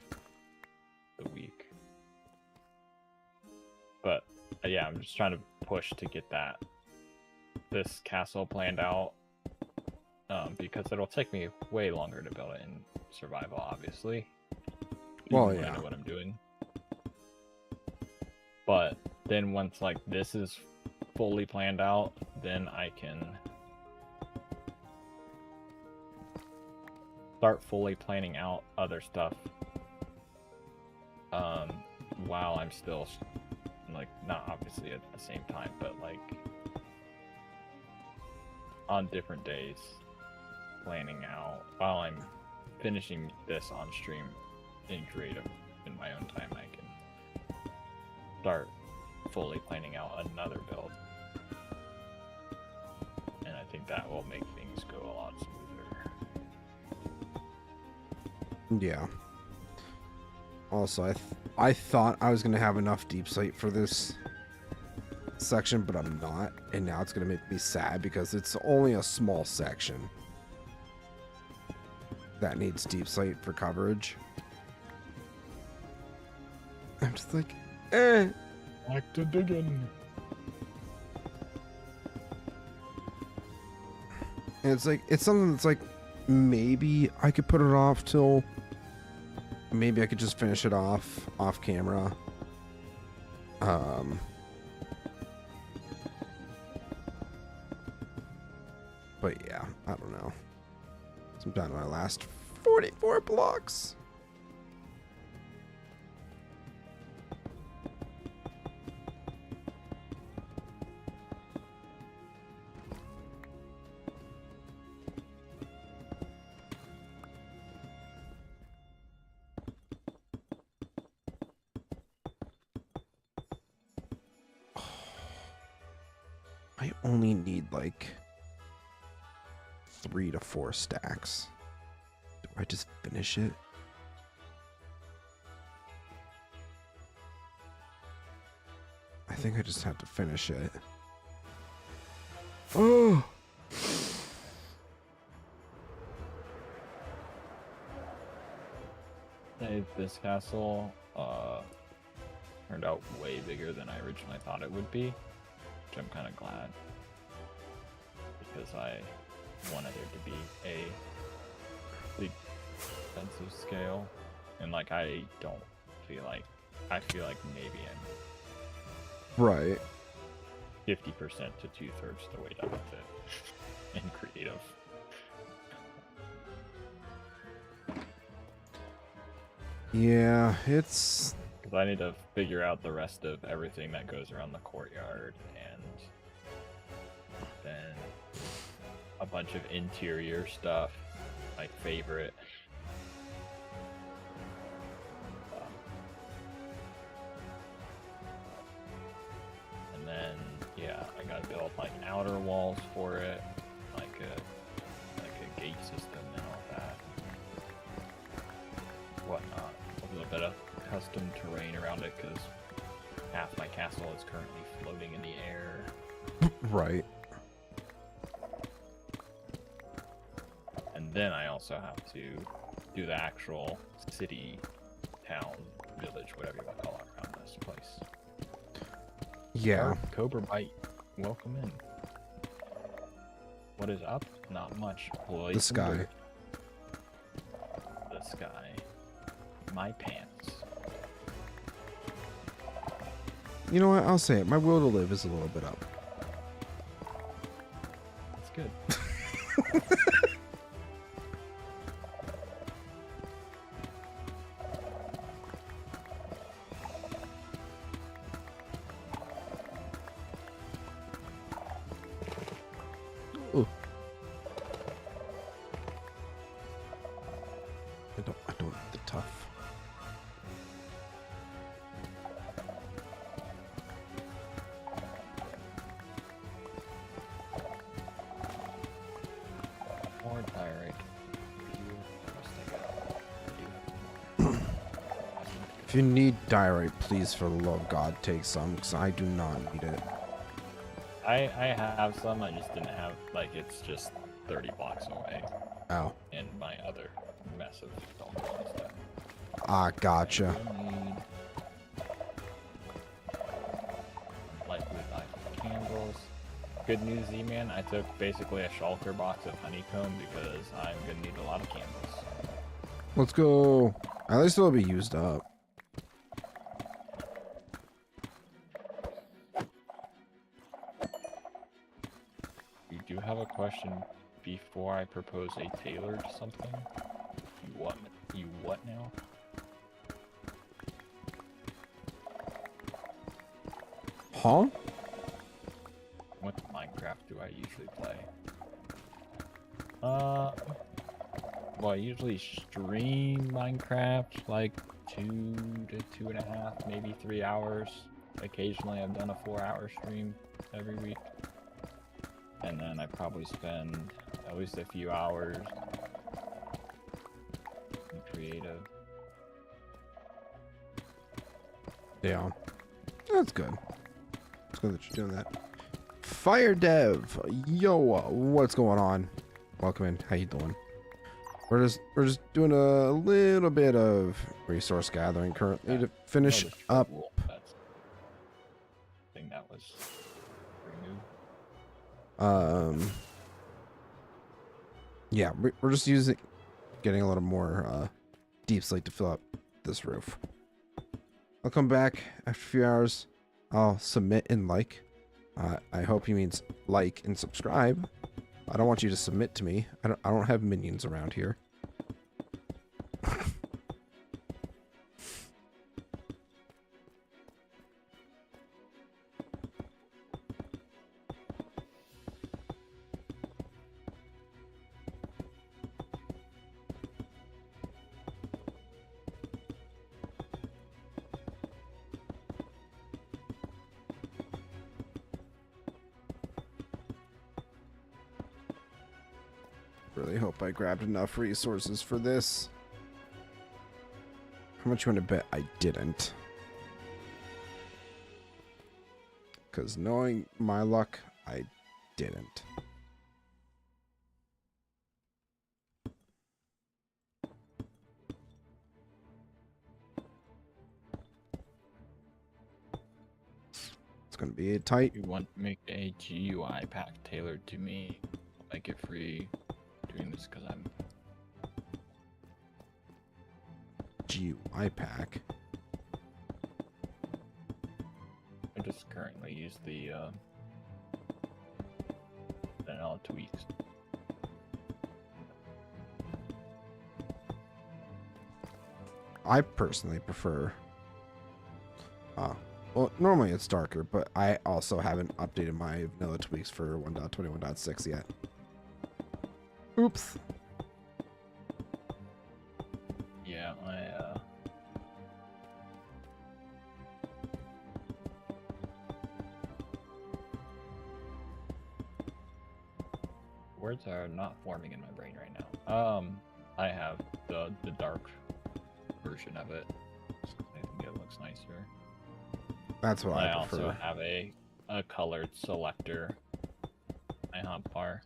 the week. But yeah, I'm just trying to push to get this castle planned out, because it'll take me way longer to build it in survival, obviously. Well, even when I yeah. know what I'm doing. But then once like this is fully planned out, then I can start fully planning out other stuff, while I'm still like, not obviously at the same time, but like on different days, planning out while I'm finishing this on stream in creative in my own time. I can start fully planning out another build, and I think that will make things go a lot smoother. Yeah. Also, I thought I was gonna have enough deep slate for this section, but I'm not, and now it's gonna make me sad because it's only a small section that needs deep slate for coverage. I'm just like, eh. Back to digging. And it's like, it's something that's like, maybe I could put it off till, maybe I could just finish it off camera. But yeah, I don't know. Sometime in my last 44 blocks. I only need like 3 to 4 stacks. Do I just finish it? I think I just have to finish it. Oh! Hey, this castle turned out way bigger than I originally thought it would be, which I'm kind of glad, because I wanted it to be a big expensive scale, and like I feel like maybe I'm Right. 50% to 2/3 the way done with it in creative. Yeah, it's... Because I need to figure out the rest of everything that goes around the courtyard, and a bunch of interior stuff, like favorite. And then yeah, I gotta build like outer walls for it, like a gate system and all that, whatnot. A little bit of custom terrain around it because half my castle is currently floating in the air. Right. And then I also have to do the actual city, town, village, whatever you want to call it, around this place. Yeah. Cobra Bite, welcome in. What is up? Not much. Boys The sky. The sky. My pants. You know what? I'll say it. My will to live is a little bit up. That's good. Ooh. I don't need the tough. More diorite. If you need diorite, please, for the love of God, take some, because I do not need it. I have some, I just didn't have, like, it's just 30 blocks away Oh. in my other mess of stuff. Ah, gotcha. Light blue dye candles. Good news, Z-Man, I took basically a shulker box of honeycomb because I'm gonna need a lot of candles. Let's go. At least it'll be used up. You do have a question before I propose a tailored something? You what now? Huh? What Minecraft do I usually play? Well, I usually stream Minecraft like 2 to 2.5, maybe 3 hours. Occasionally I've done a 4-hour stream every week. And then I probably spend at least a few hours in creative. Yeah. That's good. It's good that you're doing that. Fire Dev, yo, what's going on? Welcome in. How you doing? We're just doing a little bit of resource gathering currently to finish up. That's the thing that was removed. Yeah, we're just getting a little more deep slate to fill up this roof. I'll come back after a few hours. I'll submit and like. I hope he means like and subscribe. I don't want you to submit to me. I don't have minions around here. Really hope I grabbed enough resources for this. How much you want to bet I didn't? Because knowing my luck, I didn't. It's going to be a tight. You want to make a GUI pack tailored to me? I'll make it free. Doing this because I'm GUI pack. I just currently use the vanilla tweaks. I personally prefer. Well, normally it's darker, but I also haven't updated my vanilla tweaks for 1.21.6 yet. Oops. Yeah, words are not forming in my brain right now. I have the dark version of it. I think it looks nicer. That's what I prefer. Also have a colored selector. My hotbar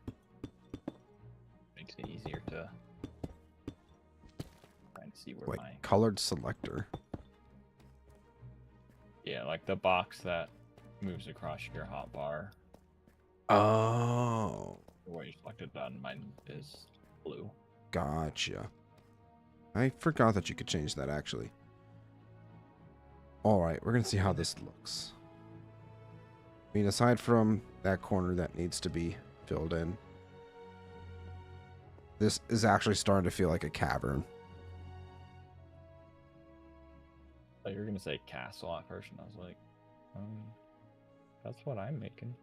makes it easier to try and see where Wait, my colored selector. yeah, like the box that moves across your hotbar. Oh, The way you selected on mine is blue. gotcha. I forgot that you could change that actually. All right, we're gonna see how this looks. I mean, aside from that corner that needs to be filled in, this is actually starting to feel like a cavern. I thought you were gonna say castle at first, and I was like, that's what I'm making.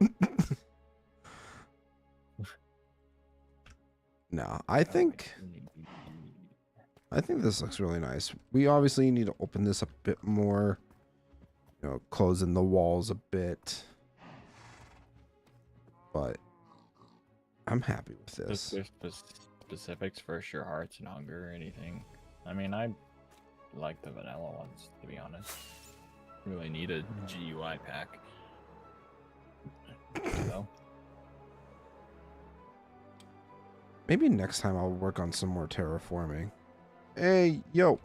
No, I think this looks really nice. We obviously need to open this a bit more. You know, close in the walls a bit. But I'm happy with this. Is there specifics for your hearts and hunger or anything? I mean, I like the vanilla ones, to be honest. Really need a GUI pack. So. Maybe next time I'll work on some more terraforming. Hey, yo.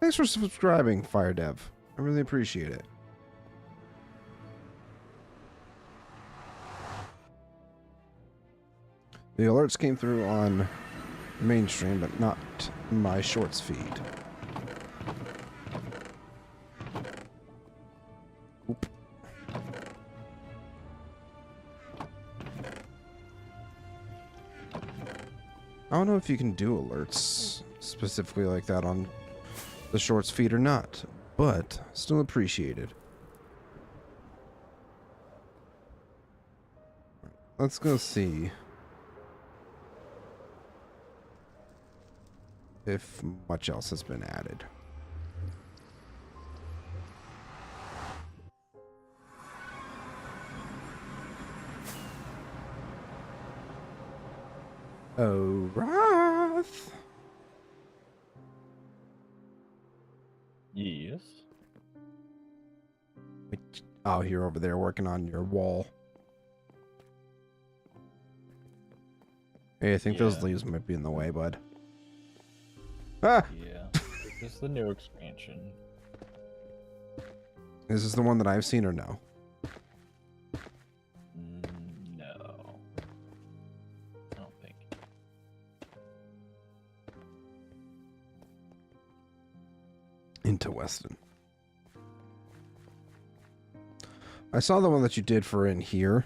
Thanks for subscribing, FireDev. I really appreciate it. The alerts came through on mainstream, but not my shorts feed. Oop. I don't know if you can do alerts specifically like that on the shorts feed or not, but still appreciated. Let's go see if much else has been added. Oh, Wrath. Yes. Oh, you're over there working on your wall. Hey, I think those leaves might be in the way, bud. Ah! Yeah. This is the new expansion. Is this the one that I've seen or no? No. I don't think. Into Weston. I saw the one that you did for in here.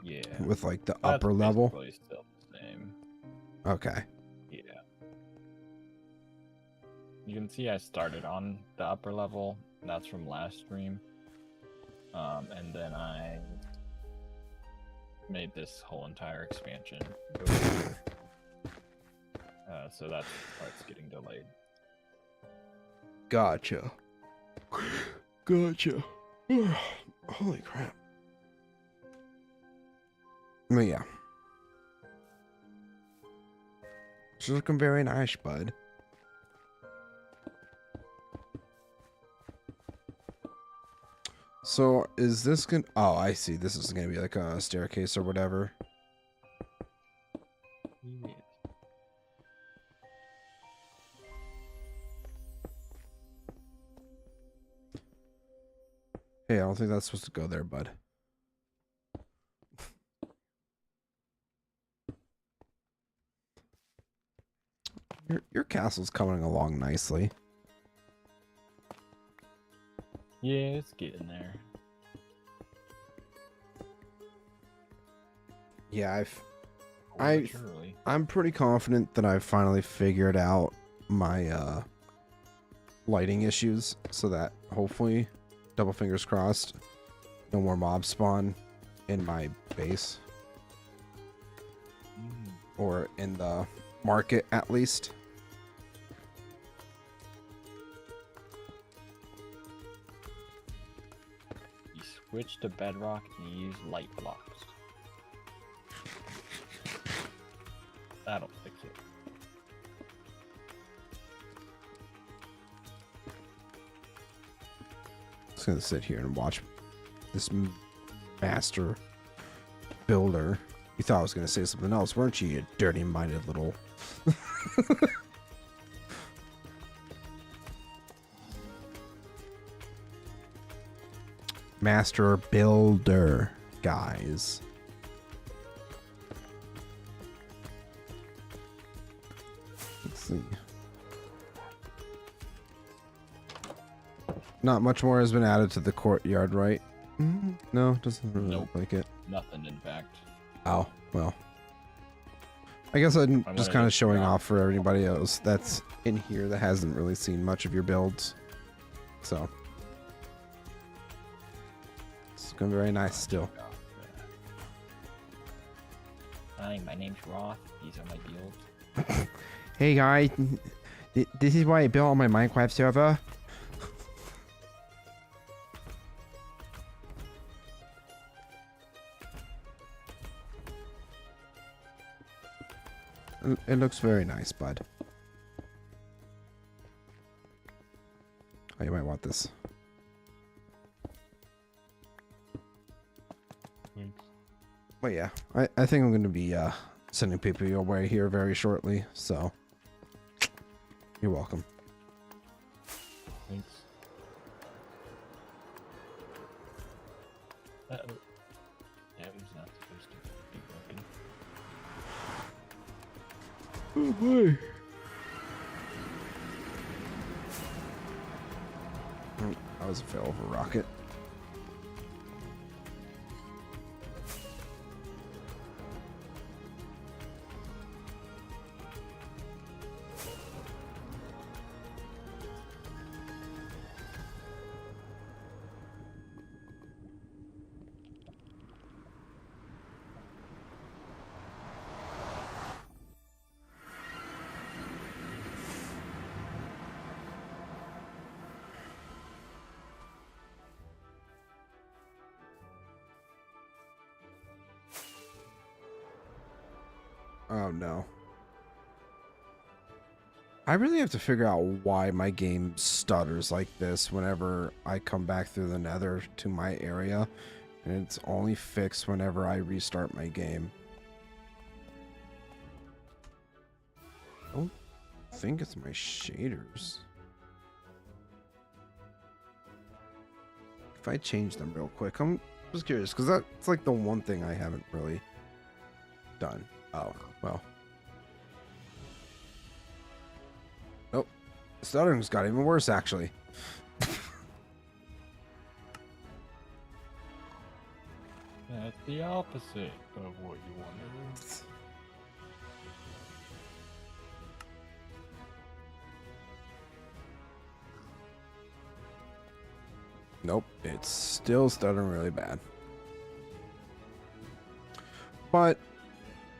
Yeah. With like the That's upper level. basically still the same. Okay. Yeah. You can see I started on the upper level. That's from last stream. And then I made this whole entire expansion. So that's part's getting delayed. Gotcha. Gotcha. Holy crap. But yeah. She's looking very nice, bud. So, is this gonna... Oh, I see. This is gonna be like a staircase or whatever. Yeah. Hey, I don't think that's supposed to go there, bud. Your castle's coming along nicely. Yeah, it's getting there. Yeah, Surely. I'm pretty confident that I've finally figured out my lighting issues, so that hopefully, double fingers crossed, no more mob spawn in my base. or in the market at least. You switch to bedrock and you use light blocks. That'll fix it. Just gonna sit here and watch this master builder. You thought I was gonna say something else, weren't you, you dirty-minded little... Master builder, guys. Let's see. Not much more has been added to the courtyard, right? No, doesn't really Nope. look like it. Nothing, in fact. Oh, well. I guess I'm I'm just gonna kind of just showing drop- off for anybody else that's in here that hasn't really seen much of your builds. So. It's going to be very nice still. Hi, my name's Roth. These are my builds. Hey guys, this is why I built on my Minecraft server. It looks very nice, bud. Oh, you might want this. Thanks. But yeah, I think I'm going to be sending people your way here very shortly, so you're welcome. Thanks. That was not supposed to be broken. Oh boy. That was a fail of a rocket. Oh no. I really have to figure out why my game stutters like this whenever I come back through the nether to my area. And it's only fixed whenever I restart my game. I don't think it's my shaders. If I change them real quick, I'm just curious because that's like the one thing I haven't really done. Oh, well. Nope. Stuttering's got even worse, actually. That's the opposite of what you wanted. Nope, it's still stuttering really bad. But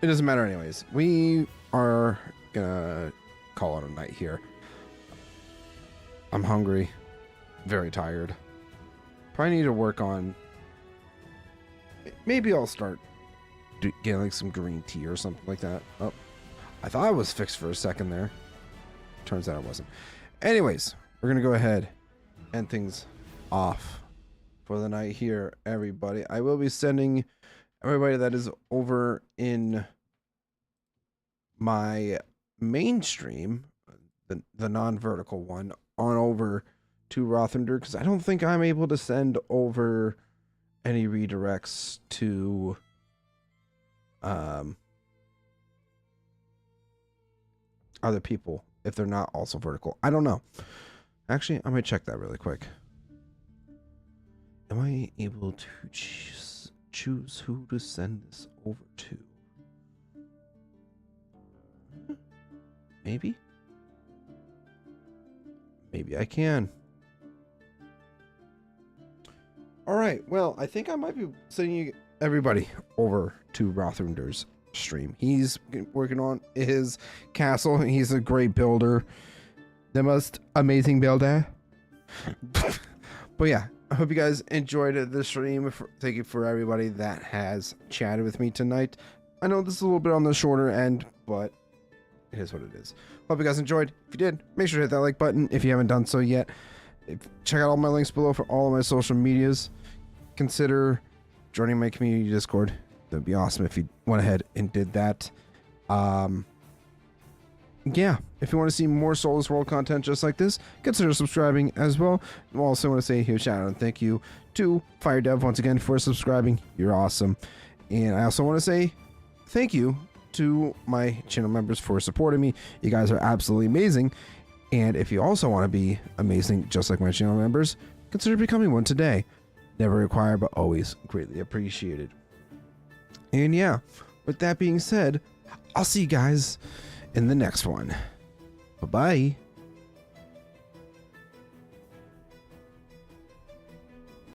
it doesn't matter anyways. We are gonna call it a night here. I'm hungry, very tired. Probably need to work on... Maybe I'll start getting like some green tea or something like that. Oh, I thought I was fixed for a second there. Turns out I wasn't. Anyways, we're gonna go ahead and end things off for the night here, everybody. I will be sending everybody that is over in my main stream, the non-vertical one, on over to Rothander, because I don't think I'm able to send over any redirects to other people if they're not also vertical. I don't know. Actually, I might check that really quick. Am I able to choose who to send this over to? Maybe? Maybe I can. Alright, well, I think I might be sending you everybody over to Rothander's stream. He's working on his castle. He's a great builder. The most amazing builder. But yeah, I hope you guys enjoyed the stream. Thank you for everybody that has chatted with me tonight. I know this is a little bit on the shorter end, but it is what it is. Hope you guys enjoyed. If you did, make sure to hit that like button if you haven't done so yet. Check out all my links below for all of my social medias. Consider joining my community Discord. That'd be awesome if you went ahead and did that. Yeah, if you want to see more Soulless World content just like this, consider subscribing as well. I also want to say a huge shout out and thank you to FireDev once again for subscribing. You're awesome. And I also want to say thank you to my channel members for supporting me. You guys are absolutely amazing. And if you also want to be amazing just like my channel members, consider becoming one today. Never required, but always greatly appreciated. And yeah, with that being said, I'll see you guys in the next one. Bye-bye.